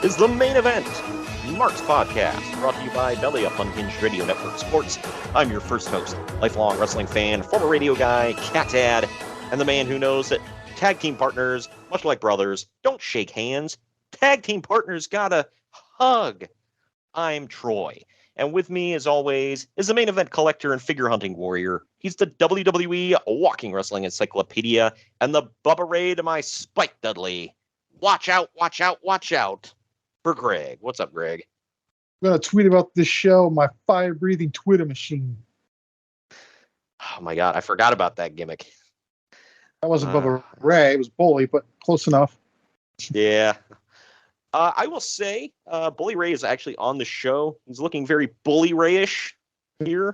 is the main event, Mark's Podcast, brought to you by Belly Up Unhinged Radio Network Sports. I'm your first host, lifelong wrestling fan, former radio guy, cat dad, and the man who knows that tag team partners, much like brothers, don't shake hands. Tag team partners gotta hug. I'm Troy, and with me, as always, is the main event collector and figure hunting warrior. He's the WWE Walking Wrestling Encyclopedia, and the Bubba Ray to my Spike Dudley. Watch out, watch out, watch out for Greg. What's up, Greg? I'm going to tweet about this show, my fire-breathing Twitter machine. Oh, my God. I forgot about that gimmick. That wasn't Bubba Ray. It was Bully, but close enough. Yeah. I will say Bully Ray is actually on the show. He's looking very Bully Ray-ish here.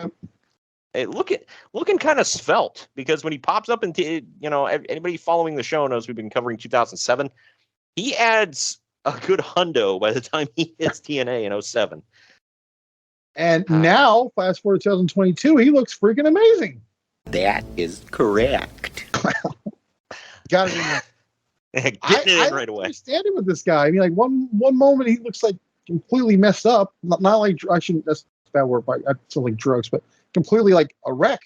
Looking kind of svelte, because when he pops up into, anybody following the show knows we've been covering 2007. He adds a good hundo by the time he hits TNA in 07. And now, fast forward to 2022, he looks freaking amazing. That is correct. Got it in there. Getting it in right away. I understand it with this guy. I mean, like one moment he looks like completely messed up. Not like, I shouldn't, that's a bad word, but I feel like drugs, but completely like a wreck.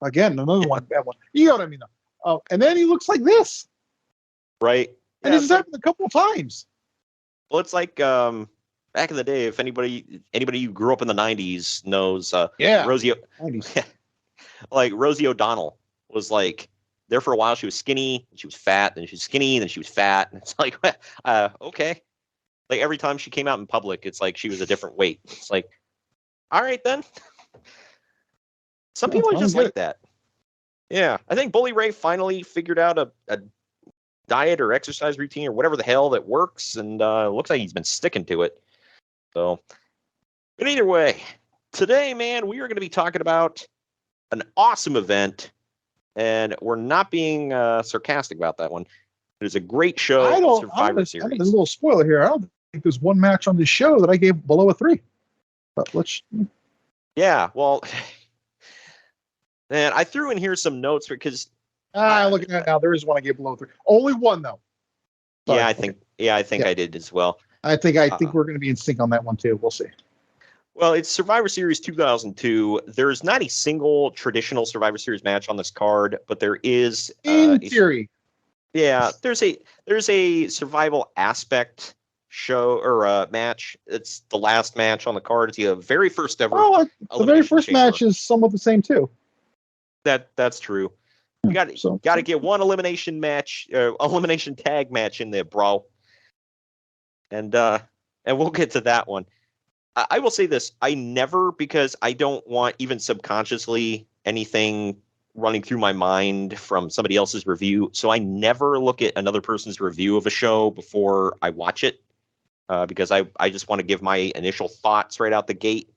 Again, another one, bad one. You know what I mean? Oh, and then he looks like this. Right. And this has happened a couple of times. Well, it's like back in the day, if anybody who grew up in the 90s knows Rosie, like Rosie O'Donnell was like there for a while. She was skinny, and she was fat, then she was skinny, then she was fat. And it's like, okay. Like every time she came out in public, it's like she was a different weight. It's like, all right then. Some people are just like that. Yeah. I think Bully Ray finally figured out a diet or exercise routine or whatever the hell that works, and looks like he's been sticking to it. So, but either way, today, man, we are going to be talking about an awesome event, and we're not being sarcastic about that one. It is a great show. Survivor Series. I'm a little spoiler here. I don't think there's one match on this show that I gave below a 3. But let's. Yeah, well, man, I threw in here some notes because. Looking at it now, there is one I gave below 3. Only one though. Sorry. I think I did as well. I think we're going to be in sync on that one too. We'll see. Well, it's Survivor Series 2002. There's not a single traditional Survivor Series match on this card, but there is in theory. Yeah, there's a survival aspect show or match. It's the last match on the card. It's the very first ever. Oh, the very first match is somewhat the same too. That's true. You got to get one elimination tag match in there, bro. And we'll get to that one. I will say this: I never, because I don't want even subconsciously anything running through my mind from somebody else's review. So I never look at another person's review of a show before I watch it, because I just want to give my initial thoughts right out the gate.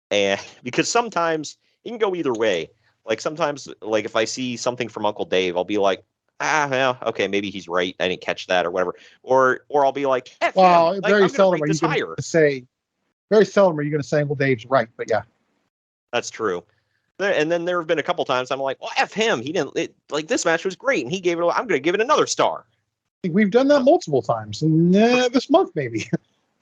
And because sometimes it can go either way. Like sometimes, like if I see something from Uncle Dave, I'll be like, well, okay, maybe he's right. I didn't catch that or whatever. Or I'll be like, well, very seldom are you going to say Uncle Dave's right, but yeah. That's true. And then there have been a couple times I'm like, well, F him. He didn't like this match was great, and he gave it. I'm going to give it another star. I think we've done that multiple times, and this month maybe.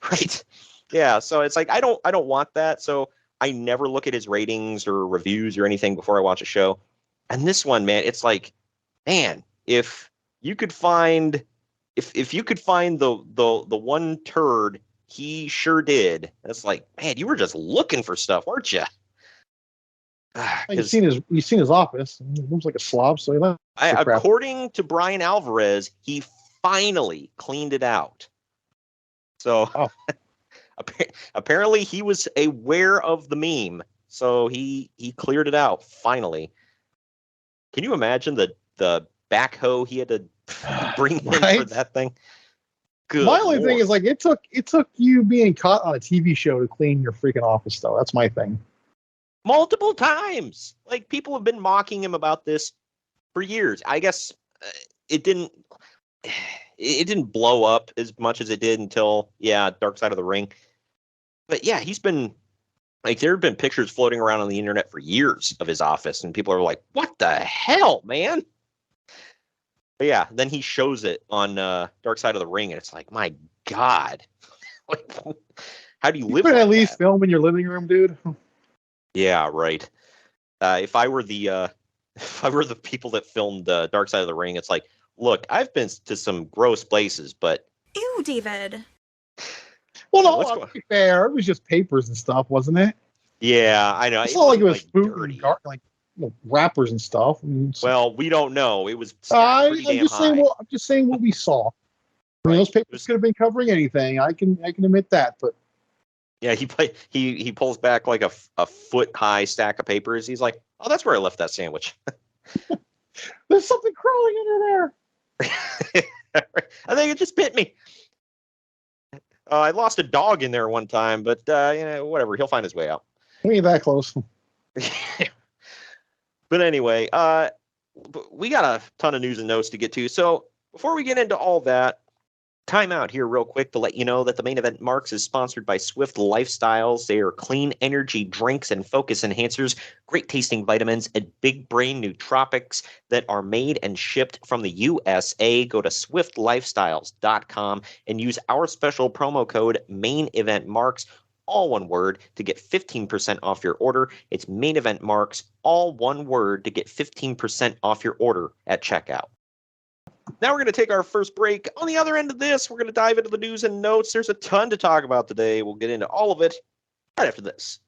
Right. Yeah. So it's like I don't want that. So I never look at his ratings or reviews or anything before I watch a show. And this one, man, it's like, man, if you could find the one turd, he sure did. It's like, man, you were just looking for stuff, weren't you? You've seen his office. It looks like a slob. So according to Brian Alvarez, he finally cleaned it out. So. Oh. Apparently he was aware of the meme, so he cleared it out finally. Can you imagine the backhoe he had to bring in for that thing? Good my only thing is like it took you being caught on a TV show to clean your freaking office, though. That's my thing. Multiple times, like people have been mocking him about this for years. I guess it didn't blow up as much as it did until Dark Side of the Ring. But yeah, he's been like, there have been pictures floating around on the internet for years of his office, and people are like, what the hell, man? But yeah, then he shows it on Dark Side of the Ring, and it's like, my God. Like, how do you live You could like at least that? film in your living room, dude. Yeah, right. If I were the people that filmed Dark Side of the Ring, it's like, look, I've been to some gross places, but Ew, David. Well, no, what's to going? be fair, it was just papers and stuff, wasn't it? Yeah, I know. It's not like it was wasn't, food dirty. and wrappers and stuff. I mean, Well, we don't know. It was stacked pretty damn high. I'm just saying what we saw. I mean, Right. those papers could have been covering anything. I can admit that, but Yeah, he pulls back like a foot high stack of papers. He's like, oh, that's where I left that sandwich. there's something crawling under there. I think it just bit me. I lost a dog in there one time, but whatever. He'll find his way out. We ain't that close. But anyway, we got a ton of news and notes to get to. So before we get into all that, time out here real quick to let you know that the Main Event Marks is sponsored by Swift Lifestyles. They are clean energy drinks and focus enhancers, great tasting vitamins, and big brain nootropics that are made and shipped from the USA. Go to swiftlifestyles.com and use our special promo code Main Event Marks, all one word, to get 15% off your order. It's Main Event Marks, all one word, to get 15% off your order at checkout. Now we're going to take our first break. On the other end of this, we're going to dive into the news and notes. There's a ton to talk about today. We'll get into all of it right after this.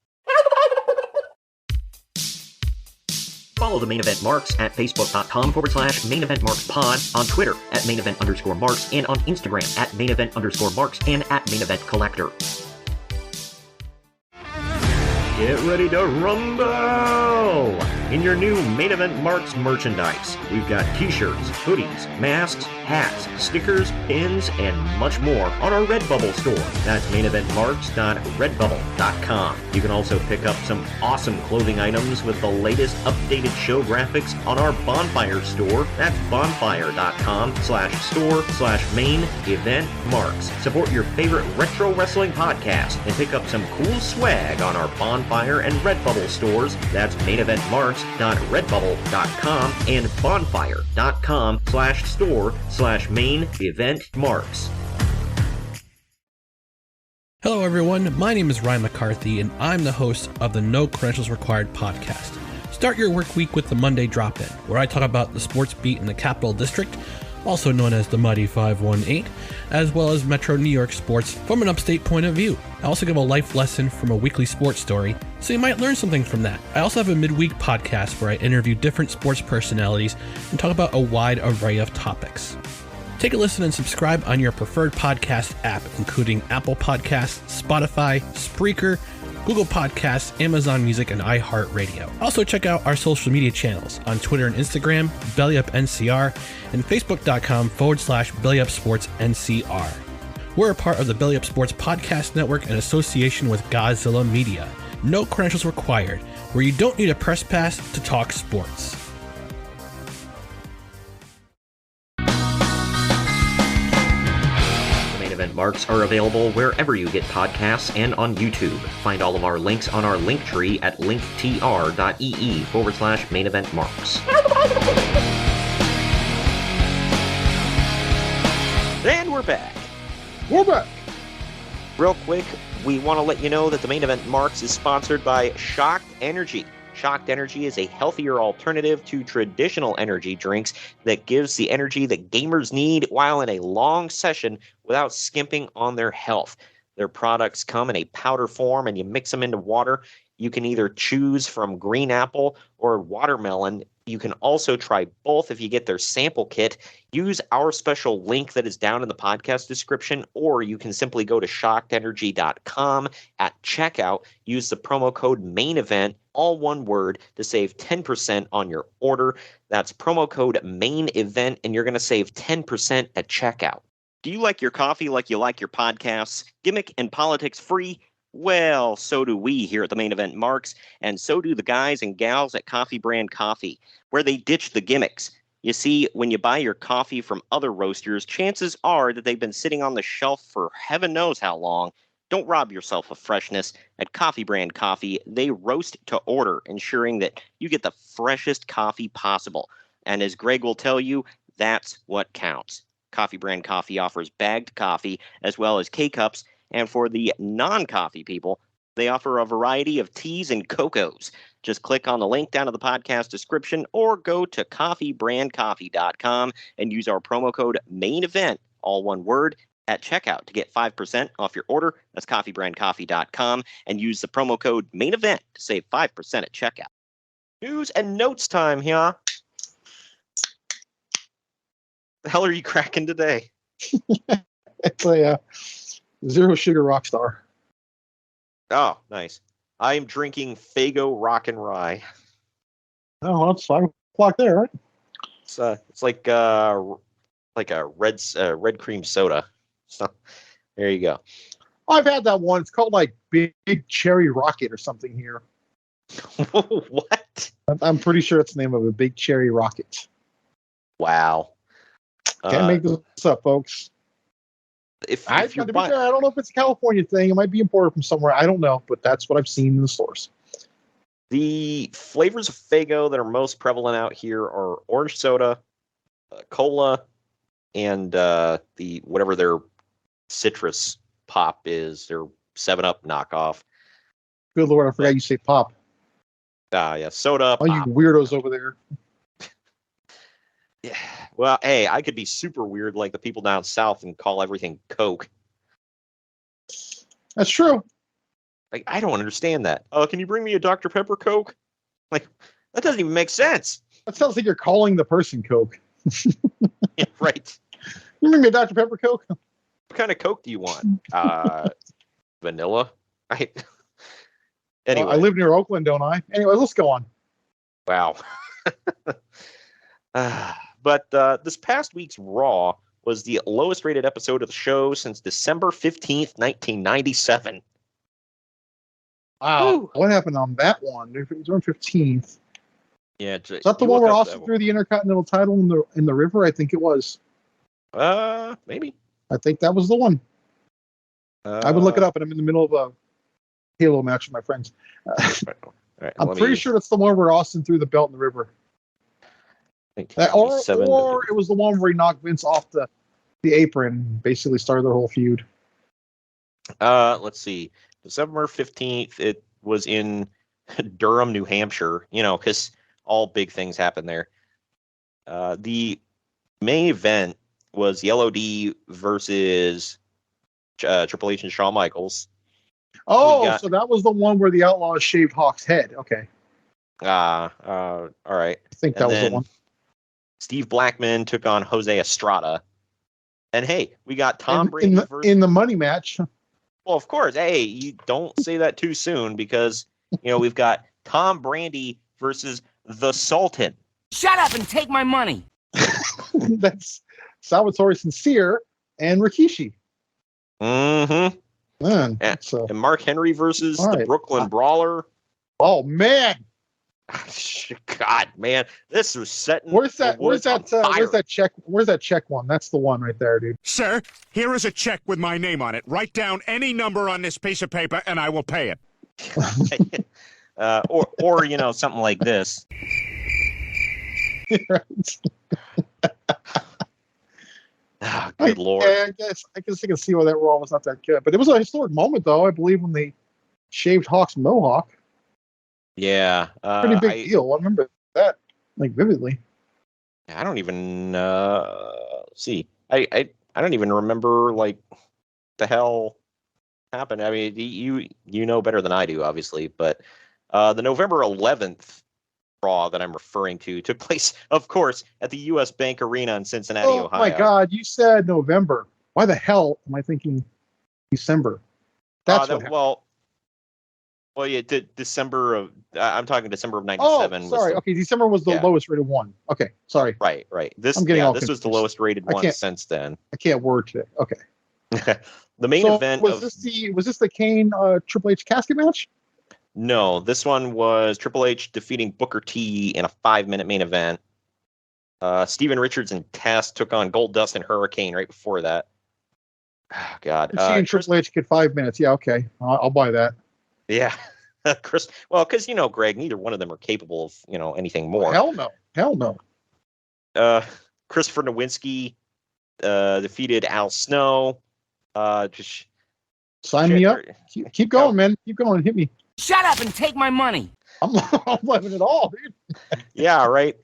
Follow the Main Event Marks at facebook.com/Main Event Marks Pod, on Twitter at Main Event _Marks, and on Instagram at Main Event _Marks and at Main Event Collector. Get ready to rumble in your new Main Event Marks merchandise. We've got t-shirts, hoodies, masks, hats, stickers, pins, and much more on our Redbubble store. That's maineventmarks.redbubble.com. You can also pick up some awesome clothing items with the latest updated show graphics on our Bonfire store. That's bonfire.com/store/main event marks. Support your favorite retro wrestling podcast and pick up some cool swag on our Bonfire and Redbubble stores. That's maineventmarks.redbubble.com and bonfire.com/store/main event marks. Hello, everyone. My name is Ryan McCarthy, and I'm the host of the No Credentials Required podcast. Start your work week with the Monday Drop-In, where I talk about the sports beat in the Capital District, also known as the Mighty 518, as well as Metro New York sports from an upstate point of view. I also give a life lesson from a weekly sports story, so you might learn something from that. I also have a midweek podcast where I interview different sports personalities and talk about a wide array of topics. Take a listen and subscribe on your preferred podcast app, including Apple Podcasts, Spotify, Spreaker, Google Podcasts, Amazon Music, and iHeartRadio. Also check out our social media channels on Twitter and Instagram, BellyUpNCR, and Facebook.com/BellyUpSportsNCR. We're a part of the Belly Up Sports Podcast Network in association with Godzilla Media. No credentials required, where you don't need a press pass to talk sports. Event Marks are available wherever you get podcasts and on YouTube. Find all of our links on our link tree at linktr.ee/Main Event Marks. And we're back. We're back. Real quick, we want to let you know that the Main Event Marks is sponsored by Shocked Energy. Shocked Energy is a healthier alternative to traditional energy drinks that gives the energy that gamers need while in a long session without skimping on their health. Their products come in a powder form and you mix them into water. You can either choose from green apple or watermelon. You can also try both if you get their sample kit. Use our special link that is down in the podcast description, or you can simply go to shockedenergy.com at checkout. Use the promo code MAINEVENT, all one word, to save 10% on your order. That's promo code MAINEVENT, and you're going to save 10% at checkout. Do you like your coffee like you like your podcasts? Gimmick and politics free? Well, so do we here at the Main Event Marks, and so do the guys and gals at Coffee Brand Coffee, where they ditch the gimmicks. You see, when you buy your coffee from other roasters, chances are that they've been sitting on the shelf for heaven knows how long. Don't rob yourself of freshness. At Coffee Brand Coffee, they roast to order, ensuring that you get the freshest coffee possible. And as Greg will tell you, That's what counts. Coffee Brand Coffee offers bagged coffee as well as K-Cups, and for the non-coffee people, they offer a variety of teas and cocos. Just click on the link down in the podcast description or go to coffeebrandcoffee.com and use our promo code MAINEVENT, all one word, at checkout to get 5% off your order. That's coffeebrandcoffee.com, and use the promo code MAINEVENT to save 5% at checkout. News and notes time here. The hell are you cracking today? It's a zero sugar rock star. Oh, nice. I am drinking Faygo Rock and Rye. Oh, it's 5 o'clock there, right? It's like a red cream soda. So there you go. I've had that one. It's called like Big Cherry Rocket or something here. What? I'm pretty sure it's the name of a Big Cherry Rocket. Wow. Can't make this up, folks. If To you're be fair, I don't know if it's a California thing. It might be imported from somewhere. I don't know, but that's what I've seen in the stores. The flavors of Faygo that are most prevalent out here are orange soda, cola, and the whatever their citrus pop is, their 7-Up knockoff. Good Lord, I forgot you say pop. Yeah, soda. All you weirdos over there. Yeah. Well, hey, I could be super weird like the people down south and call everything Coke. That's true. Like, I don't understand that. Can you bring me a Dr. Pepper Coke? Like, that doesn't even make sense. That sounds like you're calling the person Coke. Yeah, right. You bring me a Dr. Pepper Coke? What kind of Coke do you want? Vanilla? Right. Anyway. I live near Oakland, don't I? Anyway, let's go on. Wow. But this past week's Raw was the lowest rated episode of the show since December 15th, 1997. Wow. Woo. What happened on that one? It was on 15th. Yeah. Is that the one where Austin threw the Intercontinental title in the river? I think it was. Maybe. I think that was the one. I would look it up, and I'm in the middle of a Halo match with my friends. Right, I'm pretty sure it's the one where Austin threw the belt in the river. Or it was the one where he knocked Vince off the apron, basically started their whole feud. Let's see. December 15th, it was in Durham, New Hampshire, because all big things happen there. The main event was Yellow D versus Triple H and Shawn Michaels. Oh, so that was the one where the Outlaws shaved Hawk's head. Okay. All right. I think that was the one. Steve Blackman took on Jose Estrada. And hey, we got Tom Brady in the money match. Well, of course. Hey, you don't say that too soon because, we've got Tom Brady versus the Sultan. Shut up and take my money. That's Salvatore Sincere and Rikishi. Mm-hmm. Man, and Mark Henry versus the Brooklyn Brawler. Oh, man. God, man, this was setting. Where's that check one? That's the one right there, dude. Sir, here is a check with my name on it. Write down any number on this piece of paper and I will pay it. or something like this. Oh, good Lord. I guess I can see why that Raw was not that good. But it was a historic moment, though, I believe, when they shaved Hawk's mohawk. Yeah. Pretty big deal. I remember that, vividly. I don't even see. I don't even remember, the hell happened. I mean, you know better than I do, obviously. But the November 11th Raw that I'm referring to took place, of course, at the U.S. Bank Arena in Cincinnati, Ohio. Oh, my God. You said November. Why the hell am I thinking December? That's what happened. Well, yeah, December of. I'm talking December of '97. Oh, sorry. Okay, December was the lowest rated one. Okay, sorry. Right. This I'm getting this was the lowest rated one since then. I can't word today. Okay. The main event was this the Kane Triple H casket match? No, this one was Triple H defeating Booker T in a 5-minute main event. Steven Richards and Test took on Goldust and Hurricane right before that. Oh, God. Triple H get 5 minutes. Yeah, okay. I'll buy that. Yeah. Chris. Well, because, Greg, neither one of them are capable of, anything more. Hell no. Christopher Nowinski defeated Al Snow. Just Sign me up. Keep going, man. Keep going. Hit me. Shut up and take my money. I'm loving it all, dude. Yeah, right.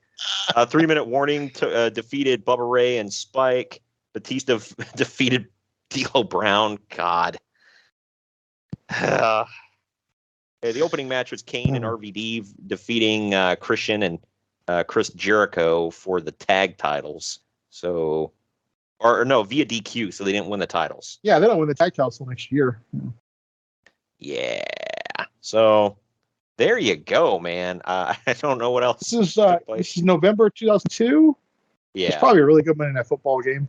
3-minute warning defeated Bubba Ray and Spike. Batista defeated D'Lo Brown. God. The opening match was Kane and RVD defeating Christian and Chris Jericho for the tag titles. So, or no, via DQ. So they didn't win the titles. Yeah, they don't win the tag titles till next year. Yeah. So there you go, man. I don't know what else. This is November 2002. Yeah, it's probably a really good Monday Night Football game.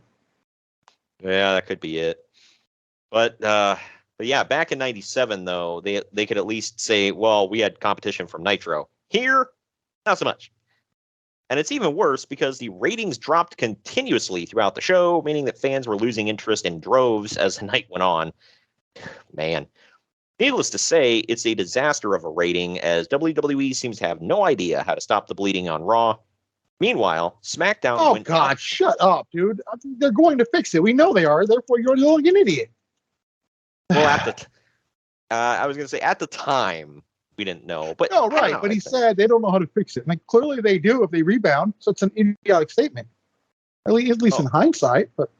Yeah, that could be it. But yeah, back in '97 though, they could at least say, well, we had competition from Nitro. Here, not so much. And it's even worse because the ratings dropped continuously throughout the show, meaning that fans were losing interest in droves as the night went on. Man. Needless to say, it's a disaster of a rating, as WWE seems to have no idea how to stop the bleeding on Raw. Meanwhile, SmackDown Oh, went God, shut up, dude. They're going to fix it. We know they are. Therefore, you're an idiot. Well, I was going to say, at the time, we didn't know. But no, right. But he said they don't know how to fix it. Like, clearly they do if they rebound. So it's an idiotic statement. At least in hindsight. But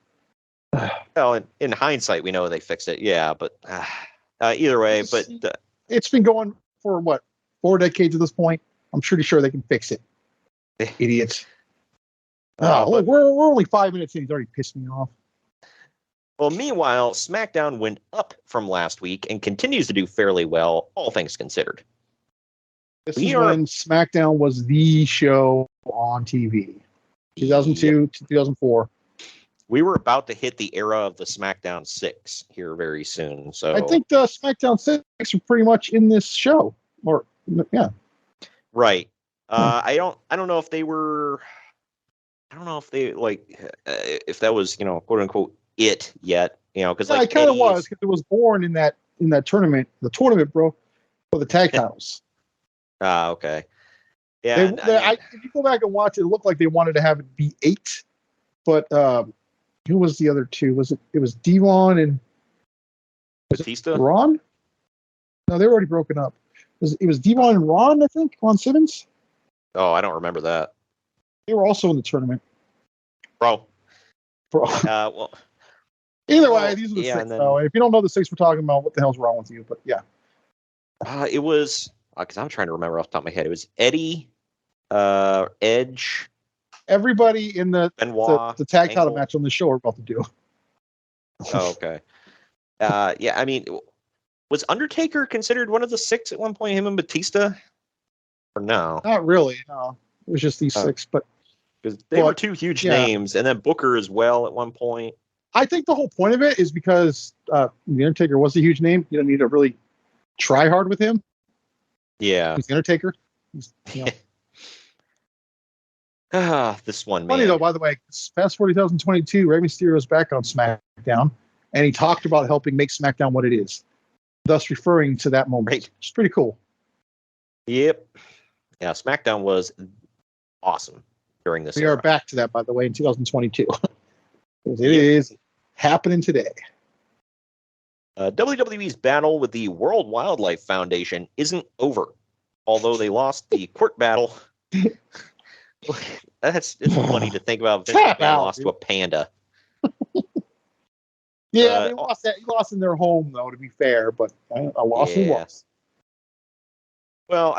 well, in hindsight, we know they fixed it. Yeah, but either way. But it's been going for, what, 4 decades at this point? I'm pretty sure they can fix it. Idiots. Oh, look, we're only 5 minutes in. He's already pissed me off. Well, meanwhile, SmackDown went up from last week and continues to do fairly well, all things considered. This is when SmackDown was the show on TV. 2002 to 2004. We were about to hit the era of the SmackDown 6 here very soon. So I think the SmackDown 6 are pretty much in this show. Or yeah. Right. I don't know if they were. I don't know if they if that was, quote unquote it yet, because it kind of was, because it was born in that tournament, bro, for the tag titles. Okay. Yeah. If you go back and watch it, it looked like they wanted to have it be 8, but who was the other two? It was Devon and Batista? Ron? No, they were already broken up. It was Devon and Ron, I think, Ron Simmons. Oh, I don't remember that. They were also in the tournament. Bro. Well. Either way, these are the 6. Though. If you don't know the 6 we're talking about, what the hell's wrong with you? But yeah. It was, because I'm trying to remember off the top of my head. It was Eddie, Edge. Everybody in the tag title match on the show we're about to do. Oh, okay. Yeah, I mean, was Undertaker considered one of the 6 at one point, him and Batista? Or no? Not really, no. It was just these 6, but... Because they were 2 huge names, and then Booker as well at one point. I think the whole point of it is because The Undertaker was a huge name. You don't need to really try hard with him. Yeah. He's The Undertaker. This one, man. Funny, though, by the way, fast forward 2022, Rey Mysterio is back on SmackDown, and he talked about helping make SmackDown what it is, thus referring to that moment. Right. It's pretty cool. Yep. Yeah, SmackDown was awesome during this. We are back to that, by the way, in 2022. It is happening today. WWE's battle with the World Wildlife Foundation isn't over, although they lost the court battle. It's funny to think about. Vince McMahon lost to a panda. Yeah, they lost that. He lost in their home, though. To be fair, but a loss he lost. Well,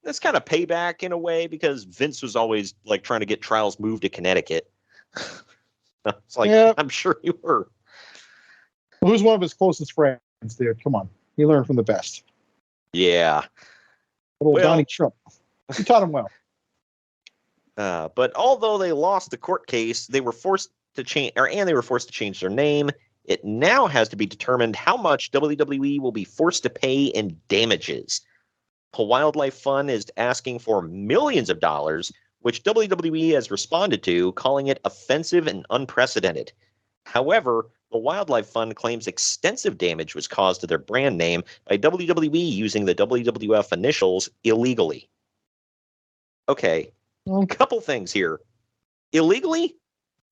that's kind of payback in a way, because Vince was always trying to get trials moved to Connecticut. It's I'm sure you were. Well, who's one of his closest friends, dude? Come on. He learned from the best. Yeah. Little Donnie Trump. He taught him well. But although they lost the court case, they were forced to change their name. It now has to be determined how much WWE will be forced to pay in damages. The Wildlife Fund is asking for millions of dollars, which WWE has responded to, calling it offensive and unprecedented. However, the Wildlife Fund claims extensive damage was caused to their brand name by WWE using the WWF initials illegally. Okay, a couple things here. Illegally?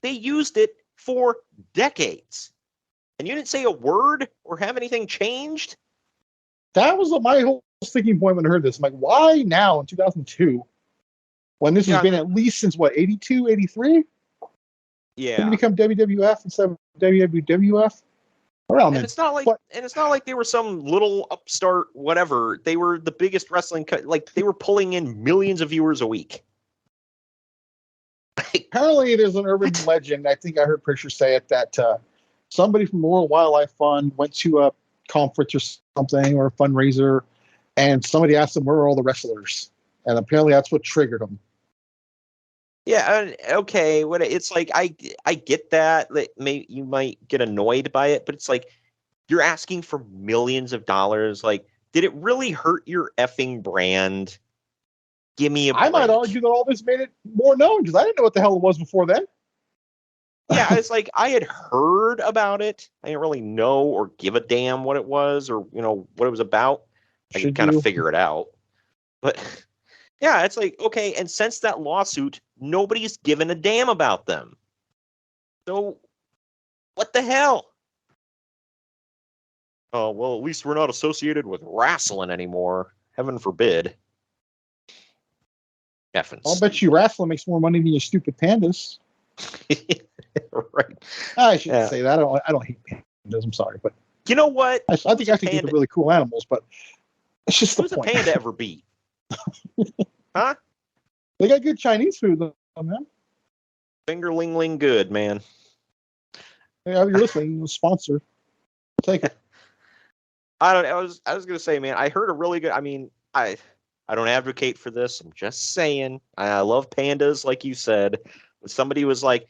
they used it for decades. And you didn't say a word or have anything changed? That was my whole sticking point when I heard this. I'm like, why now in 2002? When this has been at least since, what, 82, 83? Yeah. Didn't it become WWF instead of WWF? Around and then. it's not like they were some little upstart whatever. They were the biggest wrestling like they were pulling in millions of viewers a week. Apparently, there's an urban legend. I think I heard Pritchard say it that somebody from the World Wildlife Fund went to a conference or something or a fundraiser, and somebody asked them where are all the wrestlers, and apparently that's what triggered them. Yeah, okay. What it's like, I get that. Like, you might get annoyed by it, but it's like you're asking for millions of dollars. Like, did it really hurt your effing brand? Give me a break. I might argue that all this made it more known because I didn't know what the hell it was before then. Yeah, it's like I had heard about it. I didn't really know or give a damn what it was or what it was about. I could kind of figure it out, but. Yeah, it's like, okay, and since that lawsuit, nobody's given a damn about them. So, what the hell? Oh, well, at least we're not associated with wrestling anymore. Heaven forbid. Effing I'll bet you wrestling makes more money than your stupid pandas. Right. I shouldn't say that. I don't hate pandas. I'm sorry, but you know what? I think actually they're really cool animals, but it's just who's the point. A panda ever beat? Huh? They got good Chinese food, though, man. Fingerling good, man. Yeah, you're listening. Sponsor. I'll take it. I don't. I was gonna say, man. I heard a really good. I mean, I don't advocate for this. I'm just saying. I love pandas, like you said. But somebody was like,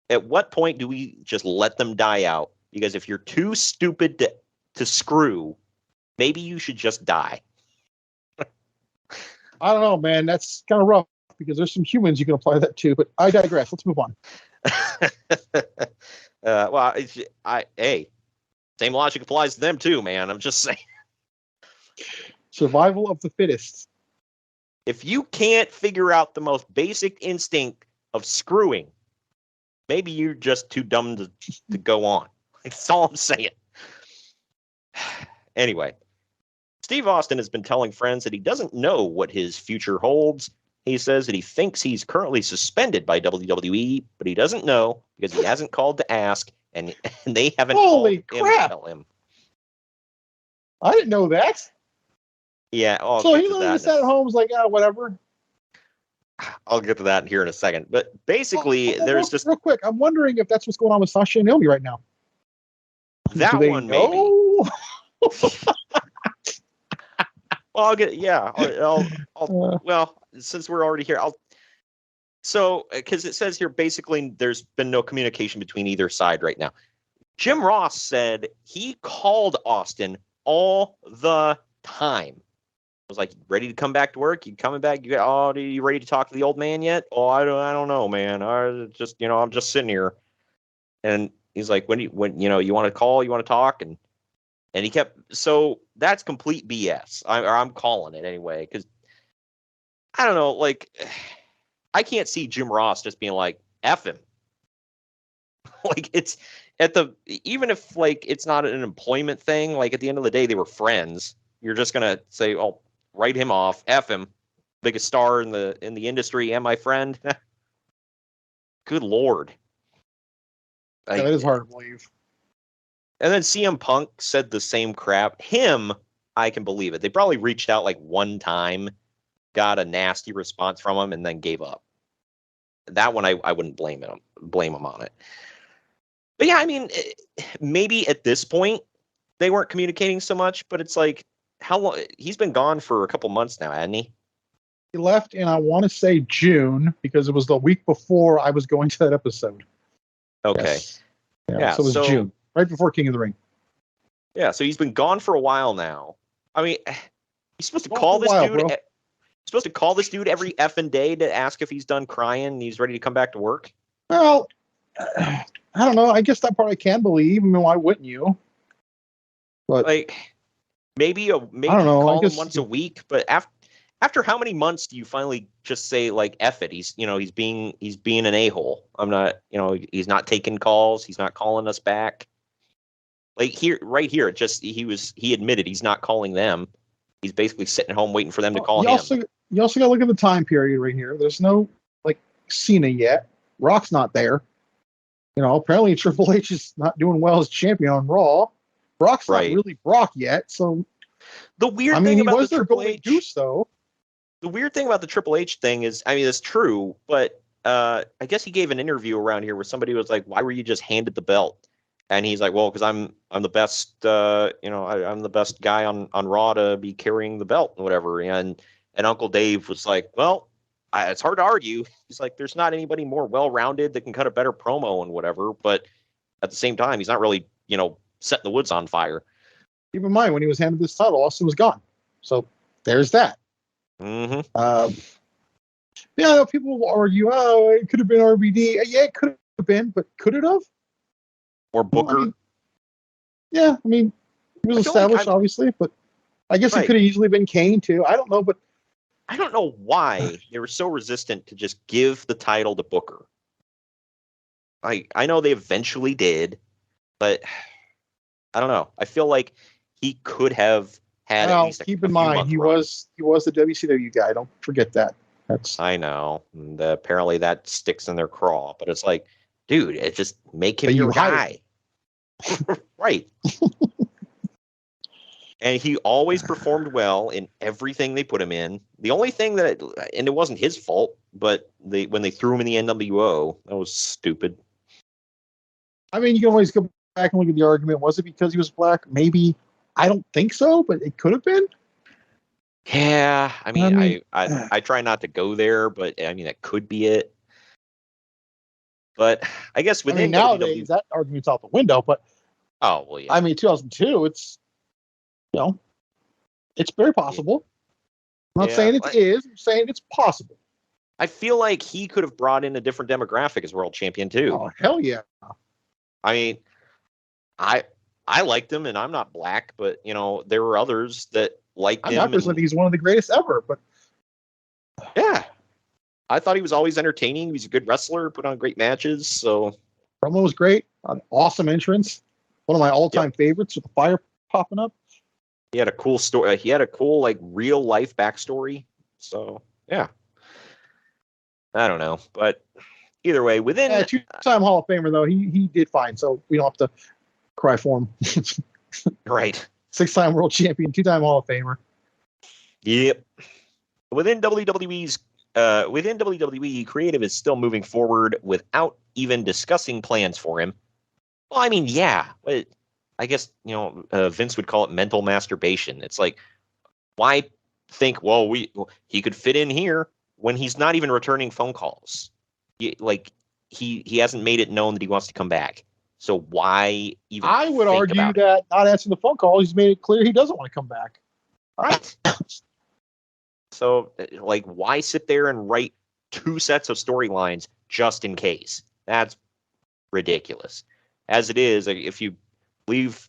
at what point do we just let them die out? Because if you're too stupid to screw, maybe you should just die. I don't know, man. That's kind of rough because there's some humans you can apply that to, but I digress. Let's move on. Well, same logic applies to them too, man. I'm just saying. Survival of the fittest. If you can't figure out the most basic instinct of screwing, maybe you're just too dumb to go on. That's all I'm saying. Anyway. Steve Austin has been telling friends that he doesn't know what his future holds. He says that he thinks he's currently suspended by WWE, but he doesn't know because he hasn't called to ask, and they haven't called him to tell him. I didn't know that. Yeah. So he literally sat at home, was like, whatever. I'll get to that here in a second. But basically, there's just... Real quick, I'm wondering if that's what's going on with Sasha and Naomi right now. That one, know? Maybe. Well, I'll get, yeah. Well, since we're already here, because it says here, basically, there's been no communication between either side right now. Jim Ross said he called Austin all the time. I was like, ready to come back to work? You coming back? Are you ready to talk to the old man yet? Oh, I don't know, man. I'm just sitting here. And he's like, when you want to call, you want to talk? And he kept, so that's complete BS. I'm calling it anyway, because I don't know, like, I can't see Jim Ross just being like, F him. Like, it's even if like it's not an employment thing, like at the end of the day, they were friends. You're just going to say, oh, write him off, F him, biggest star in the industry and my friend. Good Lord. Yeah, that is hard to believe. And then CM Punk said the same crap. Him, I can believe it. They probably reached out like one time, got a nasty response from him, and then gave up. That one, I wouldn't blame him on it. But yeah, I mean, maybe at this point they weren't communicating so much. But it's like, how long? He's been gone for a couple months now, hasn't he? He left in, I want to say, June, because it was the week before I was going to that episode. Okay. Yes. Yeah, so it was June. Right before King of the Ring. Yeah, so he's been gone for a while now. I mean, he's supposed to call this dude. He's supposed to call this dude every effing day to ask if he's done crying and he's ready to come back to work. Well, I don't know. I guess that part I can believe. I mean, why wouldn't you? But like, maybe I don't know. call him once a week, but After how many months do you finally just say like F it? He's being an a-hole. I'm not, he's not taking calls. He's not calling us back. Like right here, he admitted he's not calling them. He's basically sitting at home waiting for them to call him. You also got to look at the time period right here. There's no like Cena yet. Rock's not there. Apparently Triple H is not doing well as champion on Raw. Brock's not really Brock yet. So the weird thing about the Triple H goose, though. The weird thing about the Triple H thing is, it's true, but I guess he gave an interview around here where somebody was like, "Why were you just handed the belt?" And he's like, "Well, because I'm the best, I'm the best guy on Raw to be carrying the belt and whatever." And Uncle Dave was like, "Well, it's hard to argue." He's like, "There's not anybody more well-rounded that can cut a better promo and whatever." But at the same time, he's not really, setting the woods on fire. Keep in mind, when he was handed this title, Austin was gone. So there's that. Mm-hmm. People will argue, it could have been RVD. Yeah, it could have been, but could it have? Or Booker? He was established, obviously, but I guess it could have easily been Kane, too. I don't know, but I don't know why they were so resistant to just give the title to Booker. I know they eventually did, but I don't know. I feel like he could have had at least keep in mind, he was the WCW guy. Don't forget that. I know. And apparently that sticks in their craw, but it's like, dude, it just make him your guy. Right. And he always performed well in everything they put him in. The only thing and it wasn't his fault, but when they threw him in the NWO, that was stupid. You can always go back and look at the argument. Was it because he was black? Maybe. I don't think so, but it could have been. Yeah, I try not to go there, but that could be it. But I guess within nowadays that argument's out the window. But 2002, it's it's very possible. I'm not saying it is. I'm saying it's possible. I feel like he could have brought in a different demographic as world champion too. Oh hell yeah! I liked him, and I'm not black, but there were others that liked him. I personally think he's one of the greatest ever. But yeah, I thought he was always entertaining. He was a good wrestler, put on great matches. So promo was great. An awesome entrance. One of my all-time favorites with the fire popping up. He had a cool story. He had a cool real life backstory. So yeah, I don't know, but either way, within two-time Hall of Famer though, he did fine. So we don't have to cry for him. Right. 6-time world champion, 2-time Hall of Famer. Yep. Within WWE, creative is still moving forward without even discussing plans for him. Well, but I guess, Vince would call it mental masturbation. It's like, why think, he could fit in here when he's not even returning phone calls? He hasn't made it known that he wants to come back. So why even? I would argue that not answering the phone call, he's made it clear he doesn't want to come back. Right. So, why sit there and write 2 sets of storylines just in case? That's ridiculous. As it is, if you leave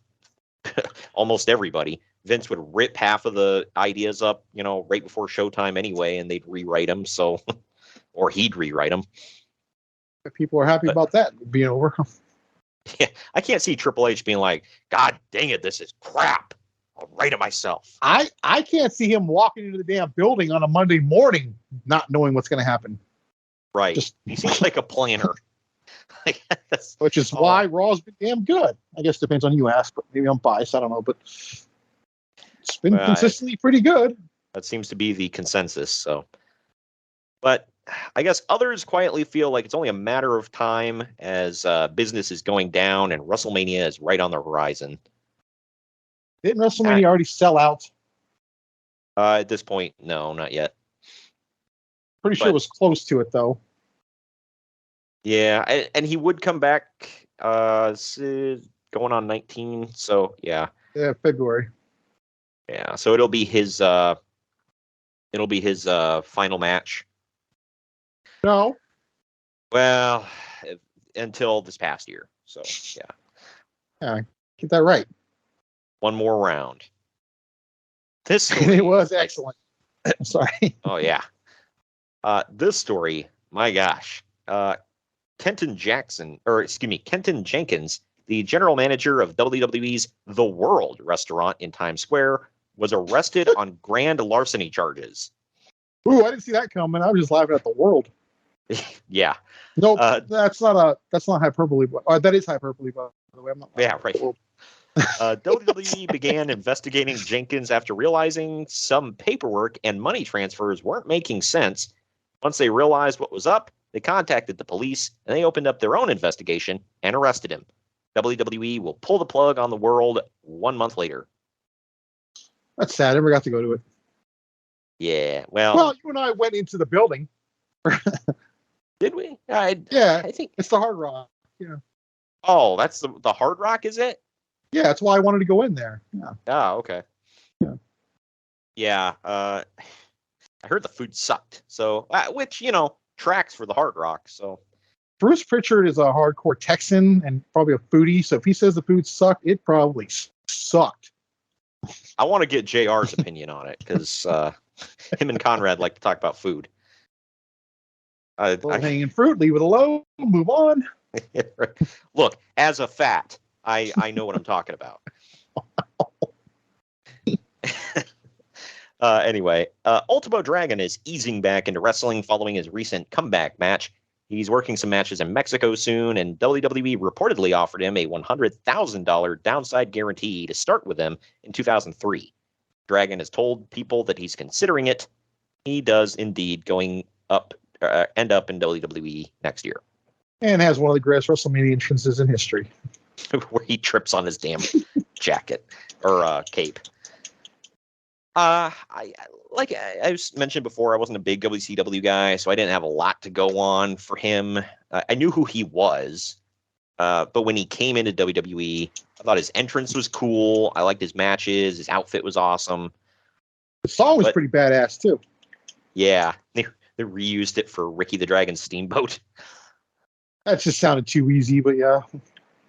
almost everybody, Vince would rip half of the ideas up, right before showtime anyway, and they'd rewrite them. So, or he'd rewrite them. If people are happy about that being over. Yeah, I can't see Triple H being like, "God dang it, this is crap. I'll write it myself." I can't see him walking into the damn building on a Monday morning not knowing what's going to happen. Right. He seems like a planner. Which is why Raw's been damn good. I guess it depends on who you ask, but maybe I'm biased. I don't know, but it's been consistently pretty good. That seems to be the consensus. So, but I guess others quietly feel like it's only a matter of time as business is going down and WrestleMania is right on the horizon. Didn't WrestleMania already sell out? At this point, no, not yet. Pretty sure it was close to it, though. Yeah, and he would come back going on 19, so yeah. Yeah, February. Yeah, so it'll be his final match. No. Well, until this past year. So, yeah. Yeah, get that right. One more round. This it was excellent. Sorry. Oh yeah. This story, my gosh. Kenton Jenkins, the general manager of WWE's The World restaurant in Times Square, was arrested on grand larceny charges. Ooh, I didn't see that coming. I was just laughing at the world. Yeah. Nope, that's not hyperbole. That is hyperbole, by the way. I'm not. Yeah, right. WWE began investigating Jenkins after realizing some paperwork and money transfers weren't making sense. Once they realized what was up, they contacted the police and they opened up their own investigation and arrested him. WWE will pull the plug on the World 1 month later. That's sad. I never got to go to it. Yeah, well, you and I went into the building. Did we? Yeah, I think it's the Hard Rock. Yeah. Oh, that's the Hard Rock, is it? Yeah, that's why I wanted to go in there. Yeah. Oh, okay. Yeah. Yeah. I heard the food sucked. So, which tracks for the Hard Rock. So, Bruce Pritchard is a hardcore Texan and probably a foodie. So if he says the food sucked, it probably sucked. I want to get JR's opinion on it because him and Conrad like to talk about food. Hanging fruit, leave it alone, move on. Look, as a fat, I know what I'm talking about. Anyway, Ultimo Dragon is easing back into wrestling following his recent comeback match. He's working some matches in Mexico soon, and WWE reportedly offered him a $100,000 downside guarantee to start with him in 2003. Dragon has told people that he's considering it. He does indeed end up in WWE next year. And has one of the greatest WrestleMania entrances in history. Where he trips on his damn jacket or cape. Like I mentioned before, I wasn't a big WCW guy, so I didn't have a lot to go on for him. I knew who he was, but when he came into WWE, I thought his entrance was cool. I liked his matches. His outfit was awesome. The song was pretty badass, too. Yeah, they reused it for Ricky the Dragon Steamboat. That just sounded too easy, but yeah.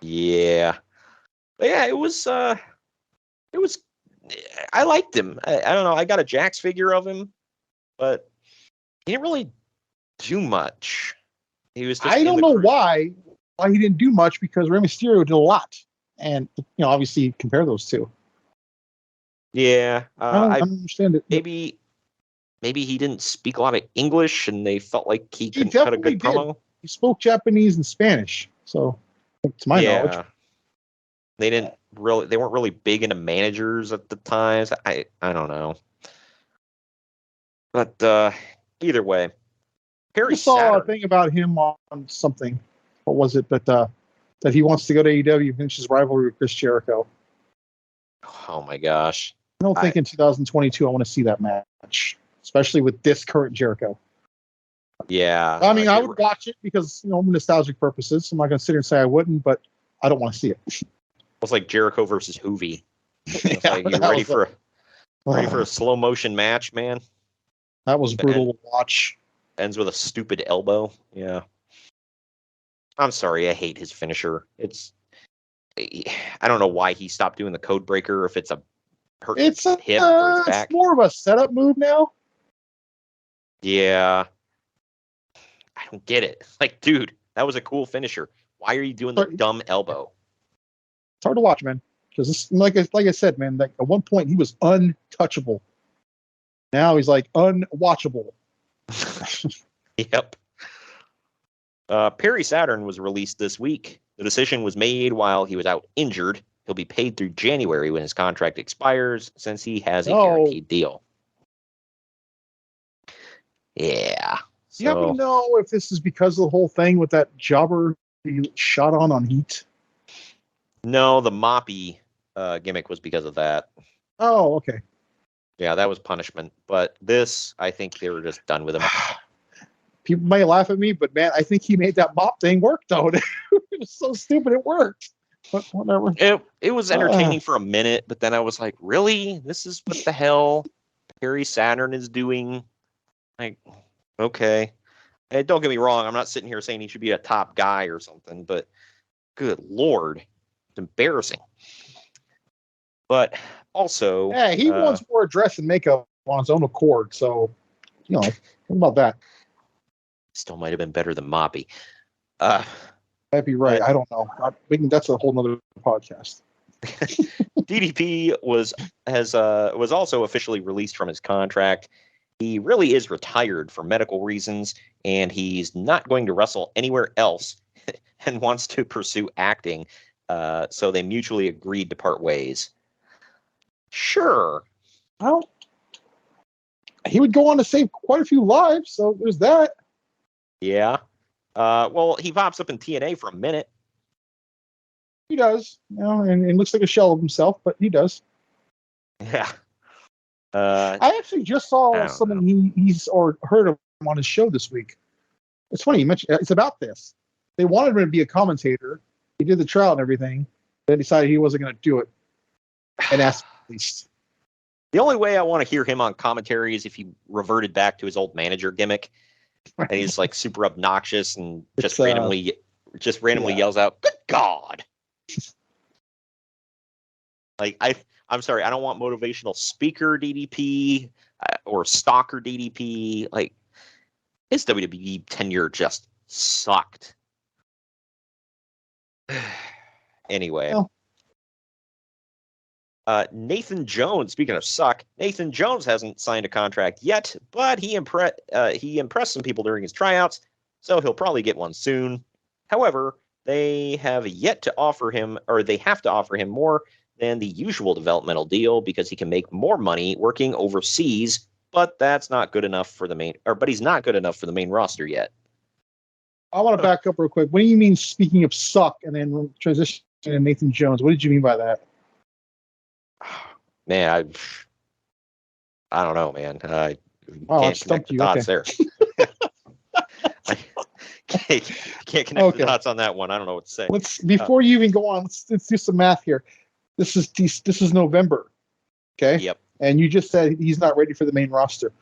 Yeah. But yeah, it was I liked him. I don't know. I got a Jax figure of him, but he didn't really do much. He was. Just I don't know why he didn't do much, because Rey Mysterio did a lot, and obviously compare those two. Yeah, I don't understand it. Maybe he didn't speak a lot of English, and they felt like he couldn't cut a good promo. He spoke Japanese and Spanish, so to my knowledge. They weren't really big into managers at the time. So I don't know. But either way, I saw a thing about him on something. What was it? That he wants to go to AEW, finish his rivalry with Chris Jericho. Oh my gosh! I don't think in 2022 I want to see that match, especially with this current Jericho. Yeah, I mean, I would watch it because nostalgic purposes. I'm not going to sit here and say I wouldn't, but I don't want to see it. It's like Jericho versus Hoovy. It's like, you ready for a slow motion match, man? That was brutal to watch. Ends with a stupid elbow. Yeah. I'm sorry, I hate his finisher. I don't know why he stopped doing the code breaker. If it's a hip or his back. It's more of a setup move now. Yeah. I don't get it. Like, dude, that was a cool finisher. Why are you doing the dumb elbow? It's hard to watch, man. Because like I said, man, like at one point he was untouchable. Now he's like unwatchable. Yep. Perry Saturn was released this week. The decision was made while he was out injured. He'll be paid through January when his contract expires, since he has a guaranteed deal. Yeah. Do you happen to know if this is because of the whole thing with that jobber he shot on Heat? No, the Moppy gimmick was because of that. Oh, okay. Yeah, that was punishment. But this, I think they were just done with him. People may laugh at me, but man, I think he made that mop thing work, though. It was so stupid, it worked. But whatever. It was entertaining for a minute, but then I was like, really? This is what the hell Perry Saturn is doing? Like, okay. And don't get me wrong, I'm not sitting here saying he should be a top guy or something, but good Lord, it's embarrassing. But also... Yeah, he wants more dress and makeup on his own accord. So, think about that. Still might have been better than Moppy. Might be right. I don't know. That's a whole nother podcast. DDP was also officially released from his contract. He really is retired for medical reasons, and he's not going to wrestle anywhere else and wants to pursue acting. So they mutually agreed to part ways. Sure. Well, he would go on to save quite a few lives, so there's that. Yeah. Well, he pops up in TNA for a minute. He does, and looks like a shell of himself, but he does. Yeah. I actually just saw something he's heard of on his show this week. It's funny you mentioned. It's about this. They wanted him to be a commentator. He did the trial and everything. Then decided he wasn't going to do it, and asked at least. The only way I want to hear him on commentary is if he reverted back to his old manager gimmick, and he's like super obnoxious and just randomly yells out, "Good God!" Like I'm sorry, I don't want motivational speaker DDP or stalker DDP. Like his WWE tenure just sucked. Anyway, Nathan Jones. Speaking of suck, Nathan Jones hasn't signed a contract yet, but he impressed some people during his tryouts, so he'll probably get one soon. However, they have to offer him more than the usual developmental deal because he can make more money working overseas, but that's not good enough for the main. But he's not good enough for the main roster yet. I want to back up real quick. What do you mean? Speaking of suck, and then transition to Nathan Jones. What did you mean by that? Man, I don't know, man. I can't connect the dots there. I can't connect the dots on that one. I don't know what to say. Before you even go on, let's do some math here. This is November, okay? Yep. And you just said he's not ready for the main roster,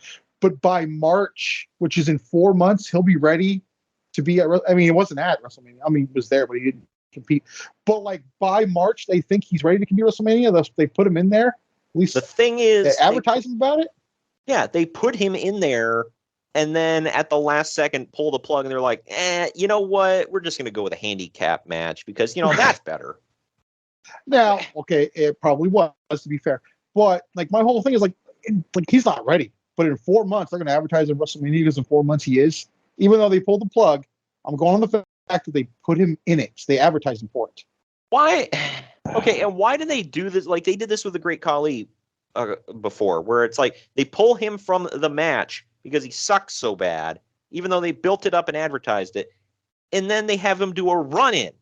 but by March, which is in 4 months, he'll be ready to be at. I mean, it wasn't at WrestleMania. I mean, he was there, but he didn't compete. But like by March, they think he's ready to compete at WrestleMania. They put him in there. At least the thing is, they advertise him about it. Yeah, they put him in there, and then at the last second, pull the plug, and they're like, you know what? We're just going to go with a handicap match because that's better. Now, okay, it probably was, to be fair. But like my whole thing is like he's not ready. But in 4 months, they're going to advertise at WrestleMania because in 4 months he is. Even though they pulled the plug, I'm going on the fact that they put him in it. So they advertised him for it. Why? Okay, and why do they do this? Like they did this with the Great Khali before, where it's like they pull him from the match because he sucks so bad, even though they built it up and advertised it, and then they have him do a run-in.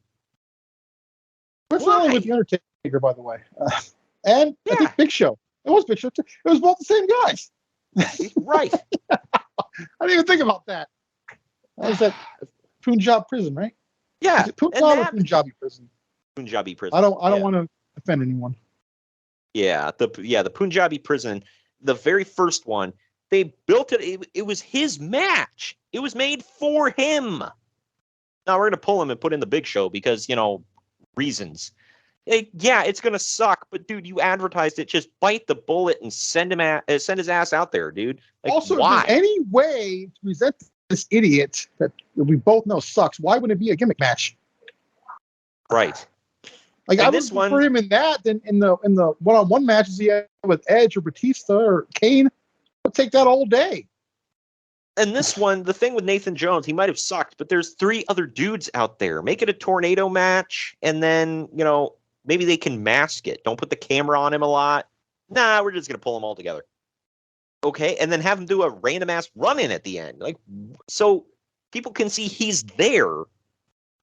What's wrong with the Undertaker, by the way? And I think Big Show. It was Big Show too. It was both the same guys. Right. I didn't even think about that. That was at Punjab prison, right? Yeah. Is it Punjab or Punjabi prison? Punjabi prison. I don't want to offend anyone. Yeah, the Punjabi prison, the very first one, they built it. It was his match. It was made for him. Now we're gonna pull him and put in the Big Show because reasons. It's gonna suck, but dude, you advertised it. Just bite the bullet and send his ass out there, dude. Like, also, why? if there's any way to present this idiot that we both know sucks, why wouldn't it be a gimmick match? Right. Like I would prefer him in that than in the one-on-one matches he had with Edge or Batista or Kane. I'd take that all day. And this one, the thing with Nathan Jones, he might have sucked, but there's 3 other dudes out there. Make it a tornado match, and then maybe they can mask it. Don't put the camera on him a lot. Nah, we're just gonna pull them all together. Okay, and then have him do a random ass run-in at the end, like so people can see he's there,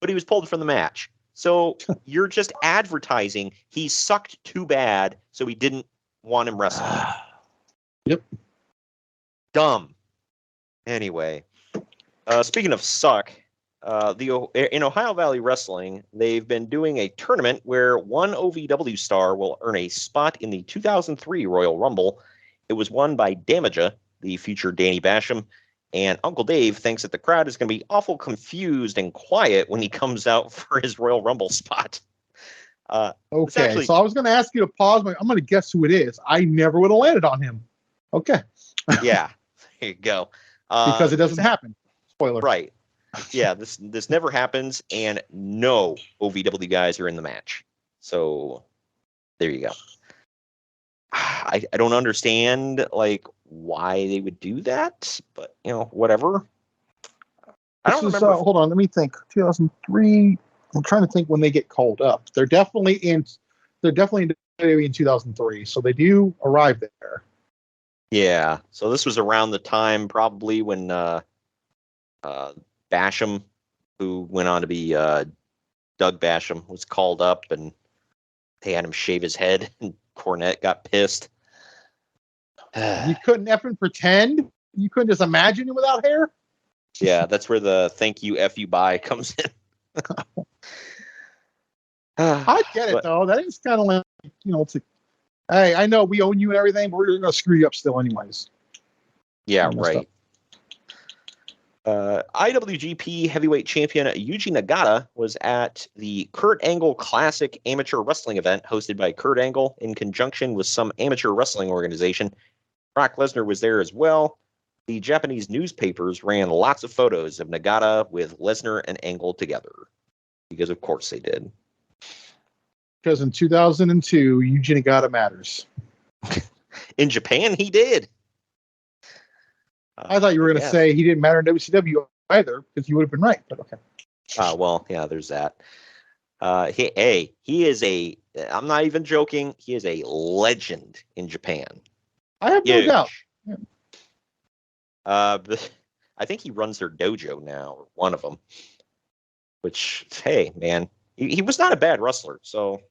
but he was pulled from the match. So you're just advertising he sucked too bad, so we didn't want him wrestling. Yep. Dumb. Anyway, speaking of suck, in Ohio Valley Wrestling, they've been doing a tournament where one OVW star will earn a spot in the 2003 Royal Rumble. It was won by Damaja, the future Danny Basham, and Uncle Dave thinks that the crowd is going to be awful confused and quiet when he comes out for his Royal Rumble spot. Okay, so I was going to ask you to pause. I'm going to guess who it is. I never would have landed on him. Okay. Yeah, there you go. Because it doesn't happen. Spoiler. Right. Yeah, this never happens, and no OVW guys are in the match. So there you go. I don't understand like why they would do that, but whatever. I don't remember. Hold on, let me think. 2003. I'm trying to think when they get called up. They're definitely in WWE in 2003, so they do arrive there. Yeah. So this was around the time probably when Basham, who went on to be Doug Basham, was called up, and they had him shave his head, and Cornette got pissed. You couldn't effing pretend? You couldn't just imagine it without hair? Yeah, that's where the thank you, F you, bye comes in. I get it, though. That is kind of like, it's like, hey, I know we own you and everything, but we're going to screw you up still anyways. Yeah, right. IWGP Heavyweight Champion Yuji Nagata was at the Kurt Angle Classic Amateur Wrestling event hosted by Kurt Angle in conjunction with some amateur wrestling organization. Brock Lesnar was there as well. The Japanese newspapers ran lots of photos of Nagata with Lesnar and Angle together. Because of course they did. Because in 2002, Yuji Nagata matters. In Japan, he did. I thought you were going to say he didn't matter in WCW either, because you would have been right, but okay. Well, yeah, there's that. He is I'm not even joking, he is a legend in Japan. I have no doubt. Yeah. I think he runs their dojo now, or one of them. Which, hey, man, he was not a bad wrestler, so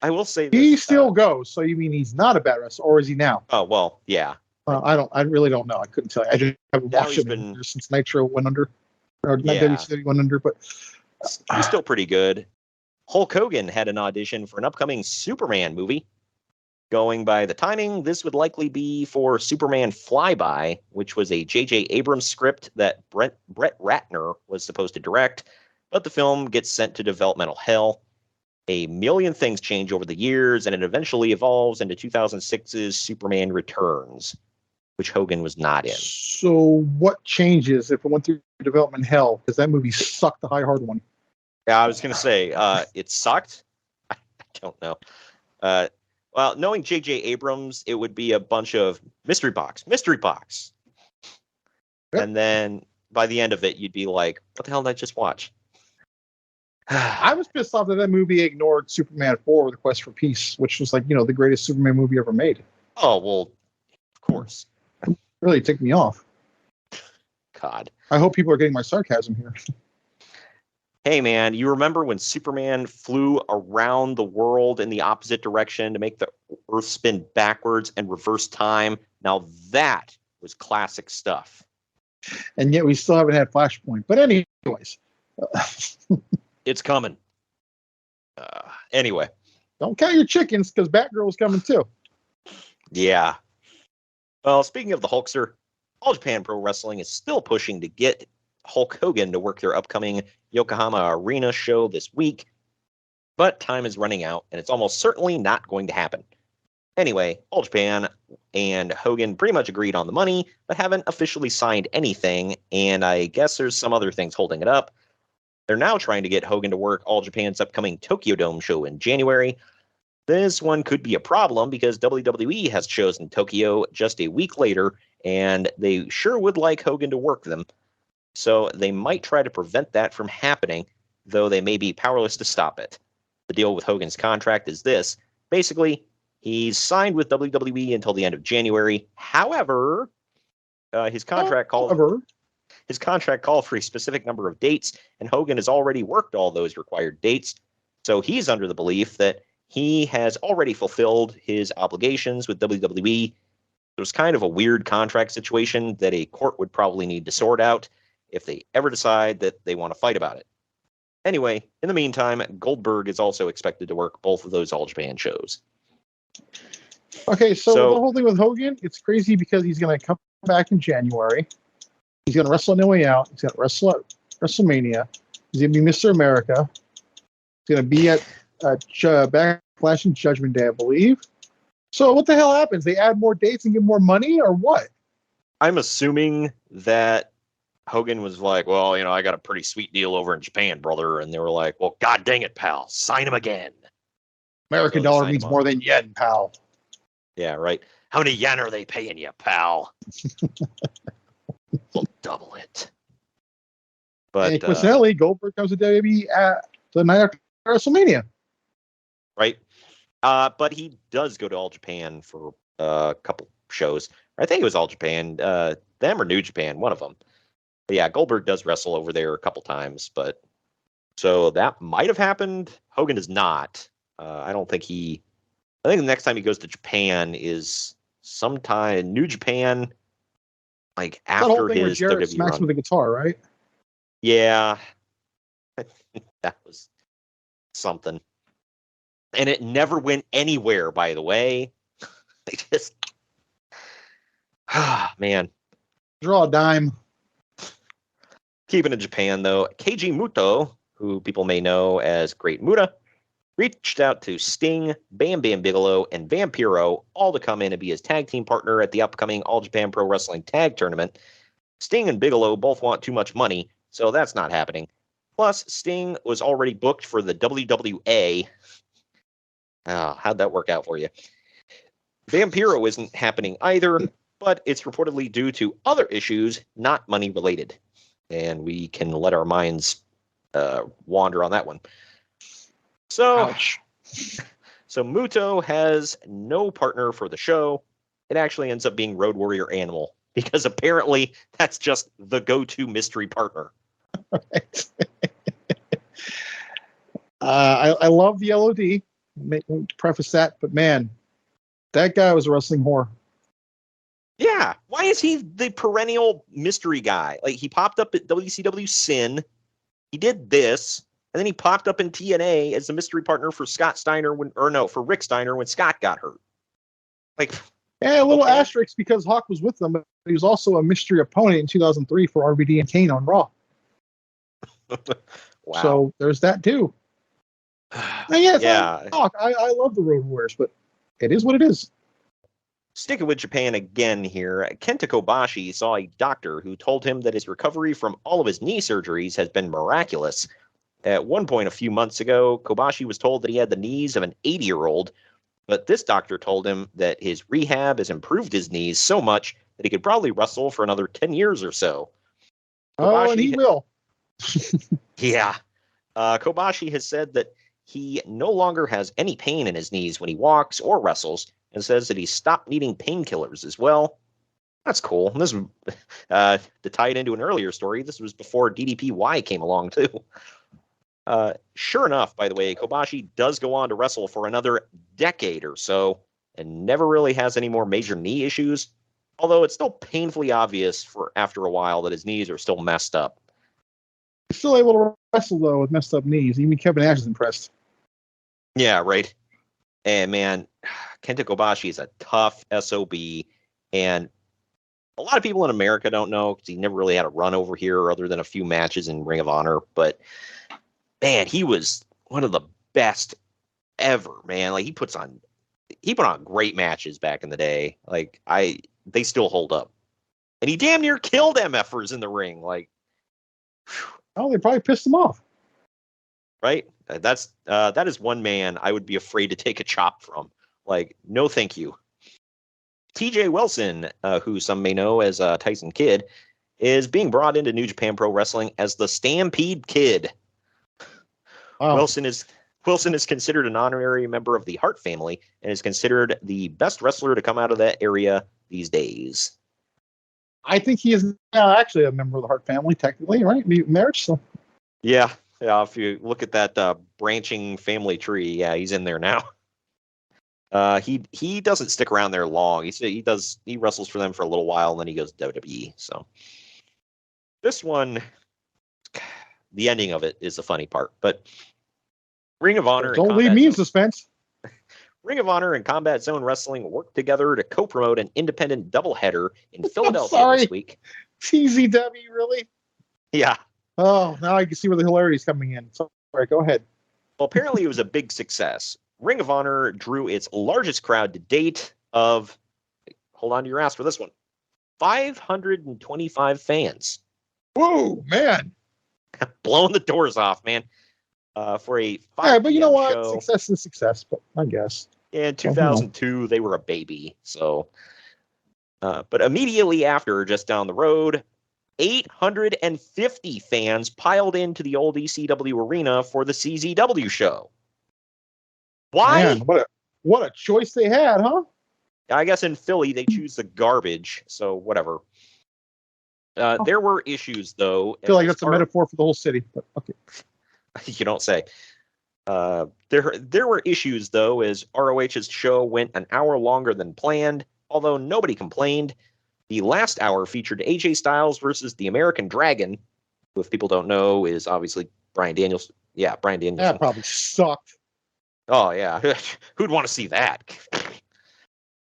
I will say this. He still goes, so you mean he's not a bad wrestler, or is he now? Oh, well, yeah. I really don't know. I couldn't tell you. I just haven't watched him since Nitro went under, or not WCW went under, but he's still pretty good. Hulk Hogan had an audition for an upcoming Superman movie. Going by the timing, this would likely be for Superman Flyby, which was a J.J. Abrams script that Brett Ratner was supposed to direct, but the film gets sent to developmental hell. A million things change over the years, and it eventually evolves into 2006's Superman Returns, which Hogan was not in. So what changes if it went through development hell? Because that movie sucked, the hard one. Yeah, I was going to say, it sucked? I don't know. Well, knowing J.J. Abrams, it would be a bunch of mystery box. Yep. And then by the end of it, you'd be like, what the hell did I just watch? I was pissed off that movie ignored Superman 4, The Quest for Peace, which was like, the greatest Superman movie ever made. Oh, well, of course. It really ticked me off. God. I hope people are getting my sarcasm here. Hey, man, you remember when Superman flew around the world in the opposite direction to make the Earth spin backwards and reverse time? Now that was classic stuff. And yet we still haven't had Flashpoint. But anyways. It's coming. Anyway. Don't count your chickens, because Batgirl's coming too. Yeah. Well, speaking of the Hulkster, All Japan Pro Wrestling is still pushing to get Hulk Hogan to work their upcoming Yokohama Arena show this week, but time is running out, and it's almost certainly not going to happen. Anyway, All Japan and Hogan pretty much agreed on the money, but haven't officially signed anything, and I guess there's some other things holding it up. They're now trying to get Hogan to work All Japan's upcoming Tokyo Dome show in January. This one could be a problem because WWE has shows in Tokyo just a week later, and they sure would like Hogan to work them. So they might try to prevent that from happening, though they may be powerless to stop it. The deal with Hogan's contract is this. Basically, he's signed with WWE until the end of January. However, his contract called for a specific number of dates, and Hogan has already worked all those required dates. So he's under the belief that he has already fulfilled his obligations with WWE. It was kind of a weird contract situation that a court would probably need to sort out if they ever decide that they want to fight about it. Anyway, in the meantime, Goldberg is also expected to work both of those All Japan shows. Okay, so the whole thing with Hogan, it's crazy because he's going to come back in January. He's going to wrestle on No Way Out. He's going to wrestle at WrestleMania. He's going to be Mr. America. He's going to be at Backlash and Judgment Day, I believe. So what the hell happens? They add more dates and get more money, or what? I'm assuming that Hogan was like, well, I got a pretty sweet deal over in Japan, brother. And they were like, well, God dang it, pal. Sign him again. American So dollar means more than yen, pal. Yeah, right. How many yen are they paying you, pal? We'll double it. But and coincidentally, Goldberg comes to WWE at the night after WrestleMania. Right. But he does go to All Japan for a couple shows. I think it was All Japan, them or New Japan, one of them. But yeah, Goldberg does wrestle over there a couple times, but so that might have happened. Hogan does not. I think the next time he goes to Japan is sometime in New Japan, like after whole thing his where Jarrett WWE smacks run. with a guitar, right? Yeah, that was something. And it never went anywhere, by the way. They just, man. Draw a dime. Keeping in Japan, though, Keiji Muto, who people may know as Great Muta, reached out to Sting, Bam Bam Bigelow, and Vampiro, all to come in and be his tag team partner at the upcoming All Japan Pro Wrestling Tag Tournament. Sting and Bigelow both want too much money, so that's not happening. Plus, Sting was already booked for the WWA. How'd that work out for you? Vampiro isn't happening either, but it's reportedly due to other issues, not money related. And we can let our minds wander on that one. So Muto has no partner for the show. It actually ends up being Road Warrior Animal, because apparently that's just the go-to mystery partner. I love the LOD. Preface that, but man, that guy was a wrestling whore. Yeah, why is he the perennial mystery guy? Like, he popped up at WCW Sin, he did this, and then he popped up in TNA as the mystery partner for Scott Steiner for Rick Steiner when Scott got hurt. Like, yeah, a little asterisk because Hawk was with them, but he was also a mystery opponent in 2003 for RVD and Kane on Raw. Wow. So there's that too. And yeah. Hawk. I love the Road Warriors, but it is what it is. Sticking with Japan again here, Kenta Kobashi saw a doctor who told him that his recovery from all of his knee surgeries has been miraculous. At one point a few months ago, Kobashi was told that he had the knees of an 80-year-old, but this doctor told him that his rehab has improved his knees so much that he could probably wrestle for another 10 years or so. Kobashi, and he will. Yeah. Kobashi has said that he no longer has any pain in his knees when he walks or wrestles, and says that he stopped needing painkillers as well. That's cool. And this, to tie it into an earlier story, this was before DDPY came along too. Sure enough, by the way, Kobashi does go on to wrestle for another decade or so, and never really has any more major knee issues. Although it's still painfully obvious for after a while that his knees are still messed up. He's still able to wrestle though with messed up knees. Even Kevin Nash is impressed. Yeah, right. And man, Kenta Kobashi is a tough SOB, and a lot of people in America don't know because he never really had a run over here other than a few matches in Ring of Honor. But man, he was one of the best ever, man. Like, he put on great matches back in the day. Like, they still hold up. And he damn near killed MFers in the ring. Like, oh, they probably pissed him off. Right? That is one man I would be afraid to take a chop from. Like, no thank you. TJ Wilson, who some may know as Tyson Kidd, is being brought into New Japan Pro Wrestling as the Stampede Kid. Wow. Wilson is considered an honorary member of the Hart family and is considered the best wrestler to come out of that area these days. I think he is now actually a member of the Hart family, technically, right? Marriage, so. Yeah. If you look at that branching family tree, yeah, he's in there now. He doesn't stick around there long. He wrestles for them for a little while, and then he goes to WWE. So this one, the ending of it is the funny part. But Ring of Honor, don't leave me in suspense. Ring of Honor and Combat Zone Wrestling work together to co-promote an independent doubleheader in Philadelphia this week. TZW, really? Yeah. Oh, now I can see where the hilarity is coming in. Sorry, go ahead. Well, apparently it was a big success. Ring of Honor drew its largest crowd to date of, hold on to your ass for this one, 525 fans. Whoa, man. Blowing the doors off, man. For a 5 Yeah, but you know what? show. Success is success, but I guess. In 2002, they were a baby. So, but immediately after, just down the road, 850 fans piled into the old ECW arena for the CZW show. Why? Man, what a choice they had, huh? I guess in Philly, they choose the garbage. So whatever. There were issues, though. I feel like that's a metaphor for the whole city, but okay. You don't say. There were issues, though, as ROH's show went an hour longer than planned, although nobody complained. The last hour featured AJ Styles versus the American Dragon, who, if people don't know, is obviously Bryan Danielson. Yeah, Bryan Danielson. That probably sucked. Oh, yeah. Who'd want to see that?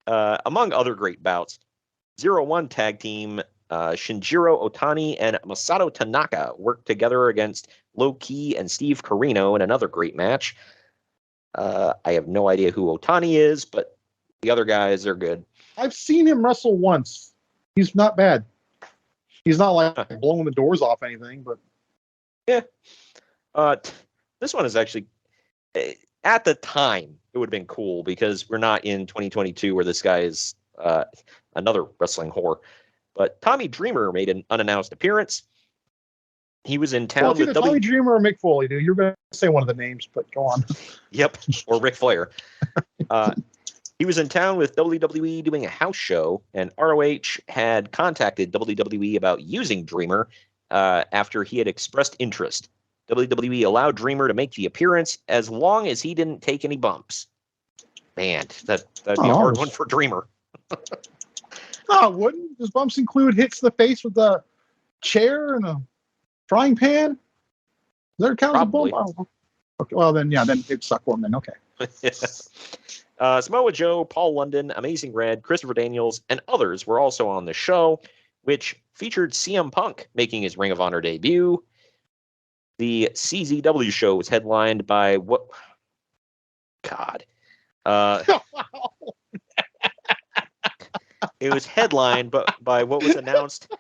Among other great bouts, 0-1 tag team Shinjiro Otani and Masato Tanaka worked together against Low Ki and Steve Corino in another great match. I have no idea who Otani is, but the other guys are good. I've seen him wrestle once. He's not bad. He's not like blowing the doors off anything, but yeah. This one is actually, at the time, it would have been cool because we're not in 2022 where this guy is another wrestling whore. But Tommy Dreamer made an unannounced appearance. He was in town with Tommy Dreamer or Mick Foley, dude. You're going to say one of the names, but go on. Yep, or Ric Flair. He was in town with WWE doing a house show, and ROH had contacted WWE about using Dreamer after he had expressed interest. WWE allowed Dreamer to make the appearance as long as he didn't take any bumps. Man, that'd be a hard one for Dreamer. No, it wouldn't. Does bumps include hits to the face with a chair and a frying pan? Does that count as a bump? Oh, okay, well, then it'd suck for him then. Okay. Samoa Joe, Paul London, Amazing Red, Christopher Daniels, and others were also on the show, which featured CM Punk making his Ring of Honor debut. The CZW show was headlined by what? God. It was headlined by what was announced.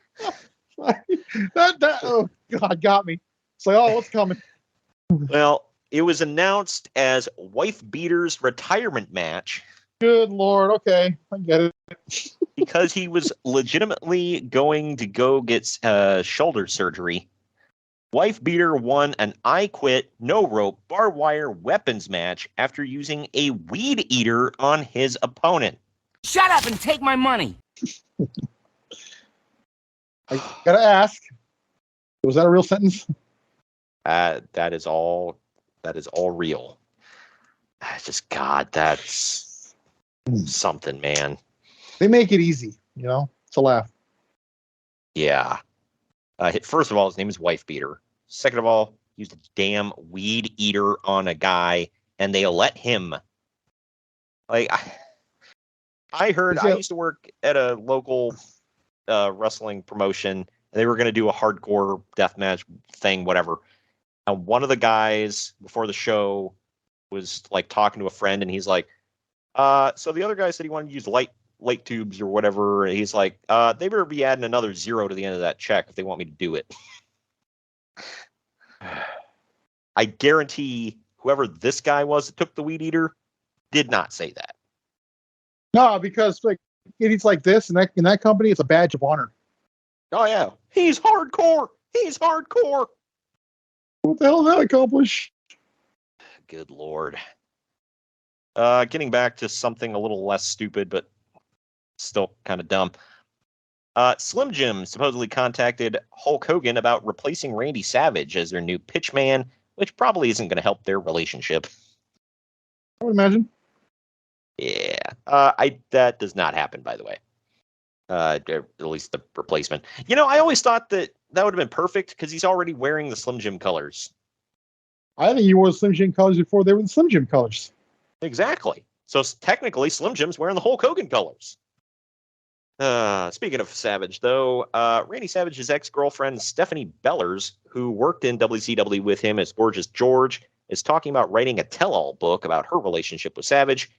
Oh, God, got me. It's like, what's coming? Well, it was announced as Wife Beater's retirement match. Good Lord. Okay, I get it. Because he was legitimately going to go get shoulder surgery. Wife Beater won an I Quit, no rope, barbed wire weapons match after using a weed eater on his opponent. Shut up and take my money. I gotta ask, was that a real sentence? That is all real. Just God, that's something, man. They make it easy, to laugh. Yeah. First of all, his name is Wife Beater. Second of all, he used a damn weed eater on a guy, and they let him. Like, I heard, I used to work at a local wrestling promotion, and they were going to do a hardcore deathmatch thing, whatever. And one of the guys before the show was like talking to a friend, and he's like, so the other guy said he wanted to use light tubes or whatever. And he's like, they better be adding another 0 to the end of that check if they want me to do it. I guarantee whoever this guy was that took the weed eater did not say that. No, because like idiots like this in that company, it's a badge of honor. Oh yeah, he's hardcore. He's hardcore. What the hell did that accomplish? Good Lord. Getting back to something a little less stupid, but still kind of dumb. Slim Jim supposedly contacted Hulk Hogan about replacing Randy Savage as their new pitchman, which probably isn't going to help their relationship. I would imagine. Yeah. That does not happen, by the way. At least the replacement. I always thought that would have been perfect because he's already wearing the Slim Jim colors. I think he wore the Slim Jim colors before they were the Slim Jim colors. Exactly. So technically, Slim Jim's wearing the Hulk Hogan colors. Speaking of Savage, though, Randy Savage's ex-girlfriend, Stephanie Bellers, who worked in WCW with him as Gorgeous George, is talking about writing a tell-all book about her relationship with Savage.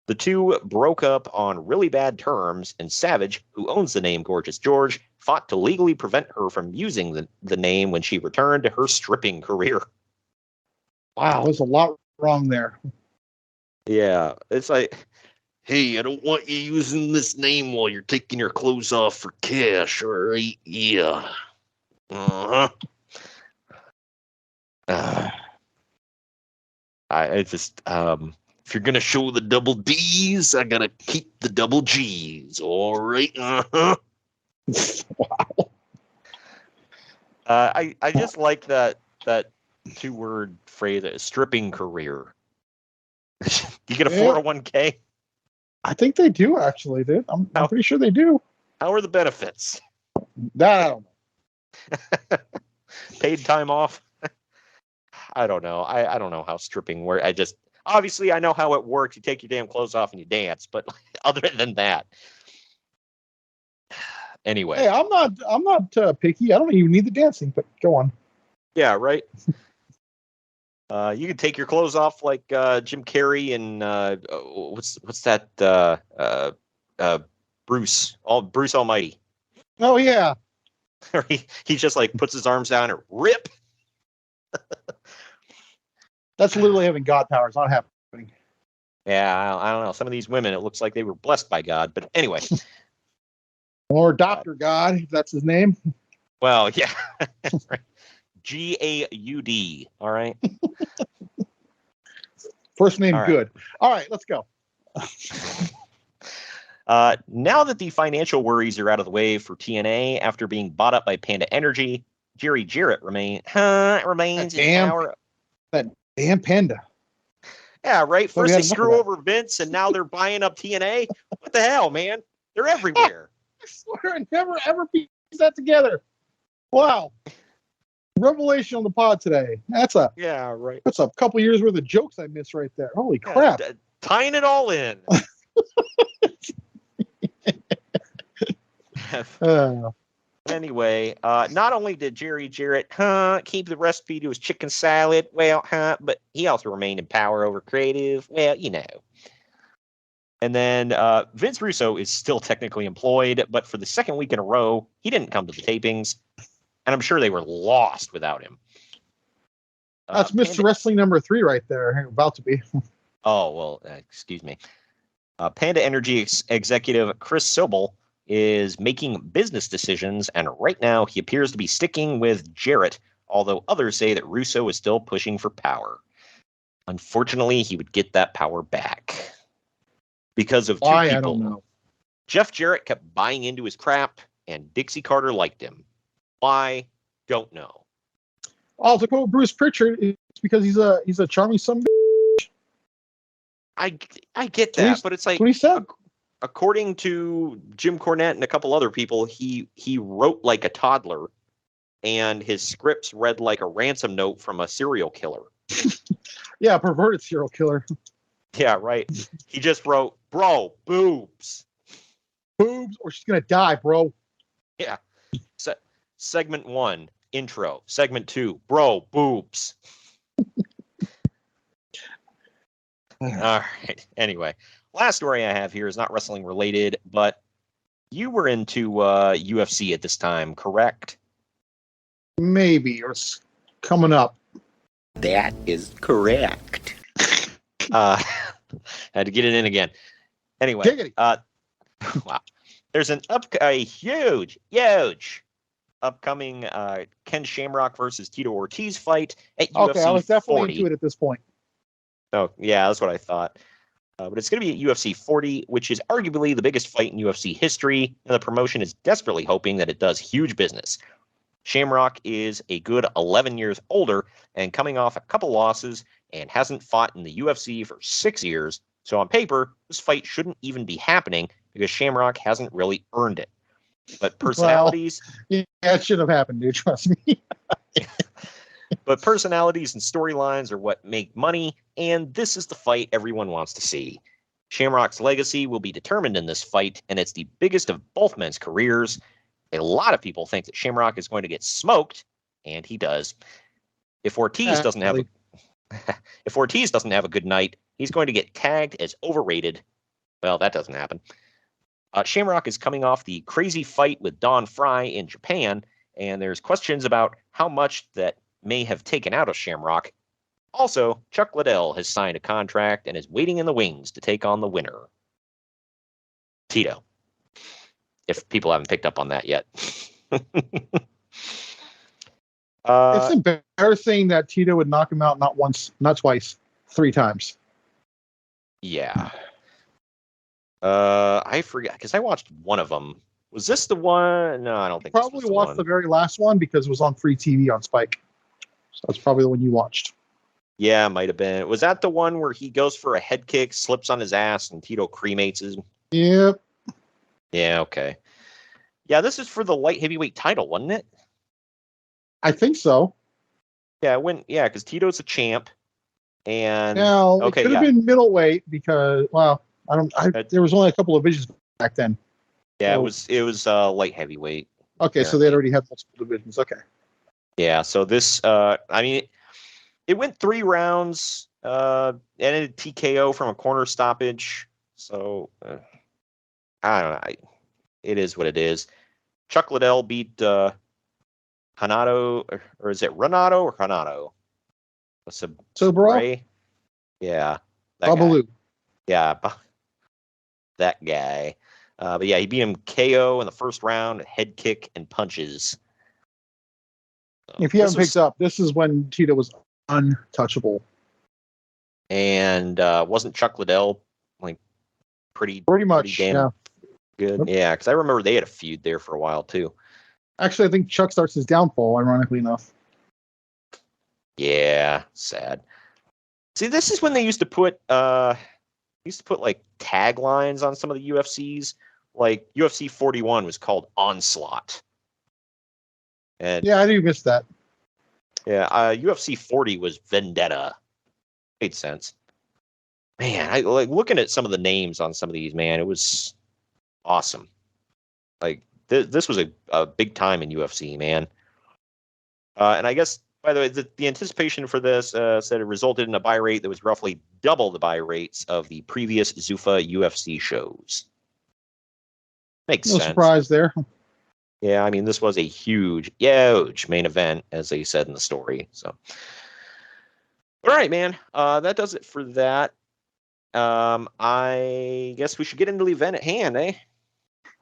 The two broke up on really bad terms, and Savage, who owns the name Gorgeous George, fought to legally prevent her from using the name when she returned to her stripping career. Wow, there's a lot wrong there. Yeah, it's like, hey, I don't want you using this name while you're taking your clothes off for cash, all right? Yeah. Uh-huh. I just, if you're going to show the double D's, I got to keep the double G's, all right? Uh-huh. Wow. I just like that two-word phrase, stripping career. You get a 401k? I think they do, actually, dude. I'm pretty sure they do. How are the benefits? That I don't know. Paid time off? I don't know. I don't know how stripping works. Obviously I know how it works. You take your damn clothes off and you dance, but other than that. Anyway. Hey, I'm not picky. I don't even need the dancing, but go on. Yeah, right. You can take your clothes off like Jim Carrey and what's that Bruce Almighty. Oh yeah. he just like puts his arms down and rip. That's literally having God powers, not happening. Yeah, I don't know. Some of these women, it looks like they were blessed by God, but anyway. Or Dr. God, if that's his name. Well, yeah. Right. Gaud. All right. First name all right. Good. All right, let's go. Now that the financial worries are out of the way for TNA after being bought up by Panda Energy, Jerry Jarrett remains in power. That damn Panda. Yeah, right. So First they screw over Vince, and now they're buying up TNA. What the hell, man? They're everywhere. I swear I never ever piece that together. Wow. Revelation on the pod today. That's a couple years worth of jokes I missed right there. Holy crap. Tying it all in. Anyway, not only did Jerry Jarrett keep the recipe to his chicken salad, but he also remained in power over creative. Well, you know. And then Vince Russo is still technically employed, but for the second week in a row, he didn't come to the tapings, and I'm sure they were lost without him. That's Mr. Wrestling number 3 right there. About to be. Oh, well, excuse me. Panda Energy executive Chris Sobel is making business decisions, and right now he appears to be sticking with Jarrett, although others say that Russo is still pushing for power. Unfortunately, he would get that power back. Because of two people. I don't know. Jeff Jarrett kept buying into his crap, and Dixie Carter liked him. Why? Don't know. Oh, to quote Bruce Pritchard, it's because he's a charming son. I get that, but it's like what he said. According to Jim Cornette and a couple other people, he wrote like a toddler, and his scripts read like a ransom note from a serial killer. Yeah, a perverted serial killer. Yeah, right. He just wrote, bro, boobs. Boobs, or she's gonna die, bro. Yeah. Segment 1, intro. Segment 2, bro, boobs. All right. Anyway, last story I have here is not wrestling related, but you were into UFC at this time, correct? Maybe, or it's coming up. That is correct. Had to get it in again. Anyway, wow. There's a huge upcoming Ken Shamrock versus Tito Ortiz fight at UFC 40. Okay, I was definitely into it at this point. Oh, yeah, that's what I thought. But it's going to be at UFC 40, which is arguably the biggest fight in UFC history, and the promotion is desperately hoping that it does huge business. Shamrock is a good 11 years older and coming off a couple losses and hasn't fought in the UFC for 6 years. So on paper, this fight shouldn't even be happening because Shamrock hasn't really earned it. But personalities... Well, yeah, it should have happened, dude. Trust me. But personalities and storylines are what make money, and this is the fight everyone wants to see. Shamrock's legacy will be determined in this fight, and it's the biggest of both men's careers. A lot of people think that Shamrock is going to get smoked, and he does. If Ortiz doesn't have If Ortiz doesn't have a good night, he's going to get tagged as overrated. Well, that doesn't happen. Shamrock is coming off the crazy fight with Don Fry in Japan, and there's questions about how much that may have taken out of Shamrock. Also, Chuck Liddell has signed a contract and is waiting in the wings to take on the winner, Tito. If people haven't picked up on that yet. It's embarrassing that Tito would knock him out not once, not twice, 3 times. Yeah. I forget, because I watched one of them. Was this the one? No, I don't think Probably watched the very last one because it was on free TV on Spike. So that's probably the one you watched. Yeah, might have been. Was that the one where he goes for a head kick, slips on his ass, and Tito cremates him? Yep. Yeah, okay. Yeah, this is for the light heavyweight title, wasn't it? I think so. Yeah, because Tito's a champ. And now it could have been middleweight because there was only a couple of divisions back then. Yeah, so, it was light heavyweight. Okay, so they'd already had multiple divisions. Okay. Yeah, so this it went 3 rounds, ended TKO from a corner stoppage. So I don't know. It is what it is. Chuck Liddell beat Hanato, or is it Renato or Hanato? Sobral? Yeah. Babalu. Yeah, that guy. But yeah, he beat him KO in the first round, head kick and punches. So if you haven't picked up, this is when Tito was untouchable. And wasn't Chuck Liddell like pretty much damn good? Yeah, because I remember they had a feud there for a while too. Actually, I think Chuck starts his downfall, ironically enough. Yeah, sad. See, this is when they used to put like taglines on some of the UFCs. Like UFC 41 was called Onslaught. And yeah, I do miss that. Yeah, UFC 40 was Vendetta. Made sense. Man, I like looking at some of the names on some of these. Man, it was awesome. Like this was a big time in UFC, man. And I guess, by the way, the anticipation for this said it resulted in a buy rate that was roughly double the buy rates of the previous Zuffa UFC shows. Makes sense. No surprise there. Yeah, I mean, this was a huge main event, as they said in the story. So, all right, man, that does it for that. I guess we should get into the event at hand, eh?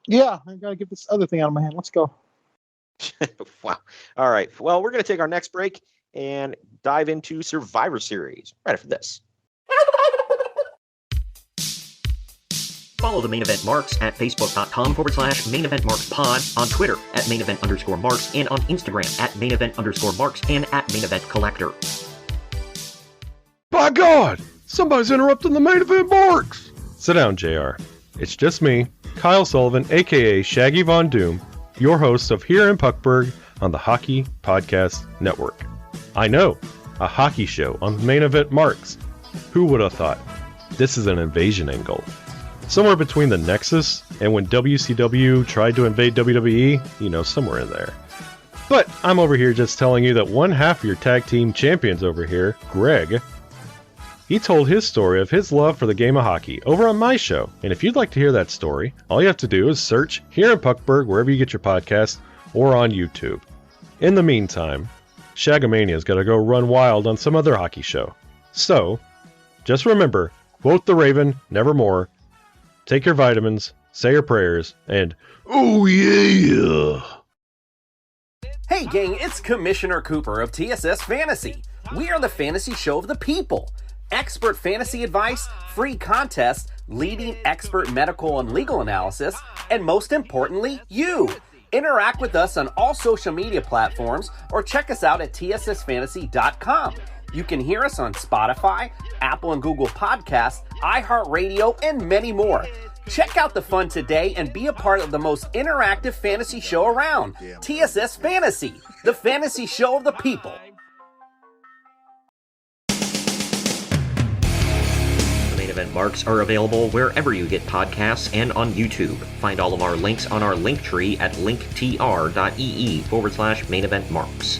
Yeah, I gotta get this other thing out of my hand. Let's go. Wow. All right. Well, we're going to take our next break and dive into Survivor Series right after this. Follow the Main Event Marks at facebook.com/Main Event Marks Pod, on Twitter at Main Event _Marks, and on Instagram at Main Event _Marks and at Main Event Collector. By God! Somebody's interrupting the Main Event Marks! Sit down, JR. It's just me, Kyle Sullivan, aka Shaggy Von Doom, your host of Here in Puckburg on the Hockey Podcast Network. I know, a hockey show on the Main Event Marks. Who would have thought? This is an invasion angle. Somewhere between the Nexus and when WCW tried to invade WWE, somewhere in there. But I'm over here just telling you that one half of your tag team champions over here, Greg, he told his story of his love for the game of hockey over on my show. And if you'd like to hear that story, all you have to do is search Here in Puckburg wherever you get your podcast or on YouTube. In the meantime, Shagamania's got to go run wild on some other hockey show. So, just remember, quote the Raven, nevermore, take your vitamins, say your prayers, and oh yeah! Hey gang, it's Commissioner Cooper of TSS Fantasy. We are the fantasy show of the people. Expert fantasy advice, free contests, leading expert medical and legal analysis, and most importantly, you. Interact with us on all social media platforms or check us out at tssfantasy.com. You can hear us on Spotify, Apple and Google Podcasts, iHeartRadio, and many more. Check out the fun today and be a part of the most interactive fantasy show around. TSS Fantasy, the fantasy show of the people. Event Marks are available wherever you get podcasts and on YouTube. Find all of our links on our link tree at linktr.ee/Main Event Marks.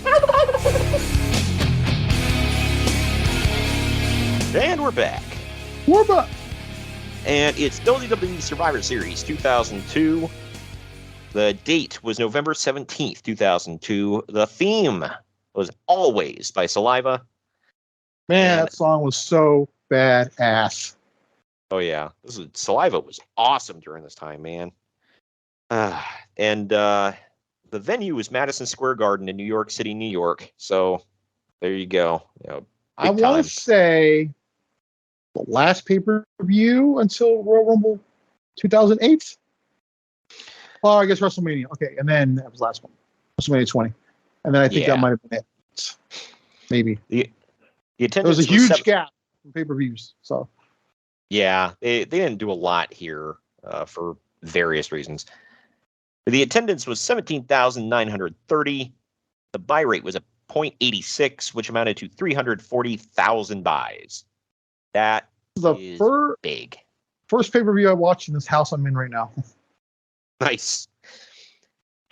And we're back. We're back. And it's WWE Survivor Series 2002. The date was November 17th, 2002. The theme was Always by Saliva. Man, that song was so badass. Oh, yeah. Saliva was awesome during this time, man. And the venue was Madison Square Garden in New York City, New York. So there you go. I want to say the last pay-per-view until Royal Rumble 2008. Oh, I guess WrestleMania. Okay, and then that was the last one. WrestleMania 20. And then I think that might have been it. Maybe. The attendance there was a huge gap in pay-per-views. So yeah, they didn't do a lot here for various reasons. The attendance was 17,930. The buy rate was a 0.86, which amounted to 340,000 buys. That is big. First pay-per-view I watched in this house I'm in right now. Nice.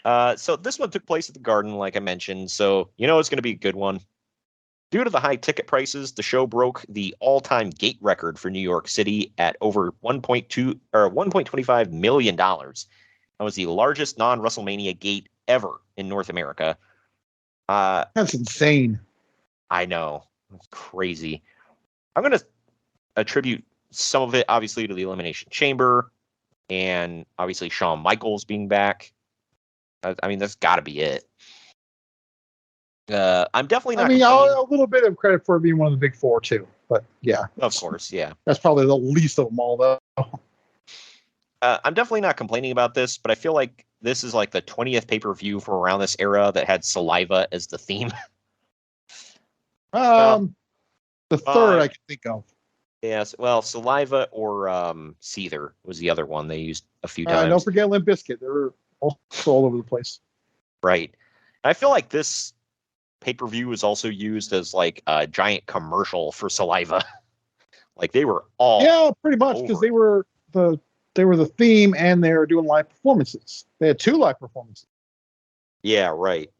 So this one took place at the Garden, like I mentioned, so it's going to be a good one. Due to the high ticket prices, the show broke the all-time gate record for New York City at over $1.25 million. That was the largest non-WrestleMania gate ever in North America. That's insane. I know. It's crazy. I'm going to attribute some of it, obviously, to the Elimination Chamber and obviously Shawn Michaels being back. I mean, that's got to be it. I'm definitely not. I mean, a little bit of credit for being one of the big four, too. But yeah. Of course, yeah. That's probably the least of them all, though. I'm definitely not complaining about this, but I feel like this is like the 20th pay-per-view from around this era that had Saliva as the theme. The third I can think of. Yes, well, Saliva or Seether was the other one they used a few times. Don't forget Limp Bizkit. They were also all over the place. Right. I feel like this pay-per-view was also used as like a giant commercial for Saliva. Like they were all pretty much, because they were the theme and they were doing live performances. They had 2 live performances. Yeah, right.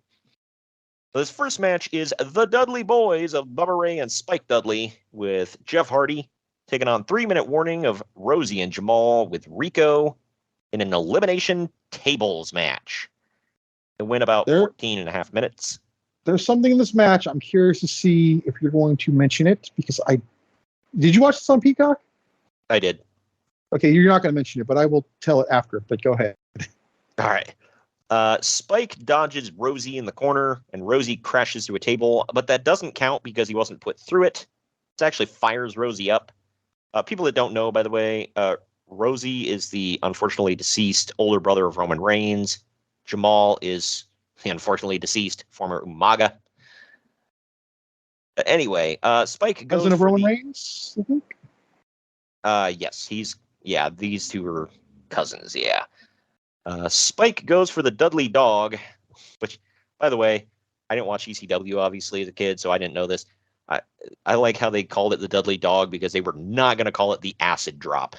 This first match is the Dudley Boys of Bubba Ray and Spike Dudley with Jeff Hardy taking on 3-minute warning of Rosie and Jamal with Rico in an elimination tables match. It went about 14 and a half minutes. There's something in this match I'm curious to see if you're going to mention it, because did you watch this on Peacock? I did. Okay, you're not going to mention it, but I will tell it after, but go ahead. All right. Spike dodges Rosie in the corner, and Rosie crashes to a table, but that doesn't count because he wasn't put through it. It actually fires Rosie up. People that don't know, by the way, Rosie is the unfortunately deceased older brother of Roman Reigns. Jamal is the unfortunately deceased former Umaga. Anyway, Spike goes cousin of Roman Reigns, I think? Yes, these two are cousins, yeah. Spike goes for the Dudley Dog, which, by the way, I didn't watch ECW, obviously, as a kid, so I didn't know this. I like how they called it the Dudley Dog because they were not going to call it the Acid Drop.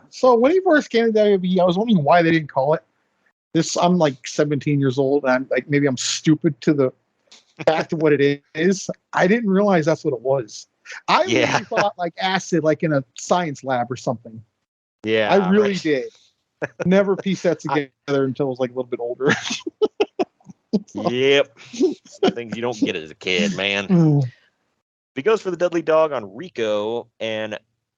So when he first came to WWE, I was wondering why they didn't call it this. I'm like 17 years old, and I'm like, maybe I'm stupid to the fact of what it is. I didn't realize that's what it was. I really thought like acid, like in a science lab or something. Yeah, I really did. Never pieced that together until I was like a little bit older. Yep. Some things you don't get as a kid, man. He goes for the Dudley Dog on Rico, and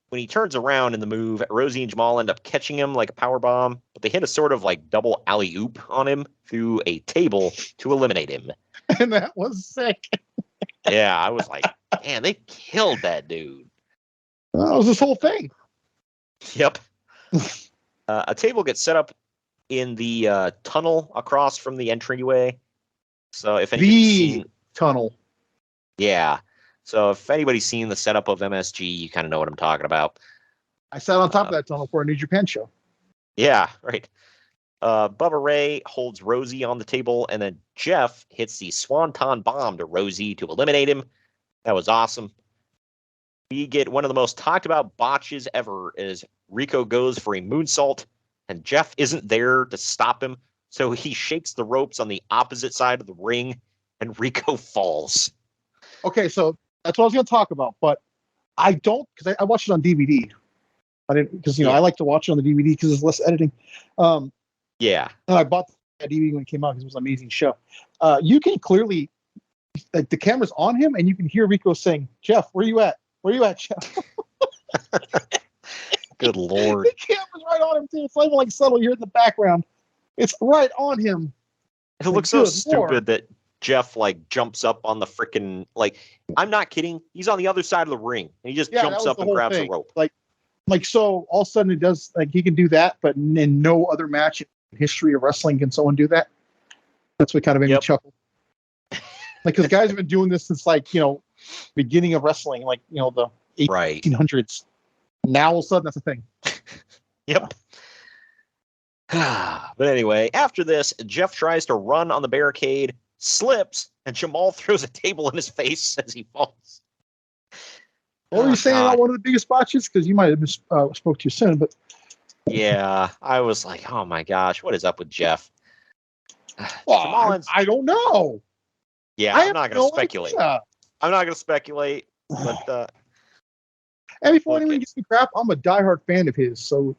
when he turns around in the move, Rosie and Jamal end up catching him like a powerbomb, but they hit a sort of like double alley-oop on him through a table to eliminate him. And that was sick. Yeah, I was like, man, they killed that dude. That was this whole thing. Yep. A table gets set up in the tunnel across from the entryway. So if anybody's seen tunnel. Yeah. So if anybody's seen the setup of MSG, you kind of know what I'm talking about. I sat on top of that tunnel for a New Japan show. Yeah, right. Bubba Ray holds Rosie on the table, and then Jeff hits the Swanton Bomb to Rosie to eliminate him. That was awesome. We get one of the most talked about botches ever as Rico goes for a moonsault, and Jeff isn't there to stop him, so he shakes the ropes on the opposite side of the ring, and Rico falls. Okay, so that's what I was going to talk about, but I don't, because I watched it on DVD. I didn't, because I like to watch it on the DVD because there's less editing. Yeah. And I bought that DVD when it came out because it was an amazing show. You can clearly, like, the camera's on him, and you can hear Rico saying, "Jeff, where you at? Where you at, Jeff?" Good Lord. The camera's right on him too. It's not even like subtle. You're in the background. It's right on him. It looks so stupid that Jeff like jumps up on the freaking, like, I'm not kidding. He's on the other side of the ring and he just jumps up and grabs the rope. Like so all of a sudden it does, like, he can do that, but in no other match in history of wrestling can someone do that. That's what kind of made me chuckle. Like, because guys have been doing this since, like, beginning of wrestling, like, the 1800s. Now all of a sudden that's a thing. Yep. But anyway, after this, Jeff tries to run on the barricade, slips, and Jamal throws a table in his face as he falls. What were you saying about one of the biggest botches? Because you might have spoke too soon, but yeah, I was like, oh my gosh, what is up with Jeff? Well, I don't know. Yeah, I'm not going to speculate. I'm not going to speculate, but and before anyone gives me crap, I'm a diehard fan of his, so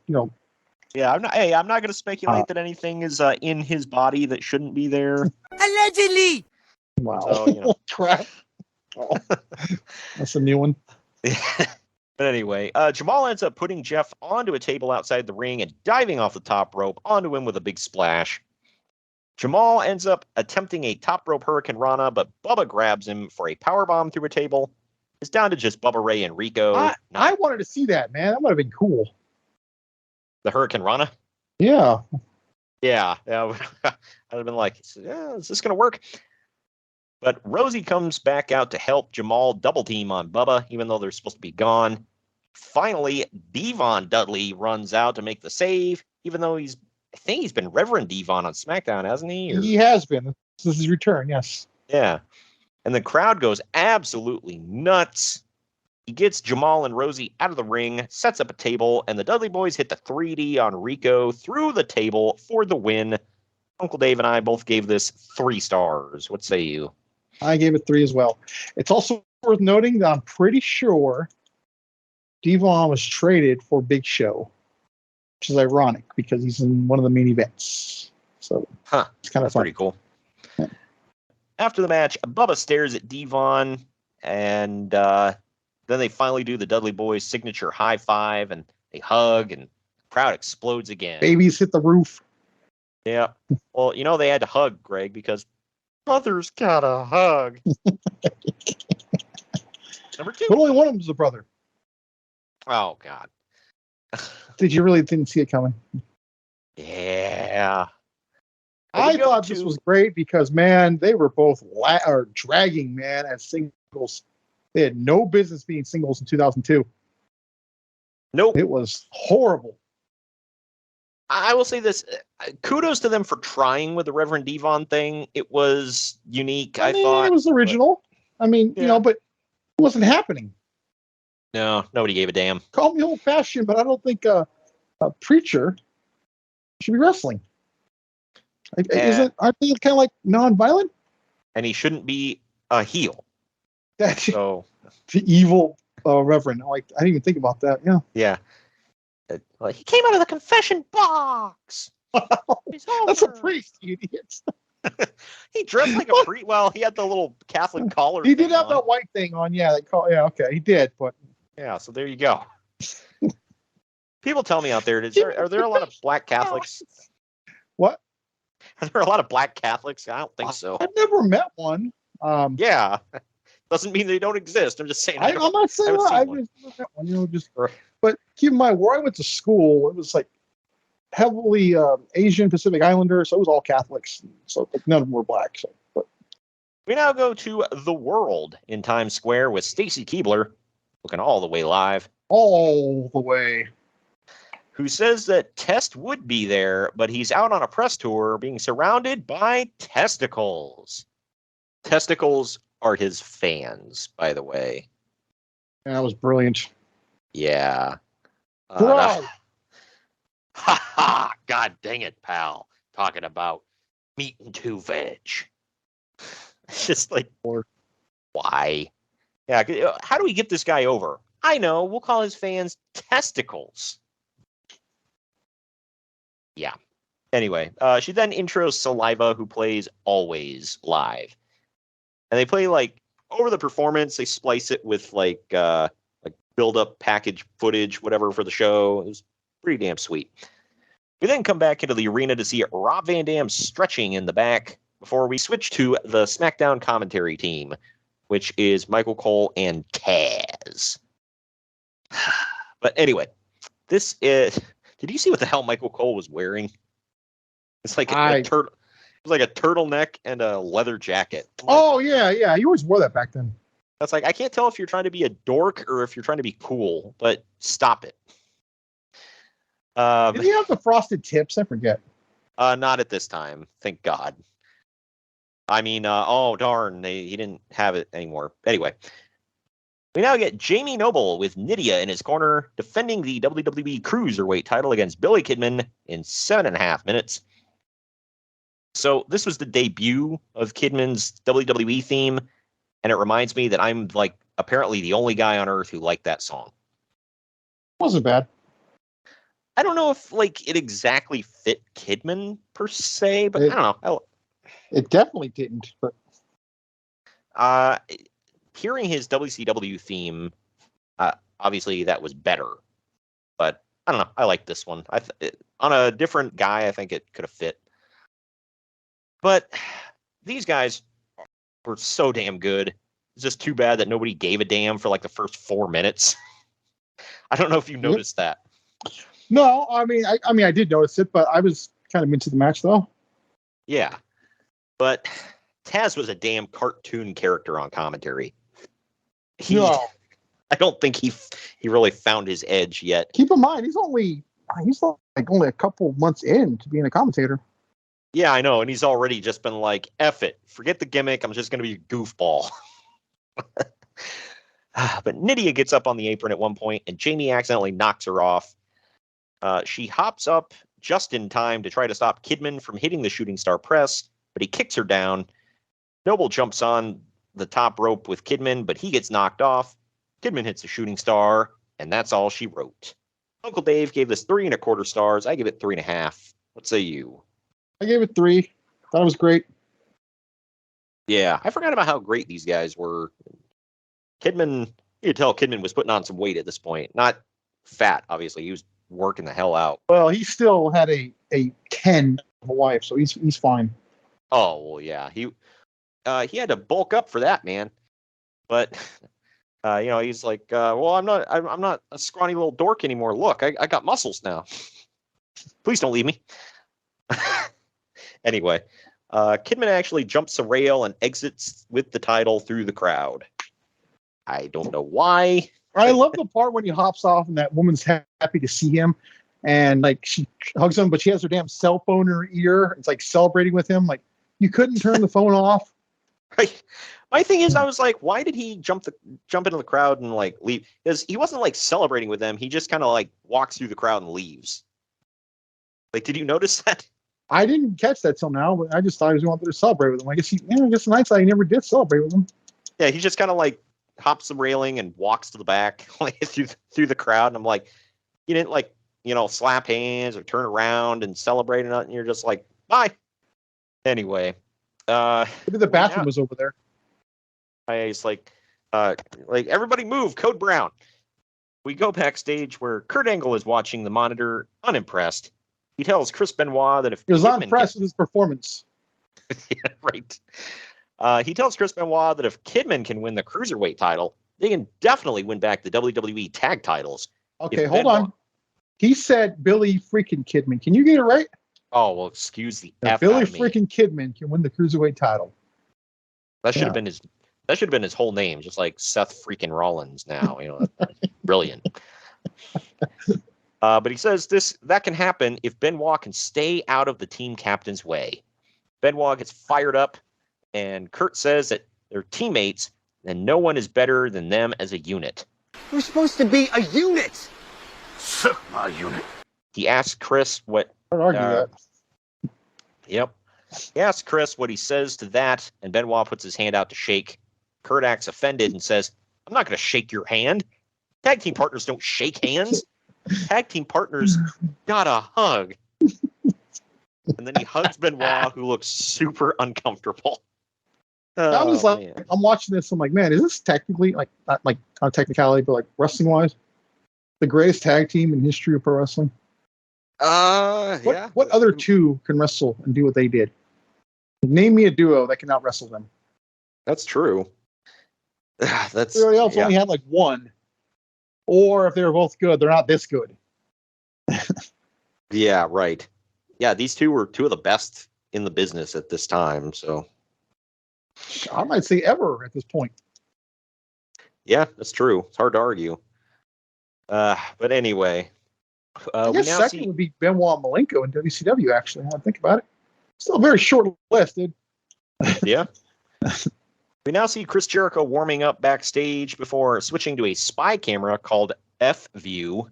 yeah, I'm not going to speculate that anything is in his body that shouldn't be there. Allegedly. Wow. So, crap. Oh, that's a new one. But anyway, Jamal ends up putting Jeff onto a table outside the ring and diving off the top rope onto him with a big splash. Jamal ends up attempting a top rope Hurricane Rana, but Bubba grabs him for a powerbomb through a table. It's down to just Bubba Ray and Rico. I wanted to see that, man. That would have been cool. The Hurricane Rana? Yeah. Yeah. I'd have been like, is this going to work? But Rosie comes back out to help Jamal double team on Bubba, even though they're supposed to be gone. Finally, Devon Dudley runs out to make the save, even though I think he's been Reverend Devon on SmackDown, hasn't he? He has been. This is his return, yes. Yeah. And the crowd goes absolutely nuts. He gets Jamal and Rosie out of the ring, sets up a table, and the Dudley Boys hit the 3D on Rico through the table for the win. Uncle Dave and I both gave this 3 stars. What say you? I gave it 3 as well. It's also worth noting that I'm pretty sure Devon was traded for Big Show, which is ironic because he's in one of the main events. So it's kind of fun. Pretty cool. Yeah. After the match, Bubba stares at Devon, and then they finally do the Dudley Boys signature high five, and they hug, and the crowd explodes again. Babies hit the roof. Yeah. Well, they had to hug, Greg, because brother's got a hug. Number 2. But only one of them was a brother. Oh, God. Did you really didn't see it coming? Yeah. I thought this was great because, man, they were both dragging, man, as singles. They had no business being singles in 2002. Nope. It was horrible. I will say this. Kudos to them for trying with the Reverend Devon thing. It was unique, I thought. It was original. But, but it wasn't happening. No, nobody gave a damn. Call me old-fashioned, but I don't think a preacher should be wrestling. Aren't they kind of like non-violent? And he shouldn't be a heel. That's so the evil Reverend. I didn't even think about that. Yeah. Yeah. He came out of the confession box. That's a priest, you idiots. He dressed like a priest. Well, he had the little Catholic collar. He did have that white thing on. Yeah, okay, he did. But yeah, so there you go. People tell me out there, are there a lot of black Catholics? What? Are there a lot of black Catholics? I don't think so. I've never met one. Yeah. Doesn't mean they don't exist. I'm just saying. I'm not saying that. I've never met one. But keep in mind, where I went to school, it was like heavily Asian Pacific Islander, so it was all Catholics. So none of them were black. But we now go to The World in Times Square with Stacy Keibler, looking all the way live. All the way. Who says that Test would be there, but he's out on a press tour being surrounded by testicles. Testicles are his fans, by the way. Yeah, that was brilliant. Yeah. Bro! God dang it, pal. Talking about meat and 2 veg. It's just like, why? Yeah, how do we get this guy over? I know. We'll call his fans testicles. Yeah. Anyway, she then intros Saliva, who plays Always live. And they play, like, over the performance, they splice it with, like build-up package footage, whatever, for the show. It was pretty damn sweet. We then come back into the arena to see Rob Van Dam stretching in the back before we switch to the SmackDown commentary team, which is Michael Cole and Taz. But anyway, this is... Did you see what the hell Michael Cole was wearing? It's like a turtle. It was like a turtleneck and a leather jacket. Oh, yeah. You always wore that back then. That's like, I can't tell if you're trying to be a dork or if you're trying to be cool, but stop it. Did he have the frosted tips? I forget. Not at this time, thank God. I mean, oh darn, he didn't have it anymore. Anyway, we now get Jamie Noble with Nydia in his corner, defending the WWE Cruiserweight title against Billy Kidman in 7.5 minutes. So this was the debut of Kidman's WWE theme, and it reminds me that I'm, like, apparently the only guy on earth who liked that song. Wasn't bad. I don't know if, like, it exactly fit Kidman per se, but I don't know. It definitely didn't. But hearing his WCW theme, obviously that was better. But I don't know. I like this one. On a different guy, I think it could have fit. But these guys were so damn good. It's just too bad that nobody gave a damn for like the first 4 minutes. I don't know if you noticed that. No, I mean, I did notice it, but I was kind of into the match though. Yeah, but Taz was a damn cartoon character on commentary. I don't think he really found his edge yet. Keep in mind, he's only a couple months in to being a commentator. Yeah, I know, and he's already just been like, F it, forget the gimmick, I'm just going to be a goofball. But Nydia gets up on the apron at one point, and Jamie accidentally knocks her off. She hops up just in time to try to stop Kidman from hitting the shooting star press, but he kicks her down. Noble jumps on the top rope with Kidman, but he gets knocked off. Kidman hits the shooting star, and that's all she wrote. Uncle Dave gave this 3.25 stars. I give it 3.5. What say you? I gave it 3. Thought it was great. Yeah, I forgot about how great these guys were. Kidman, you could tell Kidman was putting on some weight at this point. Not fat, obviously. He was working the hell out. Well, he still had a 10 of a wife, so he's fine. Oh, well, yeah. He had to bulk up for that, man. But he's like, well, I'm not a scrawny little dork anymore. Look, I got muscles now. Please don't leave me. Anyway, Kidman actually jumps a rail and exits with the title through the crowd. I don't know why. I love the part when he hops off and that woman's happy to see him, and like she hugs him, but she has her damn cell phone in her ear. It's like celebrating with him. Like, you couldn't turn the phone off. Right. My thing is, I was like, why did he jump into the crowd and like leave? Because he wasn't like celebrating with them. He just kind of like walks through the crowd and leaves. Like, did you notice that? I didn't catch that till now, but I just thought he was wanting to celebrate with him. I guess the night side, he never did celebrate with him. Yeah, he just kind of like hops the railing and walks to the back like through the crowd. And I'm like, you didn't like, slap hands or turn around and celebrate or nothing. You're just like, bye. Anyway. Maybe the bathroom was over there. I was like everybody move, Code Brown. We go backstage where Kurt Angle is watching the monitor, unimpressed. He tells Chris Benoit that if he was unimpressed with his performance. Yeah, right. He tells Chris Benoit that if Kidman can win the Cruiserweight title, they can definitely win back the WWE Tag Titles. Okay, hold on. He said Billy freaking Kidman. Can you get it right? Oh, well, excuse the F Billy out of me. freaking Kidman can win the Cruiserweight title. That should have been his whole name, just like Seth freaking Rollins now. Brilliant. But he says that can happen if Benoit can stay out of the team captain's way. Benoit gets fired up, and Kurt says that they're teammates, and no one is better than them as a unit. We're supposed to be a unit. Sigma unit. He asks Chris what... I'd argue that. Yep. He asks Chris what he says to that, and Benoit puts his hand out to shake. Kurt acts offended and says, I'm not going to shake your hand. Tag team partners don't shake hands. Tag team partners got a hug. And then he hugs Benoit, who looks super uncomfortable. I was like, man. I'm watching this. I'm like, man, is this technically not like on technicality, but like wrestling wise, the greatest tag team in history of pro wrestling? Yeah. What other two can wrestle and do what they did? Name me a duo that can out wrestle them. That's true. That's Everybody else only had like one. Or if they were both good, they're not this good. Yeah, right. Yeah, these two were two of the best in the business at this time. So I might say ever at this point. yeah, that's true. It's hard to argue. But anyway, I guess second would be Benoit and Malenko in WCW. Actually, I think about it. Still a very short list, dude. Yeah. We now see Chris Jericho warming up backstage before switching to a spy camera called F View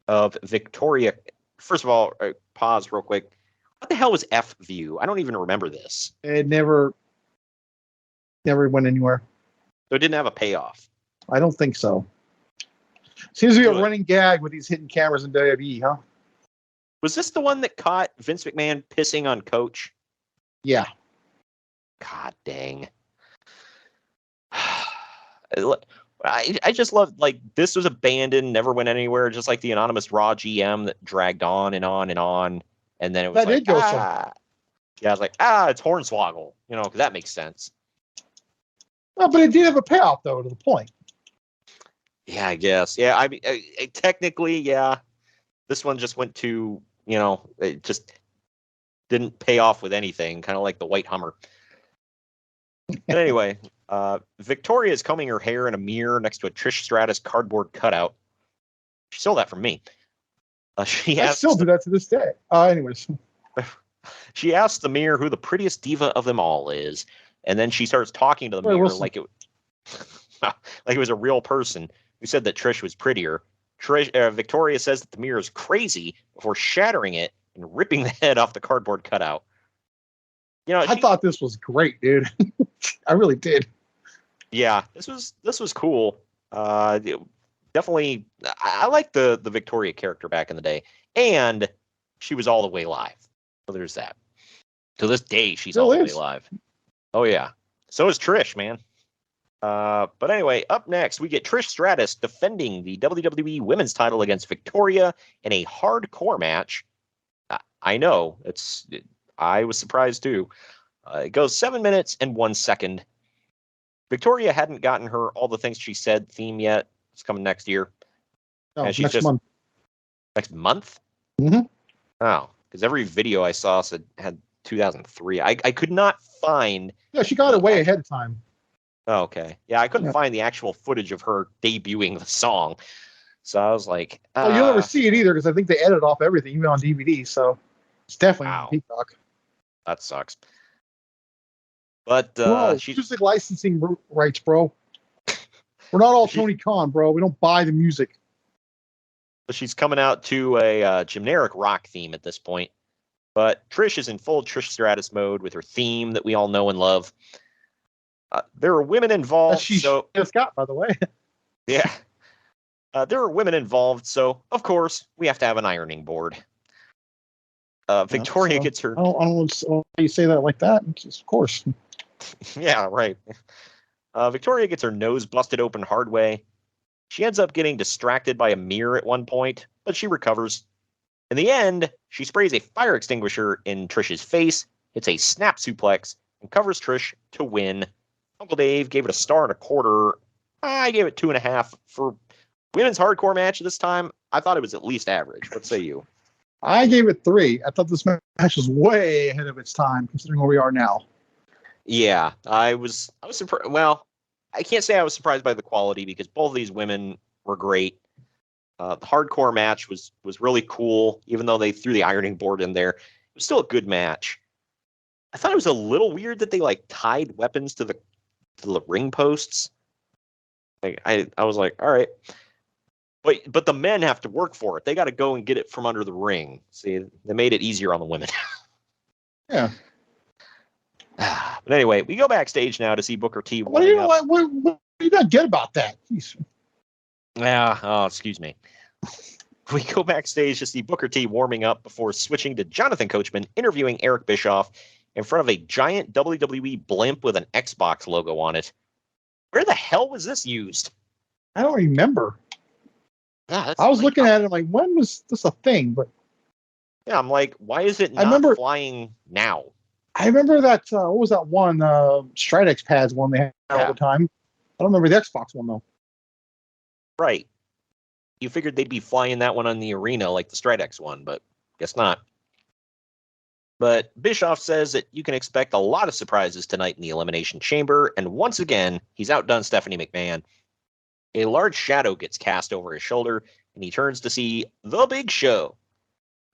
of Victoria. First of all, pause real quick. What the hell was F View? I don't even remember this. It never went anywhere. So it didn't have a payoff. I don't think so. Seems to be a running gag with these hidden cameras in WWE, huh? Was this the one that caught Vince McMahon pissing on Coach? Yeah. God dang. I just love, like, this was abandoned, never went anywhere, just like the anonymous Raw GM that dragged on and on and on. And then it was that like, did go somewhere. Yeah, I was like, it's Hornswoggle, because that makes sense. Well, but it did have a payoff, though, to the point. Yeah, I guess. Yeah, I mean, technically, yeah. This one just went to, it just didn't pay off with anything, kind of like the white Hummer. But anyway, Victoria is combing her hair in a mirror next to a Trish Stratus cardboard cutout. She stole that from me. I still do that to this day. Anyways. She asks the mirror who the prettiest diva of them all is, and then she starts talking to the mirror like it was a real person who said that Trish was prettier. Victoria says that the mirror is crazy before shattering it and ripping the head off the cardboard cutout. I thought this was great, dude. I really did. Yeah, this was cool. Definitely, I like the Victoria character back in the day, and she was all the way live. So there's that. To this day, she's all the way live. Oh yeah. So is Trish, man. But anyway, up next, we get Trish Stratus defending the WWE Women's title against Victoria in a hardcore match. I know, I was surprised too. It goes 7 minutes and 1 second. Victoria hadn't gotten her All the Things She Said theme yet. It's coming next year. No, next month. Next month? Mm-hmm. Oh, because every video I saw had 2003. I could not find... Yeah, she got it way ahead of time. Oh, okay. Yeah, I couldn't find the actual footage of her debuting the song. So I was like... Well, you'll never see it either, because I think they edit off everything, even on DVD, so it's definitely on Peacock. That sucks. But she's music licensing rights, bro. We're not all Tony Khan, bro. We don't buy the music. But she's coming out to a generic rock theme at this point. But Trish is in full Trish Stratus mode with her theme that we all know and love. There are women involved. She just got, by the way. Yeah. There are women involved, so of course we have to have an ironing board. Victoria gets her. I don't know why you say that like that. Of course. Yeah, right. Victoria gets her nose busted open hard way. She ends up getting distracted by a mirror at one point, but she recovers. In the end, she sprays a fire extinguisher in Trish's face, hits a snap suplex, and covers Trish to win. Uncle Dave gave it a 1.25 stars. I gave it 2.5 for women's hardcore match this time. I thought it was at least average. What say you? I gave it 3. I thought this match was way ahead of its time, considering where we are now. Yeah, I was surprised. Well, I can't say I was surprised by the quality because both of these women were great. The hardcore match was really cool, even though they threw the ironing board in there. It was still a good match. I thought it was a little weird that they tied weapons to the ring posts. I was like, all right. But the men have to work for it. They got to go and get it from under the ring. See, they made it easier on the women. Yeah. But anyway, we go backstage now to see Booker T. What do you not get about that? Jeez. Yeah, oh, excuse me. We go backstage to see Booker T warming up before switching to Jonathan Coachman interviewing Eric Bischoff in front of a giant WWE blimp with an Xbox logo on it. Where the hell was this used? I don't remember. Yeah, I was looking at it like, when was this a thing? But yeah, I'm like, why is it not flying now? I remember that. What was that one? Stridex pads one they had all the time. I don't remember the Xbox one though. Right. You figured they'd be flying that one on the arena like the Stridex one, but guess not. But Bischoff says that you can expect a lot of surprises tonight in the Elimination Chamber, and once again, he's outdone Stephanie McMahon. A large shadow gets cast over his shoulder, and he turns to see The Big Show.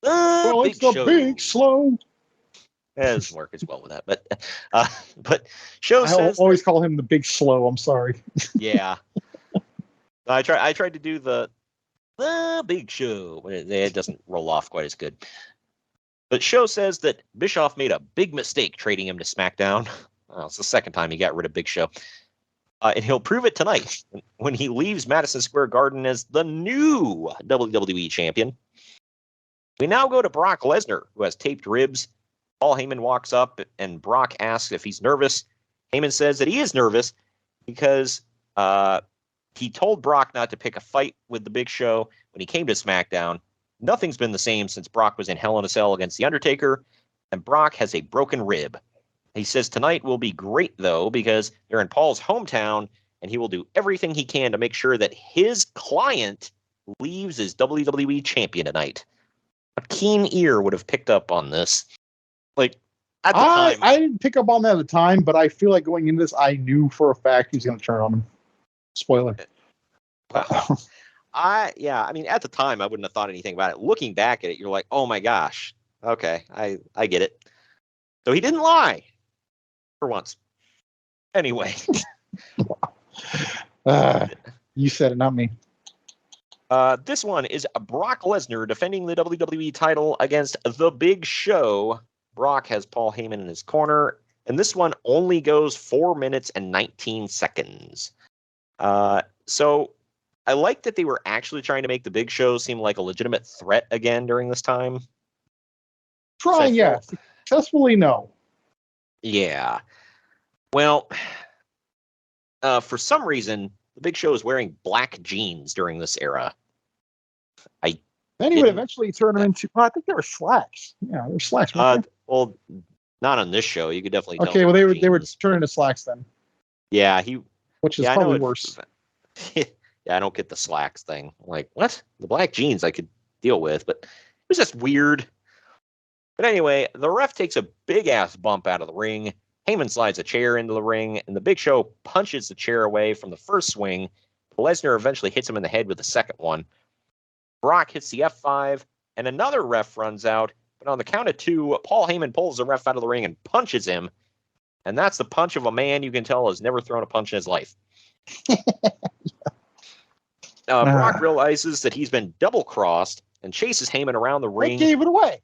It's the Big Slow. It doesn't work as well with that, but Show says I always call him the Big Slow. I'm sorry. Yeah. I tried to do the Big Show. It doesn't roll off quite as good. But Show says that Bischoff made a big mistake trading him to SmackDown. Well, it's the second time he got rid of Big Show. And he'll prove it tonight when he leaves Madison Square Garden as the new WWE champion. We now go to Brock Lesnar, who has taped ribs. Paul Heyman walks up and Brock asks if he's nervous. Heyman says that he is nervous because he told Brock not to pick a fight with the Big Show when he came to SmackDown. Nothing's been the same since Brock was in Hell in a Cell against The Undertaker, and Brock has a broken rib. He says tonight will be great, though, because they're in Paul's hometown, and he will do everything he can to make sure that his client leaves as WWE champion tonight. A keen ear would have picked up on this. Like, at the time. I didn't pick up on that at the time, but I feel like going into this, I knew for a fact he's going to turn on him. Spoiler. Wow. I mean, at the time, I wouldn't have thought anything about it. Looking back at it, you're like, oh my gosh. Okay, I get it. So he didn't lie. For once. Anyway. You said it, not me. This one is Brock Lesnar defending the WWE title against The Big Show. Brock has Paul Heyman in his corner, and this one only goes 4 minutes and 19 seconds. So I like that they were actually trying to make the Big Show seem like a legitimate threat again during this time. Trying, yeah. Successfully, no. Yeah. Well, for some reason, the Big Show is wearing black jeans during this era. Then he would eventually turn them into, I think they were slacks. Yeah, they were slacks. Well, not on this show. You could definitely tell. Okay, well, they were turning into slacks then. Yeah, which is probably worse. Yeah, I don't get the slacks thing. Like, what? The black jeans I could deal with, but it was just weird. But anyway, the ref takes a big-ass bump out of the ring. Heyman slides a chair into the ring, and the Big Show punches the chair away from the first swing. Lesnar eventually hits him in the head with the second one. Brock hits the F5, and another ref runs out. But on the count of two, Paul Heyman pulls the ref out of the ring and punches him. And that's the punch of a man you can tell has never thrown a punch in his life. Brock realizes that he's been double-crossed and chases Heyman around the ring. They gave it away.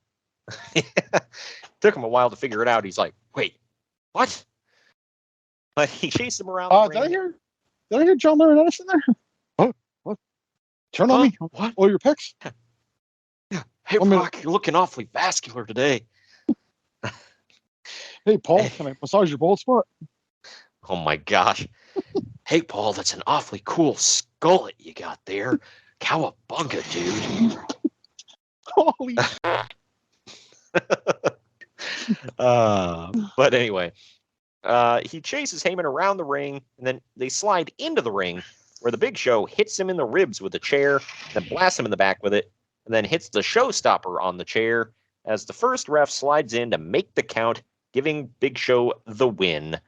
Took him a while to figure it out. He's like, wait, what? But he chased him around the ring. Did I hear John Laurinaitis in there? What? Turn on me? What? Oh, your pecs? Yeah. Hey, Brock, you're looking awfully vascular today. Hey, Paul, can I massage your bald spot? Oh, my gosh. Hey, Paul, that's an awfully cool skullet you got there. Cowabunga, dude. Holy But anyway, he chases Heyman around the ring, and then they slide into the ring, where the Big Show hits him in the ribs with a chair, then blasts him in the back with it, and then hits the showstopper on the chair as the first ref slides in to make the count, giving Big Show the win.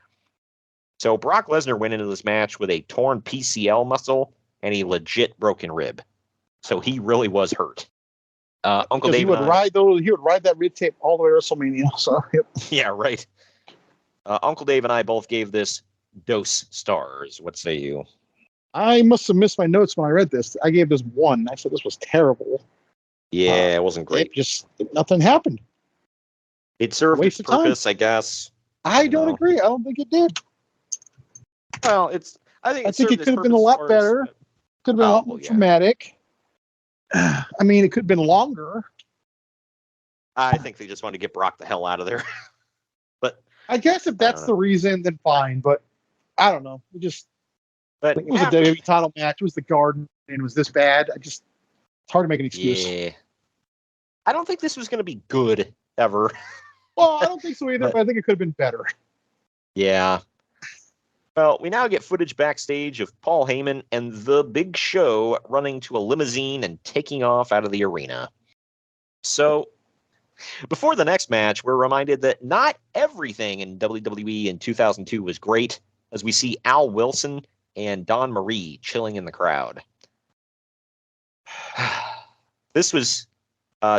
So Brock Lesnar went into this match with a torn PCL muscle and a legit broken rib. So he really was hurt. Uncle Dave he would ride that rib tape all the way to WrestleMania. So yeah, right. Uncle Dave and I both gave this dose stars. What say you? I must have missed my notes when I read this. I gave this 1. I said this was terrible. Yeah, it wasn't great. Nothing happened. It served its purpose, I guess. I don't agree. I don't think it did. Well, I think it could have been a lot better. Could have been a lot more dramatic. I mean, it could have been longer. I think they just wanted to get Brock the hell out of there. But I guess if that's the reason, then fine. But I don't know. It was a WWE title match. It was the Garden, and it was this bad. It's hard to make an excuse. Yeah. I don't think this was going to be good ever. Well, I don't think so either, but I think it could have been better. Yeah. Well, we now get footage backstage of Paul Heyman and The Big Show running to a limousine and taking off out of the arena. So, before the next match, we're reminded that not everything in WWE in 2002 was great, as we see Al Wilson and Dawn Marie chilling in the crowd. This was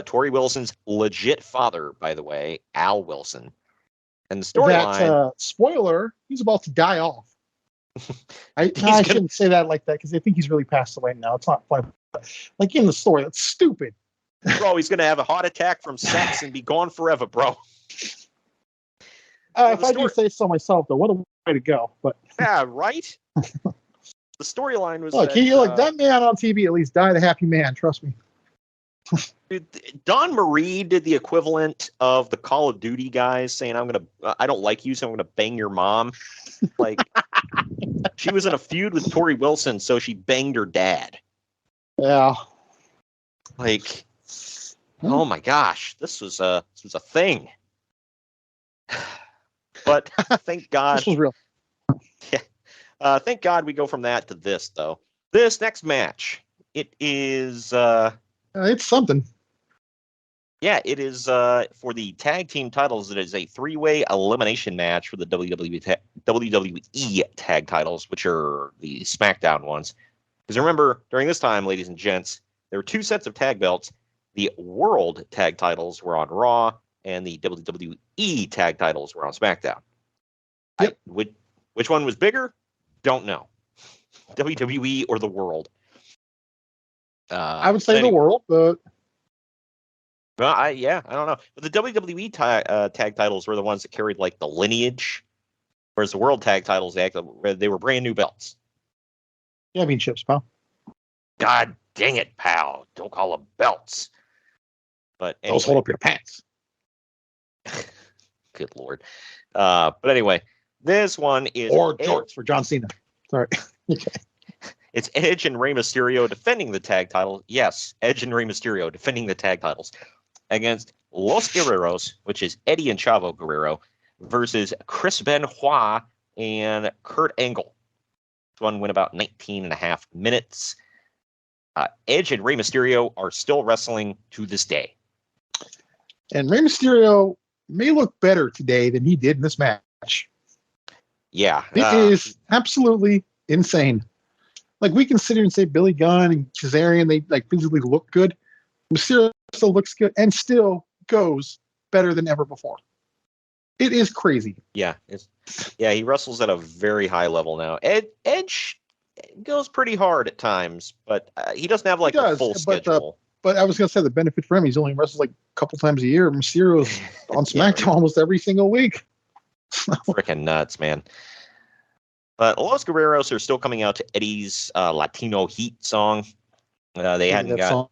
Tori Wilson's legit father, by the way, Al Wilson. And the storyline... spoiler, he's about to die off. I shouldn't say that like that, because I think he's really passed away now. It's not fun. Like in the story, that's stupid. Bro, he's going to have a heart attack from sex and be gone forever, bro. If I do say so myself, though, what a way to go. But yeah, right? The storyline was look, that man on TV at least died a happy man, trust me. Dude, Dawn Marie did the equivalent of the Call of Duty guys saying, I don't like you, so I'm going to bang your mom. Like, she was in a feud with Tori Wilson, so she banged her dad. Yeah. Like, oh my gosh, this was a thing. But thank God. This was real. Yeah. Thank God we go from that to this, though. This next match, it is... it's something. Yeah, it is for the tag team titles. It is a 3-way elimination match for the WWE Tag Titles, which are the SmackDown ones. Because remember, during this time, ladies and gents, there were 2 sets of tag belts. The World Tag Titles were on Raw, and the WWE Tag Titles were on SmackDown. Yep. Which one was bigger? Don't know. WWE or the World? I would say the World, but... Well, I don't know. But the WWE tag titles were the ones that carried like the lineage, whereas the World Tag Titles they were brand new belts. Championships, pal. God dang it, pal! Don't call them belts. But anyway. Those hold up your pants. Good Lord. But anyway, this one is jorts for John Cena. Sorry. Okay. It's Edge and Rey Mysterio defending the tag title. Yes, Edge and Rey Mysterio defending the tag titles against Los Guerreros, which is Eddie and Chavo Guerrero, versus Chris Benoit and Kurt Angle. This one went about 19 and a half minutes. Edge and Rey Mysterio are still wrestling to this day. And Rey Mysterio may look better today than he did in this match. Yeah. It is absolutely insane. Like, we can sit here and say Billy Gunn and Kazarian, they like physically look good. Mysterio still looks good and still goes better than ever before. It is crazy. Yeah. He wrestles at a very high level now. Edge goes pretty hard at times, but he doesn't have like a full schedule. But I was going to say the benefit for him, he's only wrestles like a couple times a year. Mysterio's on SmackDown almost every single week. Freaking nuts, man. But Los Guerreros are still coming out to Eddie's Latino Heat song. They hadn't got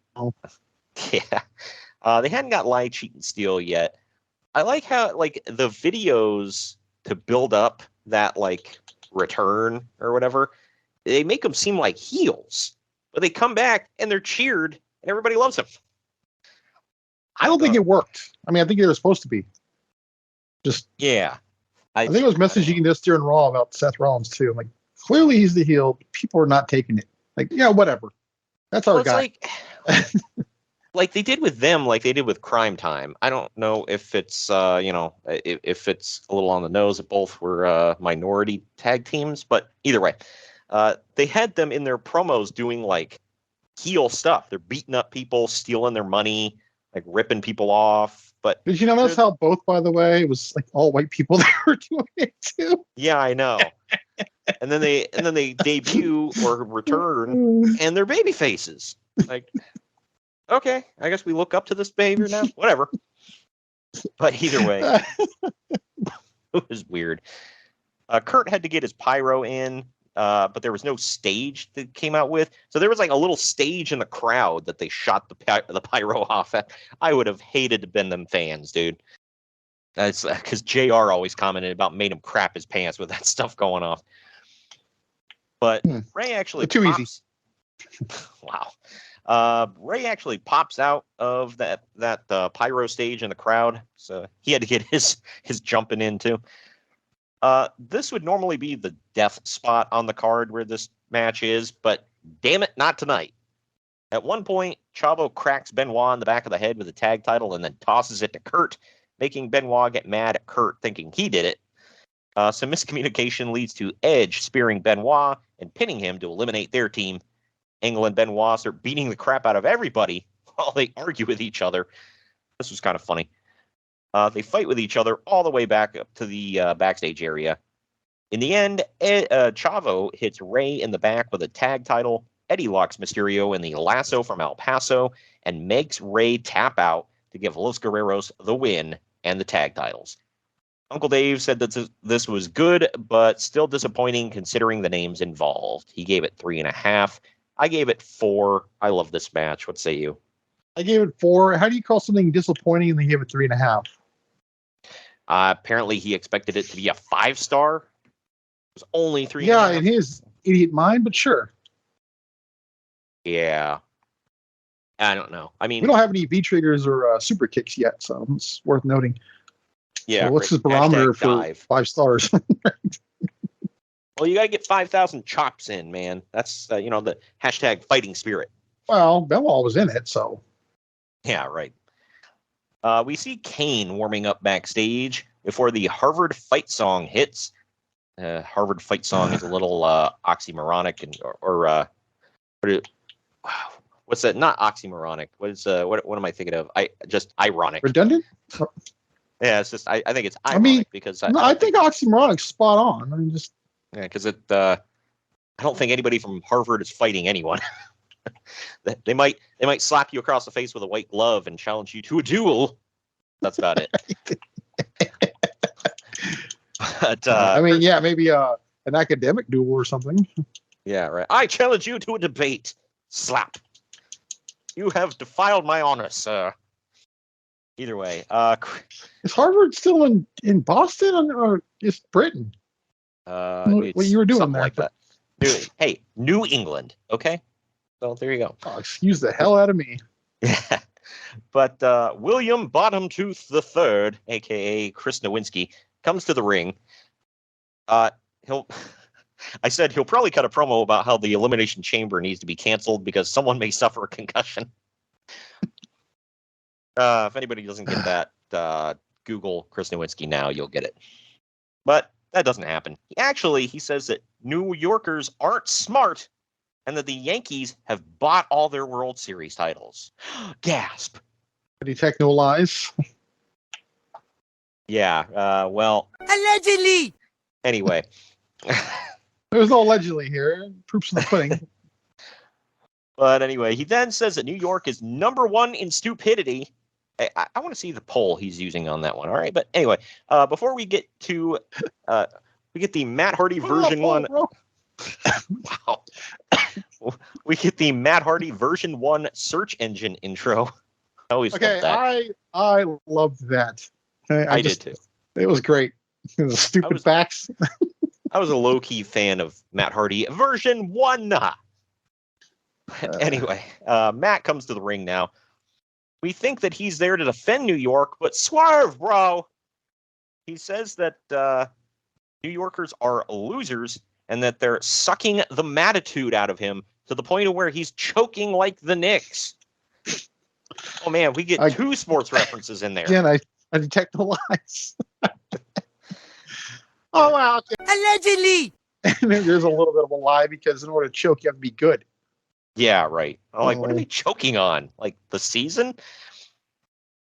they hadn't got Lie, Cheat, and Steal yet. I like how like the videos to build up that like return or whatever, they make them seem like heels, but they come back and they're cheered and everybody loves them. I don't think it worked. I mean, I think they were supposed to be. I think it was messaging this during Raw about Seth Rollins too. Like, clearly he's the heel. But people are not taking it. Like, yeah, whatever. That's our guy. Like they did with them, like they did with Crime Time. I don't know if it's if it's a little on the nose that both were minority tag teams, but either way, they had them in their promos doing like heel stuff. They're beating up people, stealing their money, like ripping people off. But did you notice how both, by the way, it was like all white people that were doing it too? Yeah, I know. and then they debut or return, and they're baby faces. Like, okay, I guess we look up to this behavior now. Whatever. But either way, it was weird. Kurt had to get his pyro in. but there was no stage that came out with. So there was like a little stage in the crowd that they shot the pyro off at. I would have hated to been them fans, dude. That's because JR always commented about made him crap his pants with that stuff going off. But Ray actually easy. Wow. Ray actually pops out of that pyro stage in the crowd, so he had to get his jumping in too. This would normally be the death spot on the card where this match is, but damn it, not tonight. At one point, Chavo cracks Benoit in the back of the head with a tag title and then tosses it to Kurt, making Benoit get mad at Kurt, thinking he did it. Some miscommunication leads to Edge spearing Benoit and pinning him to eliminate their team. Angle and Benoit start beating the crap out of everybody while they argue with each other. This was kind of funny. They fight with each other all the way back up to the backstage area. In the end, Chavo hits Ray in the back with a tag title. Eddie locks Mysterio in the lasso from El Paso and makes Ray tap out to give Los Guerreros the win and the tag titles. Uncle Dave said that this was good, but still disappointing considering the names involved. He gave it 3.5. I gave it 4. I love this match. What say you? I gave it 4. How do you call something disappointing and then give it 3.5? Apparently, he expected it to be a 5-star. It was only 3. Yeah, in his idiot mind, but sure. Yeah. I don't know. I mean, we don't have any V-triggers or super kicks yet, so it's worth noting. Yeah. So what's his barometer for 5 stars? Well, you got to get 5,000 chops in, man. That's, the hashtag fighting spirit. Well, Benoit was in it, so. Yeah, right. We see Kane warming up backstage before the Harvard fight song hits. Harvard fight song is a little oxymoronic what's that? Not oxymoronic. What am I thinking of? Just ironic. Redundant? Yeah, it's just I think it's ironic because I think oxymoronic's spot on. I mean, just because I don't think anybody from Harvard is fighting anyone. They might slap you across the face with a white glove and challenge you to a duel. That's about it. But, I mean, yeah, maybe an academic duel or something. Yeah, right. I challenge you to a debate. Slap. You have defiled my honor, sir. Either way, is Harvard still in Boston or is Britain? What you were doing there? Like that. New England. Okay. So there you go. Oh, excuse the hell out of me. Yeah. But William Bottomtooth III, a.k.a. Chris Nowinski, comes to the ring. I said he'll probably cut a promo about how the Elimination Chamber needs to be canceled because someone may suffer a concussion. If anybody doesn't get that, Google Chris Nowinski now, you'll get it. But that doesn't happen. He says that New Yorkers aren't smart and that the Yankees have bought all their World Series titles. Gasp. Detect no lies. Yeah, well. Allegedly! Anyway. There's no allegedly here. Proof's in the pudding. But anyway, he then says that New York is number 1 in stupidity. I want to see the poll he's using on that one. All right. But anyway, before we get to, we get the Matt Hardy version 1. Wow. We get the Matt Hardy version 1 search engine intro. I always loved that. I loved that. I did too. It was great. It was stupid facts. I was a low-key fan of Matt Hardy version 1. Anyway, Matt comes to the ring now. We think that he's there to defend New York, but swerve, bro. He says that New Yorkers are losers and that they're sucking the matitude out of him to the point of where he's choking like the Knicks. Oh, man, we get 2 sports references in there. Again, I detect the lies. Oh, wow. Allegedly! And there's a little bit of a lie because in order to choke, you have to be good. Yeah, right. What are they choking on? Like the season?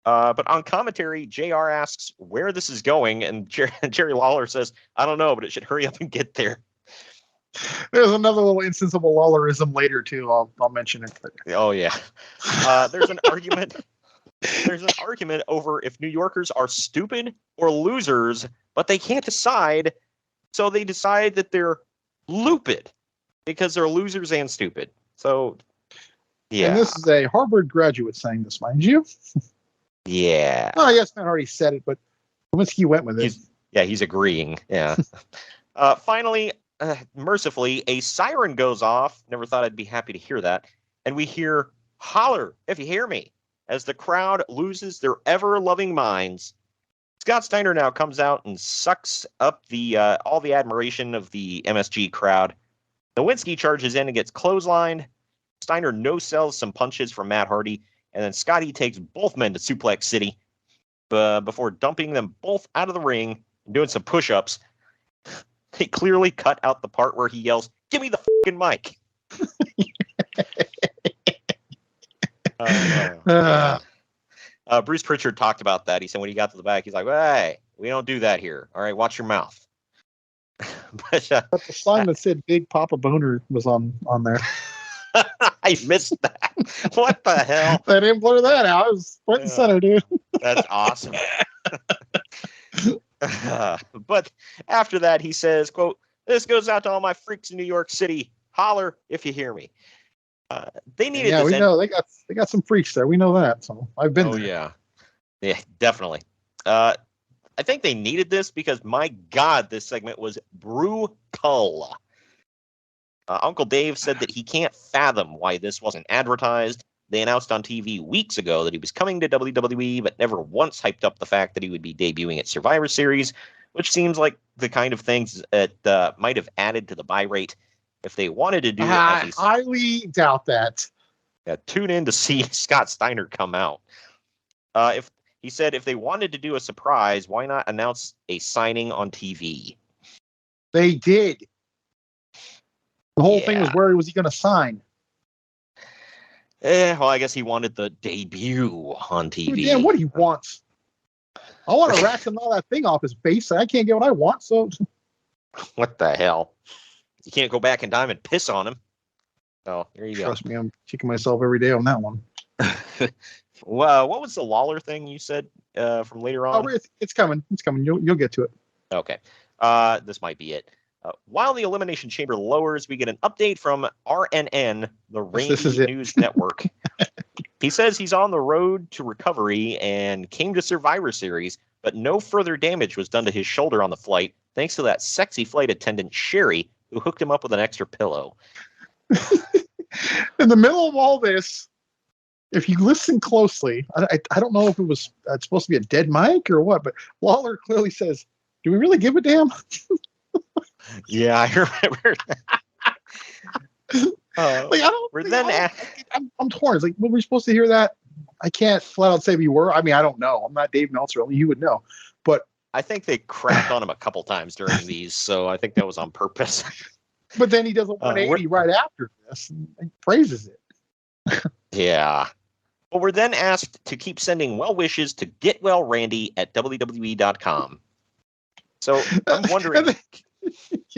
But on commentary, JR asks where this is going, and Jerry Lawler says, I don't know, but it should hurry up and get there. There's another little instance of a Lawlerism later, too. I'll mention it. But. Oh, yeah. There's an argument. There's an argument over if New Yorkers are stupid or losers, but they can't decide. So they decide that they're Lupid, because they're losers and stupid. So, yeah. And this is a Harvard graduate saying this, mind you. Yeah. Oh, yes, I already said it, but Lewinsky went with it. He's agreeing. Yeah. Finally, mercifully, a siren goes off. Never thought I'd be happy to hear that. And we hear, "Holler if you hear me," as the crowd loses their ever-loving minds. Scott Steiner now comes out and sucks up the all the admiration of the MSG crowd. Nowinski charges in and gets clotheslined. Steiner no-sells some punches from Matt Hardy, and then Scotty takes both men to Suplex City before dumping them both out of the ring and doing some push-ups. He clearly cut out the part where he yells, "Give me the fucking mic." Bruce Pritchard talked about that. He said when he got to the back, he's like, "Hey, we don't do that here. All right, watch your mouth." but the sign that said "Big Papa Boner" was on there. I missed that. What the hell? I didn't blur that out. It was front and center, dude. That's awesome. But after that, he says, quote, "This goes out to all my freaks in New York City. Holler if you hear me." They needed this. Yeah, we know they got some freaks there. We know that. So I've been there. Yeah, definitely. I think they needed this because, my God, this segment was brutal. Uncle Dave said that he can't fathom why this wasn't advertised. They announced on TV weeks ago that he was coming to WWE, but never once hyped up the fact that he would be debuting at Survivor Series, which seems like the kind of things that might have added to the buy rate if they wanted to do it. I highly doubt that. Yeah, tune in to see Scott Steiner come out. If he said if they wanted to do a surprise, why not announce a signing on TV? They did. The whole thing was, where was he going to sign? Well, I guess he wanted the debut on TV. Yeah, what he wants. I want to rack all that thing off his base. I can't get what I want, so... What the hell? You can't go back in time and piss on him. Oh, here you go. Trust me, I'm kicking myself every day on that one. Well, what was the Lawler thing you said from later on? Oh, it's coming. It's coming. You'll get to it. Okay. This might be it. While the Elimination Chamber lowers, we get an update from RNN, the Randy News Network. He says he's on the road to recovery and came to Survivor Series, but no further damage was done to his shoulder on the flight, thanks to that sexy flight attendant, Sherry, who hooked him up with an extra pillow. In the middle of all this, if you listen closely, I don't know if it was supposed to be a dead mic or what, but Lawler clearly says, "Do we really give a damn?" Yeah, I remember that. I'm torn. It's like, were we supposed to hear that? I can't flat out say we were. I mean, I don't know. I'm not Dave Meltzer. Only you would know. But I think they crapped on him a couple times during these, so I think that was on purpose. But then he does a 180 right after this and praises it. Yeah. Well, we're then asked to keep sending well wishes to getwellrandy@WWE.com. So I'm wondering,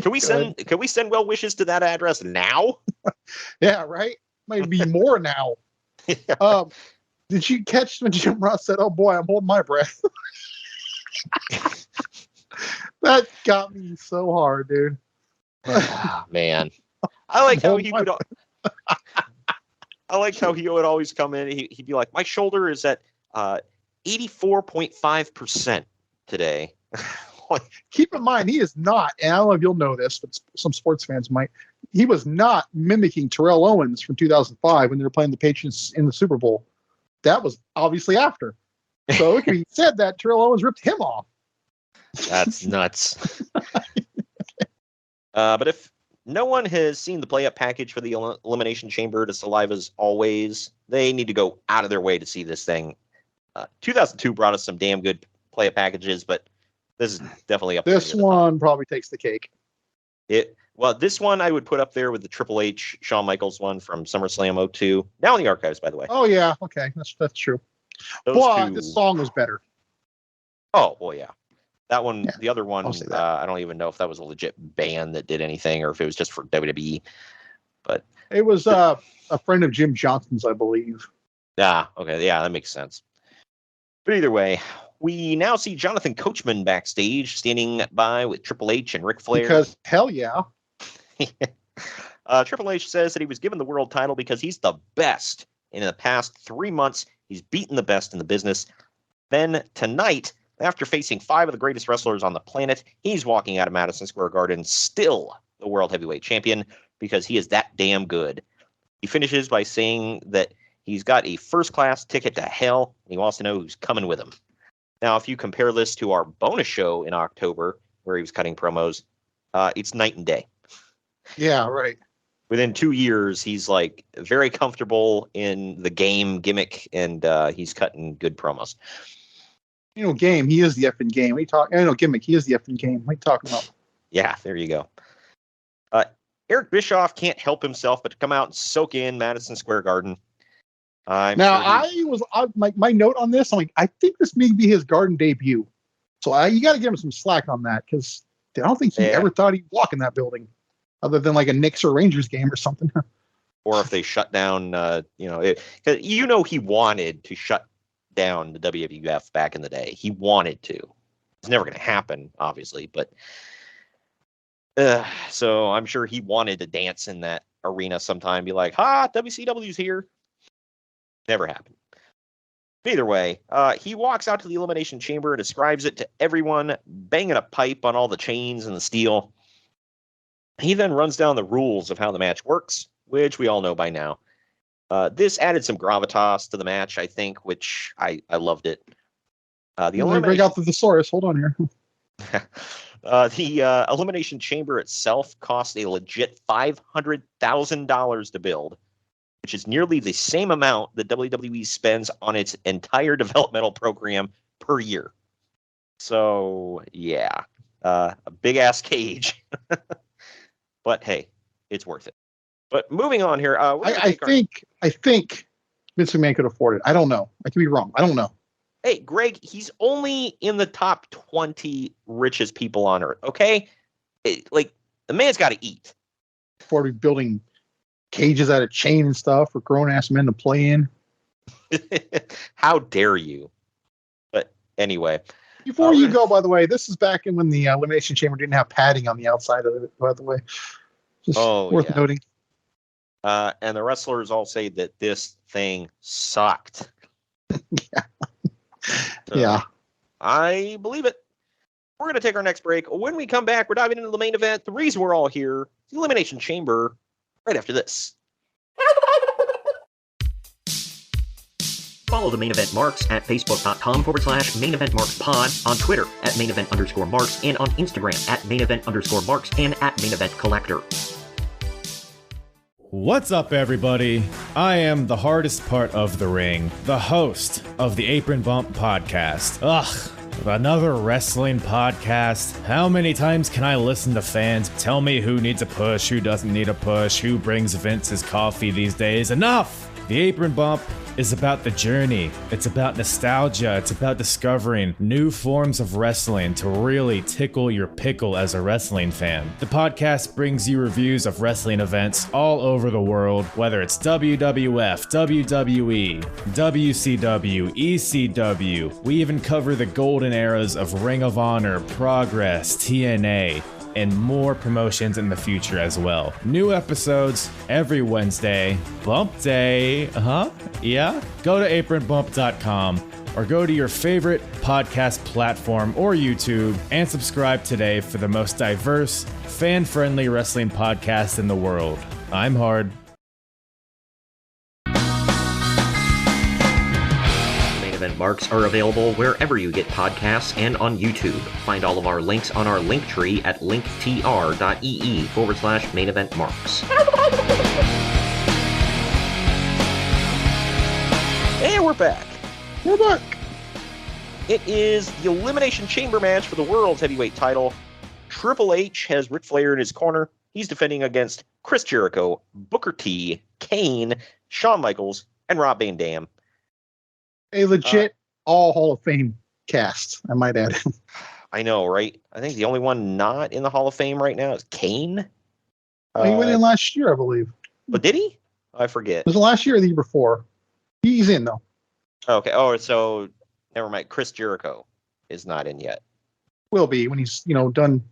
can we send well wishes to that address now? Yeah, right. Might be more now. Yeah. Did you catch when Jim Ross said, "Oh boy, I'm holding my breath"? That got me so hard, dude. Oh, man, I like how he would. I liked how he would always come in. He'd be like, "My shoulder is at 84.5% today." Keep in mind, he is not, and I don't know if you'll know this, but some sports fans might. He was not mimicking Terrell Owens from 2005 when they were playing the Patriots in the Super Bowl. That was obviously after. So if he said that, Terrell Owens ripped him off. That's nuts. But if no one has seen the play-up package for the Elimination Chamber to Saliva's Always, they need to go out of their way to see this thing. 2002 brought us some damn good play-up packages, but this is definitely up there. This one probably takes the cake. Well, this one I would put up there with the Triple H Shawn Michaels one from SummerSlam 02. Now in the archives, by the way. Oh, yeah. Okay. That's true. But this song was better. Oh, well, yeah. That one, yeah, the other one, I don't even know if that was a legit band that did anything or if it was just for WWE. But it was a friend of Jim Johnson's, I believe. Yeah, okay. Yeah, that makes sense. But either way, we now see Jonathan Coachman backstage standing by with Triple H and Ric Flair. Because hell yeah. Triple H says that he was given the world title because he's the best. In the past 3 months, he's beaten the best in the business. Then tonight, after facing 5 of the greatest wrestlers on the planet, he's walking out of Madison Square Garden still the World Heavyweight Champion because he is that damn good. He finishes by saying that he's got a first-class ticket to hell, and he wants to know who's coming with him. Now, if you compare this to our bonus show in October, where he was cutting promos, it's night and day. Yeah, right. Within 2 years, he's like very comfortable in the game gimmick, and he's cutting good promos. Game. He is the effing game. What are you talking? Gimmick. He is the effing game. What are you talking about? Yeah, there you go. Eric Bischoff can't help himself but to come out and soak in Madison Square Garden. My note on this, I'm like, I think this may be his Garden debut. So you got to give him some slack on that because I don't think he ever thought he'd walk in that building, other than like a Knicks or Rangers game or something. Or if they shut down, he wanted to shut down the WWF back in the day. He wanted to. It's never going to happen, obviously, but so I'm sure he wanted to dance in that arena sometime, be like, WCW's here. Never happened. Either way, he walks out to the Elimination Chamber and describes it to everyone, banging a pipe on all the chains and the steel. He then runs down the rules of how the match works, which we all know by now. This added some gravitas to the match, I think, which I loved it. Break out the thesaurus. Hold on here. The Elimination Chamber itself cost a legit $500,000 to build, which is nearly the same amount that WWE spends on its entire developmental program per year. So, yeah, a big-ass cage. But, hey, it's worth it. But moving on here. I think Vince McMahon could afford it. I don't know. I could be wrong. I don't know. Hey, Greg, he's only in the top 20 richest people on earth, okay? The man's got to eat. Before we building cages out of chain and stuff for grown-ass men to play in. How dare you? But anyway. Before you go, by the way, this is back in when the Elimination Chamber didn't have padding on the outside of it, by the way. Just worth noting. And the wrestlers all say that this thing sucked. Yeah. So, yeah. I believe it. We're going to take our next break. When we come back, we're diving into the main event. The reason we're all here, the Elimination Chamber, right after this. Follow the Main Event Marks at facebook.com/Main Event Marks Pod, on Twitter at Main Event _Marks, and on Instagram at Main Event _Marks and at Main Event Collector. What's up, everybody? I am the hardest part of the ring, the host of the Apron Bump podcast. Ugh, another wrestling podcast. How many times can I listen to fans tell me who needs a push, who doesn't need a push, who brings Vince's coffee these days? Enough! The Apron Bump is about the journey. It's about nostalgia. It's about discovering new forms of wrestling to really tickle your pickle as a wrestling fan. The podcast brings you reviews of wrestling events all over the world, whether it's WWF, WWE, WCW, ECW. We even cover the golden eras of Ring of Honor, Progress, TNA, and more promotions in the future as well. New episodes every Wednesday. Bump Day, yeah? Go to apronbump.com or go to your favorite podcast platform or YouTube and subscribe today for the most diverse, fan-friendly wrestling podcast in the world. I'm Hard. Event marks are available wherever you get podcasts and on YouTube. Find all of our links on our link tree at linktr.ee/Main Event Marks. And we're back. We're back. It is the Elimination Chamber match for the World's Heavyweight Title. Triple H has Ric Flair in his corner. He's defending against Chris Jericho, Booker T, Kane, Shawn Michaels, and Rob Van Dam. A legit all Hall of Fame cast, I might add. I know, right? I think the only one not in the Hall of Fame right now is Kane. He went in last year, I believe. But did he? I forget. Was it last year or the year before? He's in, though. Okay. Oh, so never mind. Chris Jericho is not in yet. Will be when he's, done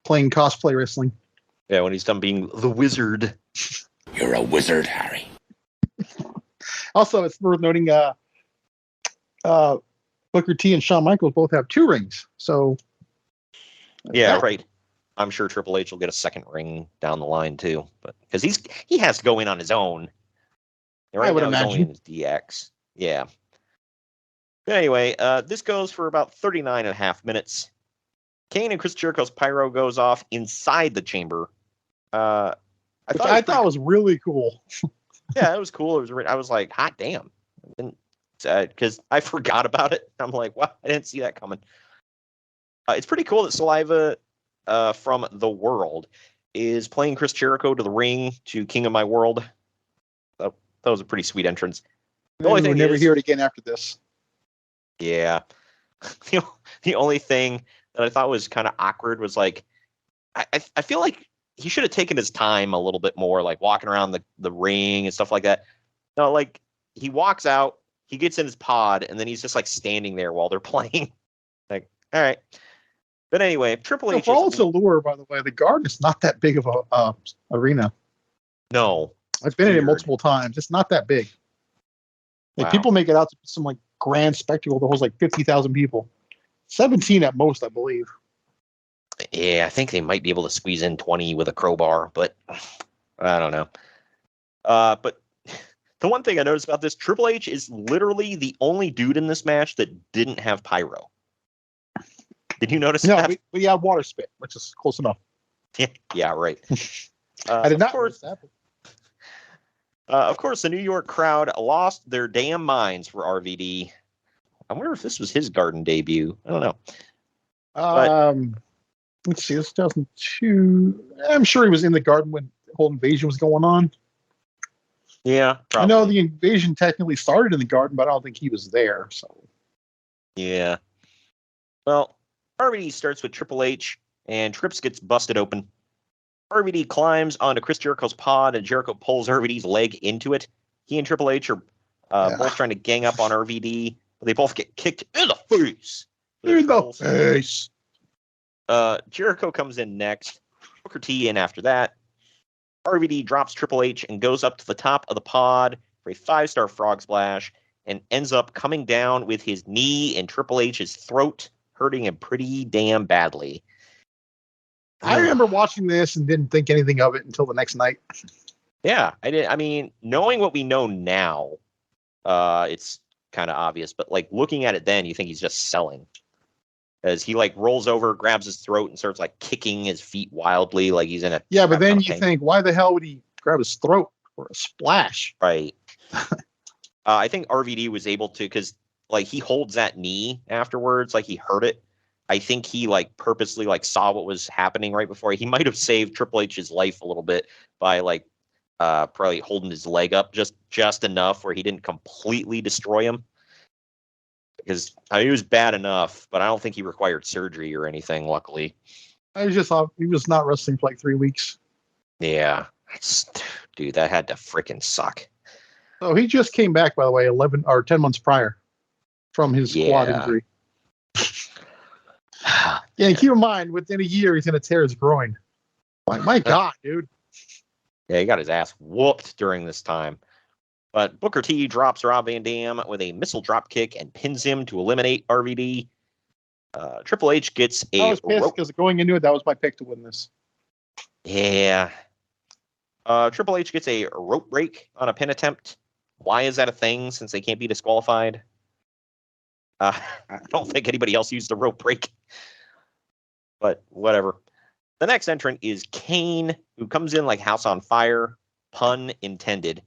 playing cosplay wrestling. Yeah, when he's done being the wizard. You're a wizard, Harry. Also, it's worth noting Booker T and Shawn Michaels both have 2 rings. So, yeah, right. I'm sure Triple H will get a second ring down the line too, but because he has to go in on his own. And right I would now imagine. he's only in his DX. Yeah. But anyway, this goes for about 39.5 minutes. Kane and Chris Jericho's pyro goes off inside the chamber. I thought was really cool. Yeah, it was cool. I was like, hot damn. Because I forgot about it. I'm like, wow, I didn't see that coming. It's pretty cool that Saliva from The World is playing Chris Jericho to the ring to King of My World. That was a pretty sweet entrance. The only thing we'll never hear it again after this. Yeah. The only thing that I thought was kind of awkward was like, I feel like he should have taken his time a little bit more, like walking around the ring and stuff like that. No, like he walks out, he gets in his pod, and then he's just like standing there while they're playing. Like, all right. But anyway, Triple H. For all its allure, by the way, the Garden is not that big of a arena. No. I've been in it multiple times. It's not that big. Like Wow. people make it out to some like grand spectacle that holds like 50,000 people. 17 at most, I believe. Yeah, I think they might be able to squeeze in 20 with a crowbar, but I don't know. But the one thing I noticed about this, Triple H is literally the only dude in this match that didn't have pyro. Did you notice that? No, we have water spit, which is close enough. Yeah, right. I did not notice that. Of course, the New York crowd lost their damn minds for RVD. I wonder if this was his Garden debut. I don't know. Let's see, this 2002. I'm sure he was in the Garden when the whole invasion was going on. Yeah, probably. I know the invasion technically started in the Garden, but I don't think he was there. So yeah. Well, RVD starts with Triple H, and Trips gets busted open. RVD climbs onto Chris Jericho's pod, and Jericho pulls RVD's leg into it. He and Triple H are both trying to gang up on RVD, but they both get kicked in the face. In the face. Jericho comes in next. Booker T in after that. RVD drops Triple H and goes up to the top of the pod for a 5-star frog splash and ends up coming down with his knee in Triple H's throat, hurting him pretty damn badly. I remember watching this and didn't think anything of it until the next night. Yeah, I did. I mean, knowing what we know now, it's kind of obvious. But like looking at it then, you think he's just selling. As he like rolls over, grabs his throat, and starts like kicking his feet wildly, like he's in a. Yeah, but then you think, why the hell would he grab his throat for a splash? Right. I think RVD was able to, because like he holds that knee afterwards, like he hurt it. I think he like purposely like saw what was happening right before. He might have saved Triple H's life a little bit by like probably holding his leg up just enough where he didn't completely destroy him. Because I mean, he was bad enough, but I don't think he required surgery or anything, luckily. I just thought he was not wrestling for like 3 weeks. Yeah. Dude, that had to freaking suck. Oh, he just came back, by the way, 11 or 10 months prior from his quad injury. Yeah, keep in mind, within a year, he's going to tear his groin. Like, my God, dude. Yeah, he got his ass whooped during this time. But Booker T drops Rob Van Dam with a missile drop kick and pins him to eliminate RVD. Triple H gets a I was pissed because going into it, that was my pick to win this. Yeah. Triple H gets a rope break on a pin attempt. Why is that a thing since they can't be disqualified? I don't think anybody else used the rope break. But whatever. The next entrant is Kane, who comes in like house on fire. Pun intended.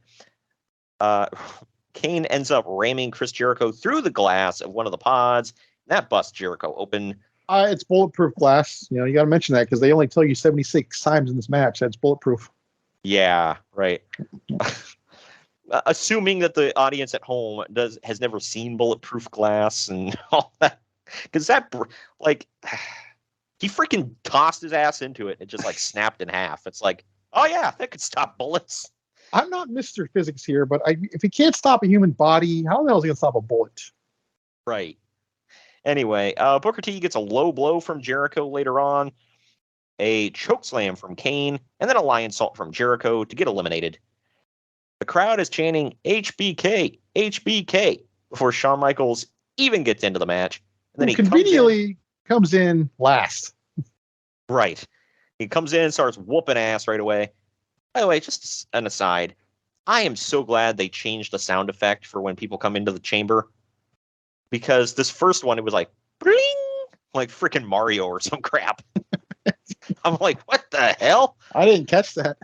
Kane ends up ramming Chris Jericho through the glass of one of the pods. That busts Jericho open. It's bulletproof glass. You know, you got to mention that because they only tell you 76 times in this match that's bulletproof. Yeah, right. Assuming that the audience at home has never seen bulletproof glass and all that, because that like he freaking tossed his ass into it and it just like snapped in half. It's like, oh yeah, that could stop bullets. I'm not Mr. Physics here, but if he can't stop a human body, how the hell is he gonna stop a bullet? Right. Anyway, Booker T gets a low blow from Jericho later on, a chokeslam from Kane, and then a lion salt from Jericho to get eliminated. The crowd is chanting HBK, HBK before Shawn Michaels even gets into the match. And then he conveniently comes in last. Right. He comes in and starts whooping ass right away. By the way, just an aside, I am so glad they changed the sound effect for when people come into the chamber. Because this first one, it was like, bling, like freaking Mario or some crap. I'm like, what the hell? I didn't catch that.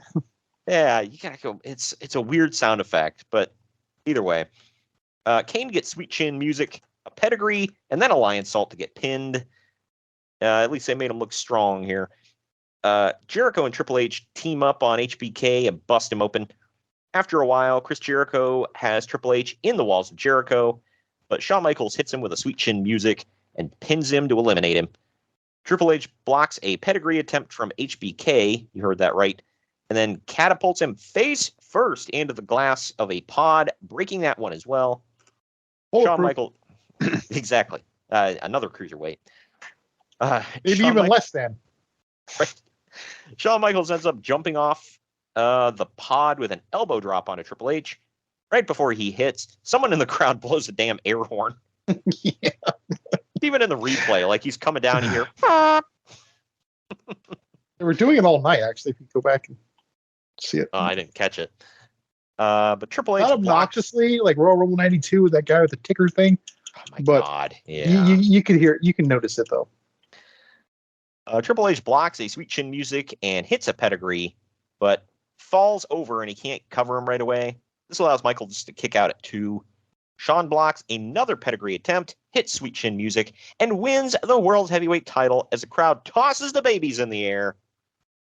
Yeah, you gotta go. It's a weird sound effect, but either way. Kane gets sweet chin music, a pedigree, and then a lion salt to get pinned. At least they made him look strong here. Jericho and Triple H team up on HBK and bust him open. After a while, Chris Jericho has Triple H in the walls of Jericho, but Shawn Michaels hits him with a sweet chin music and pins him to eliminate him. Triple H blocks a pedigree attempt from HBK, you heard that right, and then catapults him face first into the glass of a pod, breaking that one as well. Shawn Michaels, exactly, another cruiserweight. Maybe even less than. Right. Shawn Michaels ends up jumping off the pod with an elbow drop onto Triple H. Right before he hits, someone in the crowd blows a damn air horn. Yeah. Even in the replay, like he's coming down here. They were doing it all night, actually, if you go back and see it. Oh, I didn't catch it. But Triple H not obnoxiously, like Royal Rumble 92 with that guy with the ticker thing. Oh my God. Yeah. You can hear it. You can notice it, though. Triple H blocks a sweet chin music and hits a pedigree, but falls over and he can't cover him right away. This allows Michaels to kick out at 2. Shawn blocks another pedigree attempt, hits sweet chin music, and wins the World Heavyweight title as the crowd tosses the babies in the air.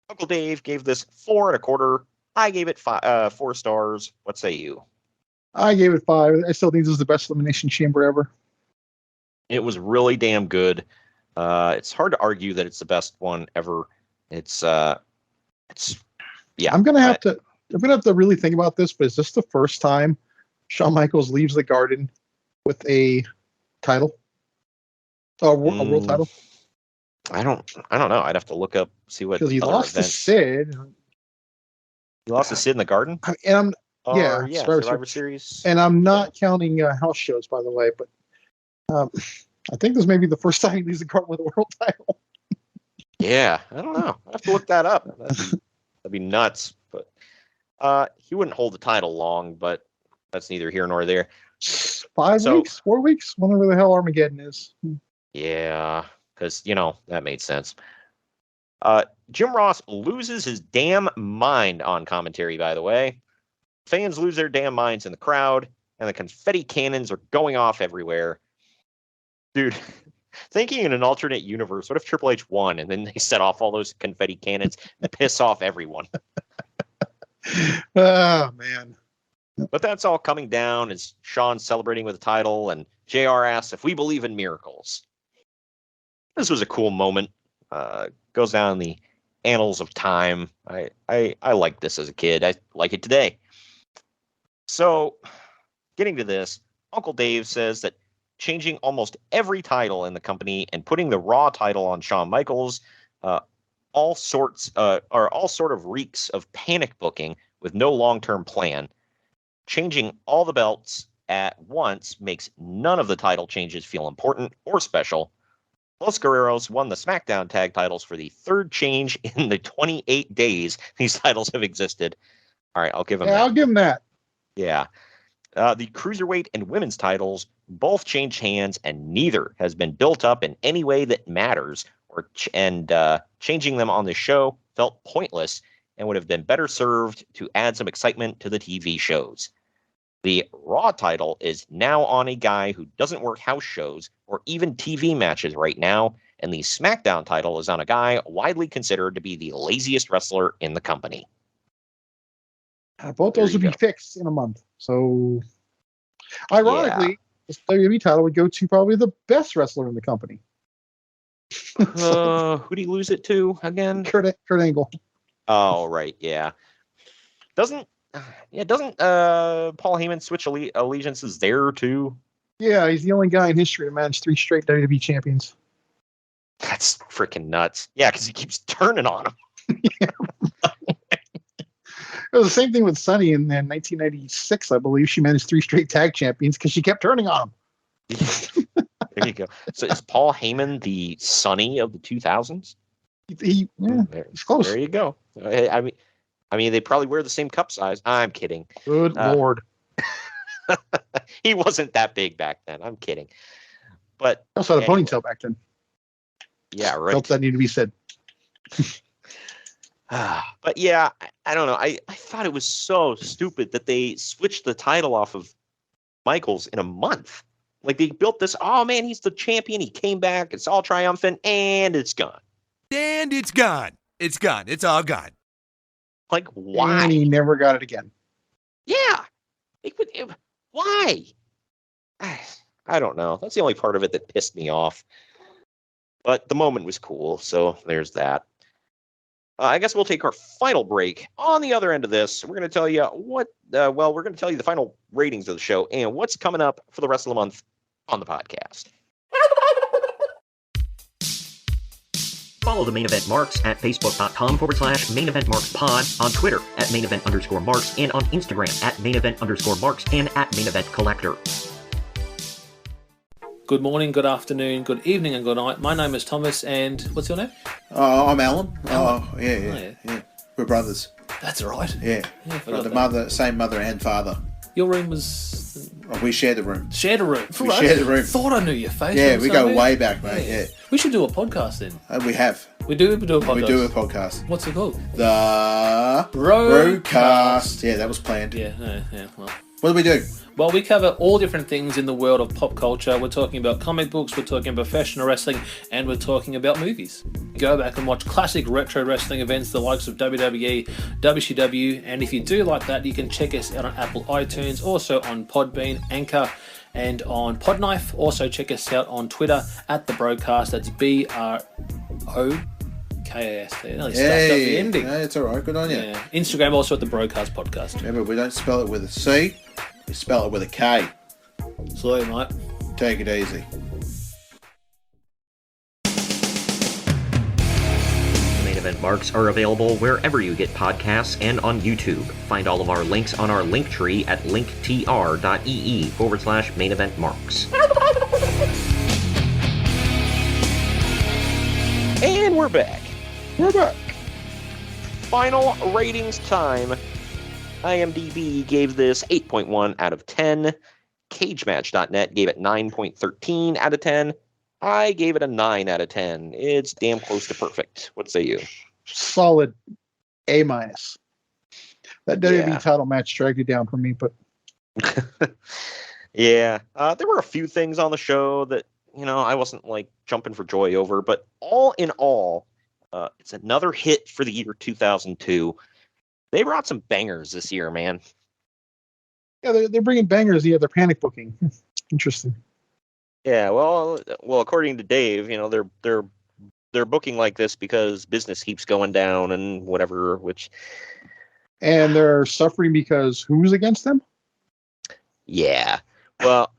Uncle Dave gave this 4 1/4. I gave it 4 stars. What say you? I gave it 5. I still think this is the best Elimination Chamber ever. It was really damn good. It's hard to argue that it's the best one ever. It's yeah. I'm gonna have to really think about this, but is this the first time Shawn Michaels leaves the Garden with a title? A world title? I don't know. I'd have to look up, see what. Because he lost to Sid. He lost to Sid in the Garden? And yeah, Survivor Series. And I'm not counting house shows, by the way, but I think this may be the first time he leaves the Garden with a world title. Yeah, I don't know. I have to look that up. That'd be nuts. But he wouldn't hold the title long, but that's neither here nor there. 5 weeks? 4 weeks? Whenever the hell Armageddon is. Yeah, because, that made sense. Jim Ross loses his damn mind on commentary, by the way. Fans lose their damn minds in the crowd, and the confetti cannons are going off everywhere. Dude, thinking in an alternate universe, what if Triple H won and then they set off all those confetti cannons and piss off everyone? Oh, man. But that's all coming down as Shawn's celebrating with the title, and JR asks if we believe in miracles. This was a cool moment. Goes down in the annals of time. I liked this as a kid. I like it today. So, getting to this, Uncle Dave says that changing almost every title in the company and putting the Raw title on Shawn Michaels, all sort of reeks of panic booking with no long-term plan. Changing all the belts at once makes none of the title changes feel important or special. Los Guerreros won the SmackDown tag titles for the third change in the 28 days these titles have existed. All right, I'll give him that. I'll give him that. Yeah. The Cruiserweight and Women's titles both changed hands, and neither has been built up in any way that matters, changing them on the show felt pointless and would have been better served to add some excitement to the TV shows. The Raw title is now on a guy who doesn't work house shows or even TV matches right now, and the SmackDown title is on a guy widely considered to be the laziest wrestler in the company. Both those would be fixed in a month. So, ironically, this WWE title would go to probably the best wrestler in the company. Who'd he lose it to again? Kurt Angle. Oh, right, yeah. Doesn't Paul Heyman switch allegiances there too? Yeah, he's the only guy in history to manage 3 straight WWE champions. That's freaking nuts. Yeah, because he keeps turning on him. It was the same thing with Sunny in 1996, I believe. She managed 3 straight tag champions because she kept turning on him. There you go. So is Paul Heyman the Sonny of the 2000s? He's close. There you go. I mean, they probably wear the same cup size. I'm kidding. Good Lord. He wasn't that big back then. I'm kidding. But I also had a ponytail back then. Yeah, right. Felt that need to be said. But yeah, I don't know. I thought it was so stupid that they switched the title off of Michaels in a month. Like, they built this, oh man, he's the champion. He came back. It's all triumphant, and it's gone. And it's gone. It's gone. It's all gone. Like, why? And he never got it again. Yeah. Why? I don't know. That's the only part of it that pissed me off. But the moment was cool, so there's that. I guess we'll take our final break. On the other end of this, we're going to tell you we're going to tell you the final ratings of the show and what's coming up for the rest of the month on the podcast. Follow the Main Event Marks at facebook.com/Main Event Marks Pod, on Twitter at Main Event _Marks, and on Instagram at Main Event _Marks and at Main Event Collector. Good morning, good afternoon, good evening, and good night. My name is Thomas, and what's your name? I'm Alan. Yeah. We're brothers. That's right. Yeah. Same mother and father. Your room was... we shared the room. Shared a room? We shared the room. Thought I knew your face. Yeah, we go way back, mate. Yeah. We should do a podcast then. We have. We do a podcast? We do a podcast. What's it called? The Broadcast. Yeah, that was planned. Yeah. Well, what do we do? Well, we cover all different things in the world of pop culture. We're talking about comic books, we're talking about professional wrestling, and we're talking about movies. Go back and watch classic retro wrestling events, the likes of WWE, WCW, and if you do like that, you can check us out on Apple iTunes, also on Podbean, Anchor, and on Podknife. Also check us out on Twitter at The Broadcast. That's BROKAST. Nearly stuffed up the ending. No, it's all right. Good on you. Yeah. Instagram also at The Broadcast Podcast. Remember, we don't spell it with a C. We spell it with a K. Sorry, mate. Take it easy. The Main Event Marks are available wherever you get podcasts and on YouTube. Find all of our links on our link tree at linktr.ee/Main Event Marks. And we're back. Final ratings time. IMDb gave this 8.1 out of 10. CageMatch.net gave it 9.13 out of 10. I gave it a 9 out of 10. It's damn close to perfect. What say you? Solid A-. That WWE title match dragged you down for me, but... Yeah. There were a few things on the show that, I wasn't, jumping for joy over. But all in all, it's another hit for the year 2002. They brought some bangers this year, man. Yeah, they're bringing bangers. Yeah, they're panic booking. Interesting. Yeah, well, according to Dave, they're booking like this because business keeps going down and whatever. And they're suffering because who's against them? Yeah. Well,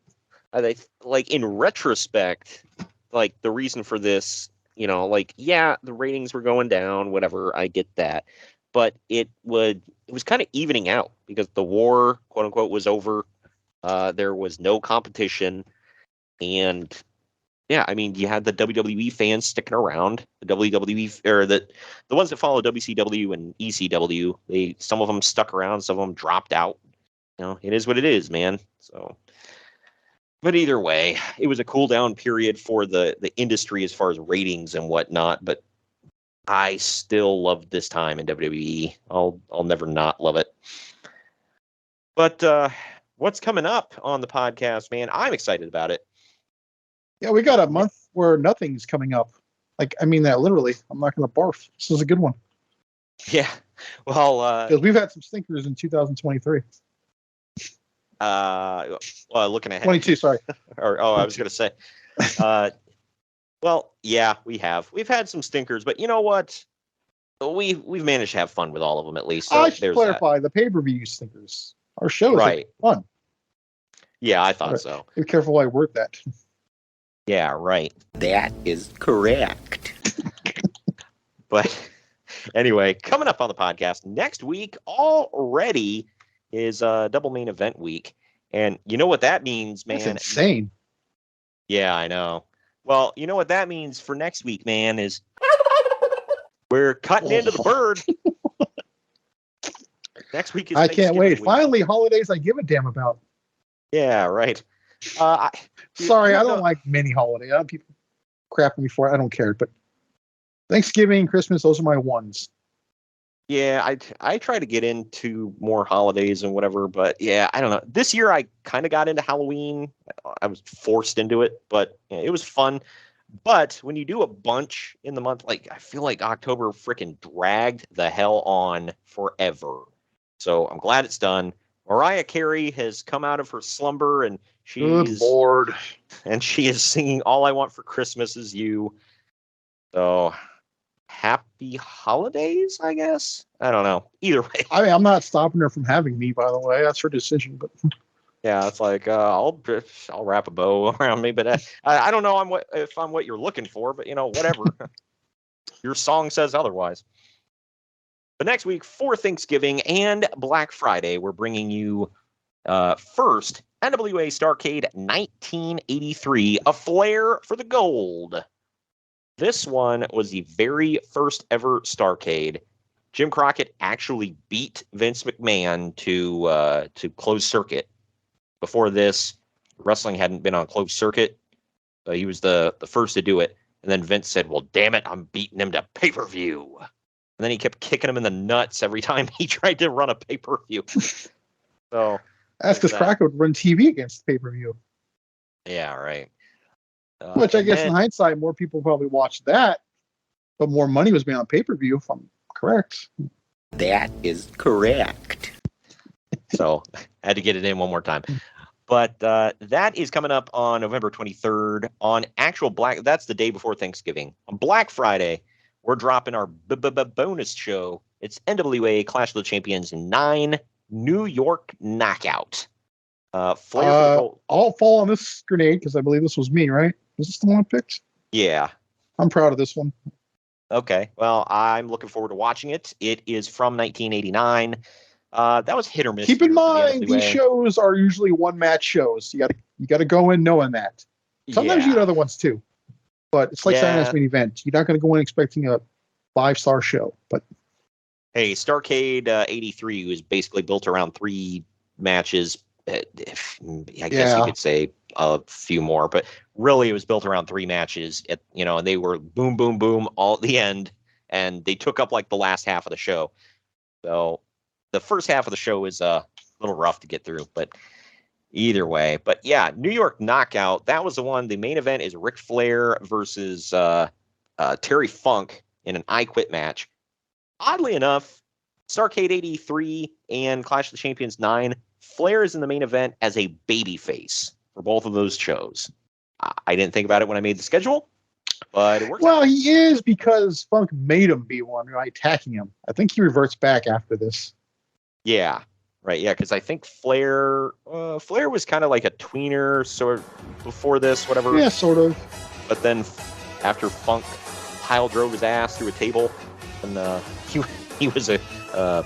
in retrospect, the reason for this, the ratings were going down. Whatever, I get that. But it was kind of evening out because the war, quote unquote, was over. There was no competition. And yeah, I mean, you had the WWE fans sticking around. The WWE, or the ones that follow WCW and ECW, some of them stuck around, some of them dropped out. It is what it is, man. So, but either way, it was a cool down period for the industry as far as ratings and whatnot. But I still loved this time in WWE. I'll never not love it. But what's coming up on the podcast, man? I'm excited about it. Yeah, we got a month where nothing's coming up. I mean that literally. I'm not going to barf. This is a good one. Yeah. Well, because we've had some stinkers in 2023. Looking ahead. 22, sorry. I was going to say. Well, yeah, we have. We've had some stinkers, but you know what? We've managed to have fun with all of them at least. So I should clarify the pay-per-view stinkers. Our show is right. Fun. Yeah, I thought so. Be careful how I word that. Yeah, right. That is correct. But anyway, coming up on the podcast next week already is double main event week. And you know what that means, man? That's insane. Yeah, I know. Well, you know what that means for next week, man, is we're cutting into the bird. Next week is I can't wait. week. Finally, holidays I give a damn about. Yeah, right. Sorry, I don't like many holidays. People crap me for it. I don't care. But Thanksgiving, Christmas, those are my ones. Yeah, I try to get into more holidays and whatever, but yeah, I don't know. This year I kind of got into Halloween. I was forced into it, but yeah, it was fun. But when you do a bunch in the month, like I feel like October freaking dragged the hell on forever. So I'm glad it's done. Mariah Carey has come out of her slumber and Good Lord. And she is singing All I Want for Christmas Is You. So happy holidays, I guess. I don't know. Either way. I mean, I'm not stopping her from having me, by the way. That's her decision. But yeah, it's like I'll wrap a bow around me, but I don't know if I'm what you're looking for, but whatever. Your song says otherwise. But next week for Thanksgiving and Black Friday, we're bringing you first NWA Starrcade 1983, A Flair for the Gold. This one was the very first ever Starrcade. Jim Crockett actually beat Vince McMahon to closed circuit. Before this, wrestling hadn't been on closed circuit. He was the first to do it. And then Vince said, well, damn it, I'm beating him to pay-per-view. And then he kept kicking him in the nuts every time he tried to run a pay-per-view. So that's because Crockett would run TV against pay-per-view. Yeah, right. Which I guess in hindsight, more people probably watched that, but more money was made on pay-per-view, if I'm correct. That is correct. So I had to get it in one more time. But that is coming up on November 23rd on actual that's the day before Thanksgiving. On Black Friday, we're dropping our bonus show. It's NWA Clash of the Champions 9 New York Knockout. Flair I'll fall on this grenade because I believe this was me, right? Was this the one I picked? Yeah. I'm proud of this one. Okay. Well, I'm looking forward to watching it. It is from 1989. That was hit or miss. Keep in mind, these shows are usually one-match shows. You gotta go in knowing that. Sometimes you get other ones too, but it's like Saturday's main event. You're not gonna go in expecting a 5-star show. But hey, Starrcade 83 was basically built around 3 matches. I guess you could say a few more, but really it was built around 3 matches. And they were boom, boom, boom all at the end, and they took up like the last half of the show. So the first half of the show is a little rough to get through, but either way. But yeah, New York Knockout, that was the one. The main event is Ric Flair versus Terry Funk in an I Quit match. Oddly enough, Starrcade 83 and Clash of the Champions 9, Flair is in the main event as a babyface for both of those shows. I didn't think about it when I made the schedule, but it worked. Well, he is because Funk made him be one by attacking him. I think he reverts back after this. Yeah, right. Yeah, because I think Flair was kind of like a tweener sort of before this, whatever. Yeah, sort of. But then after Funk pile drove his ass through a table, and he was a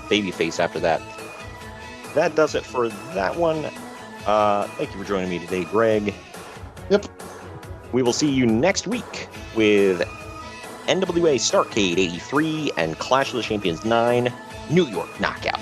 babyface after that. That does it for that one. Thank you for joining me today, Greg. Yep. We will see you next week with NWA Starrcade 83 and Clash of the Champions 9 New York Knockout.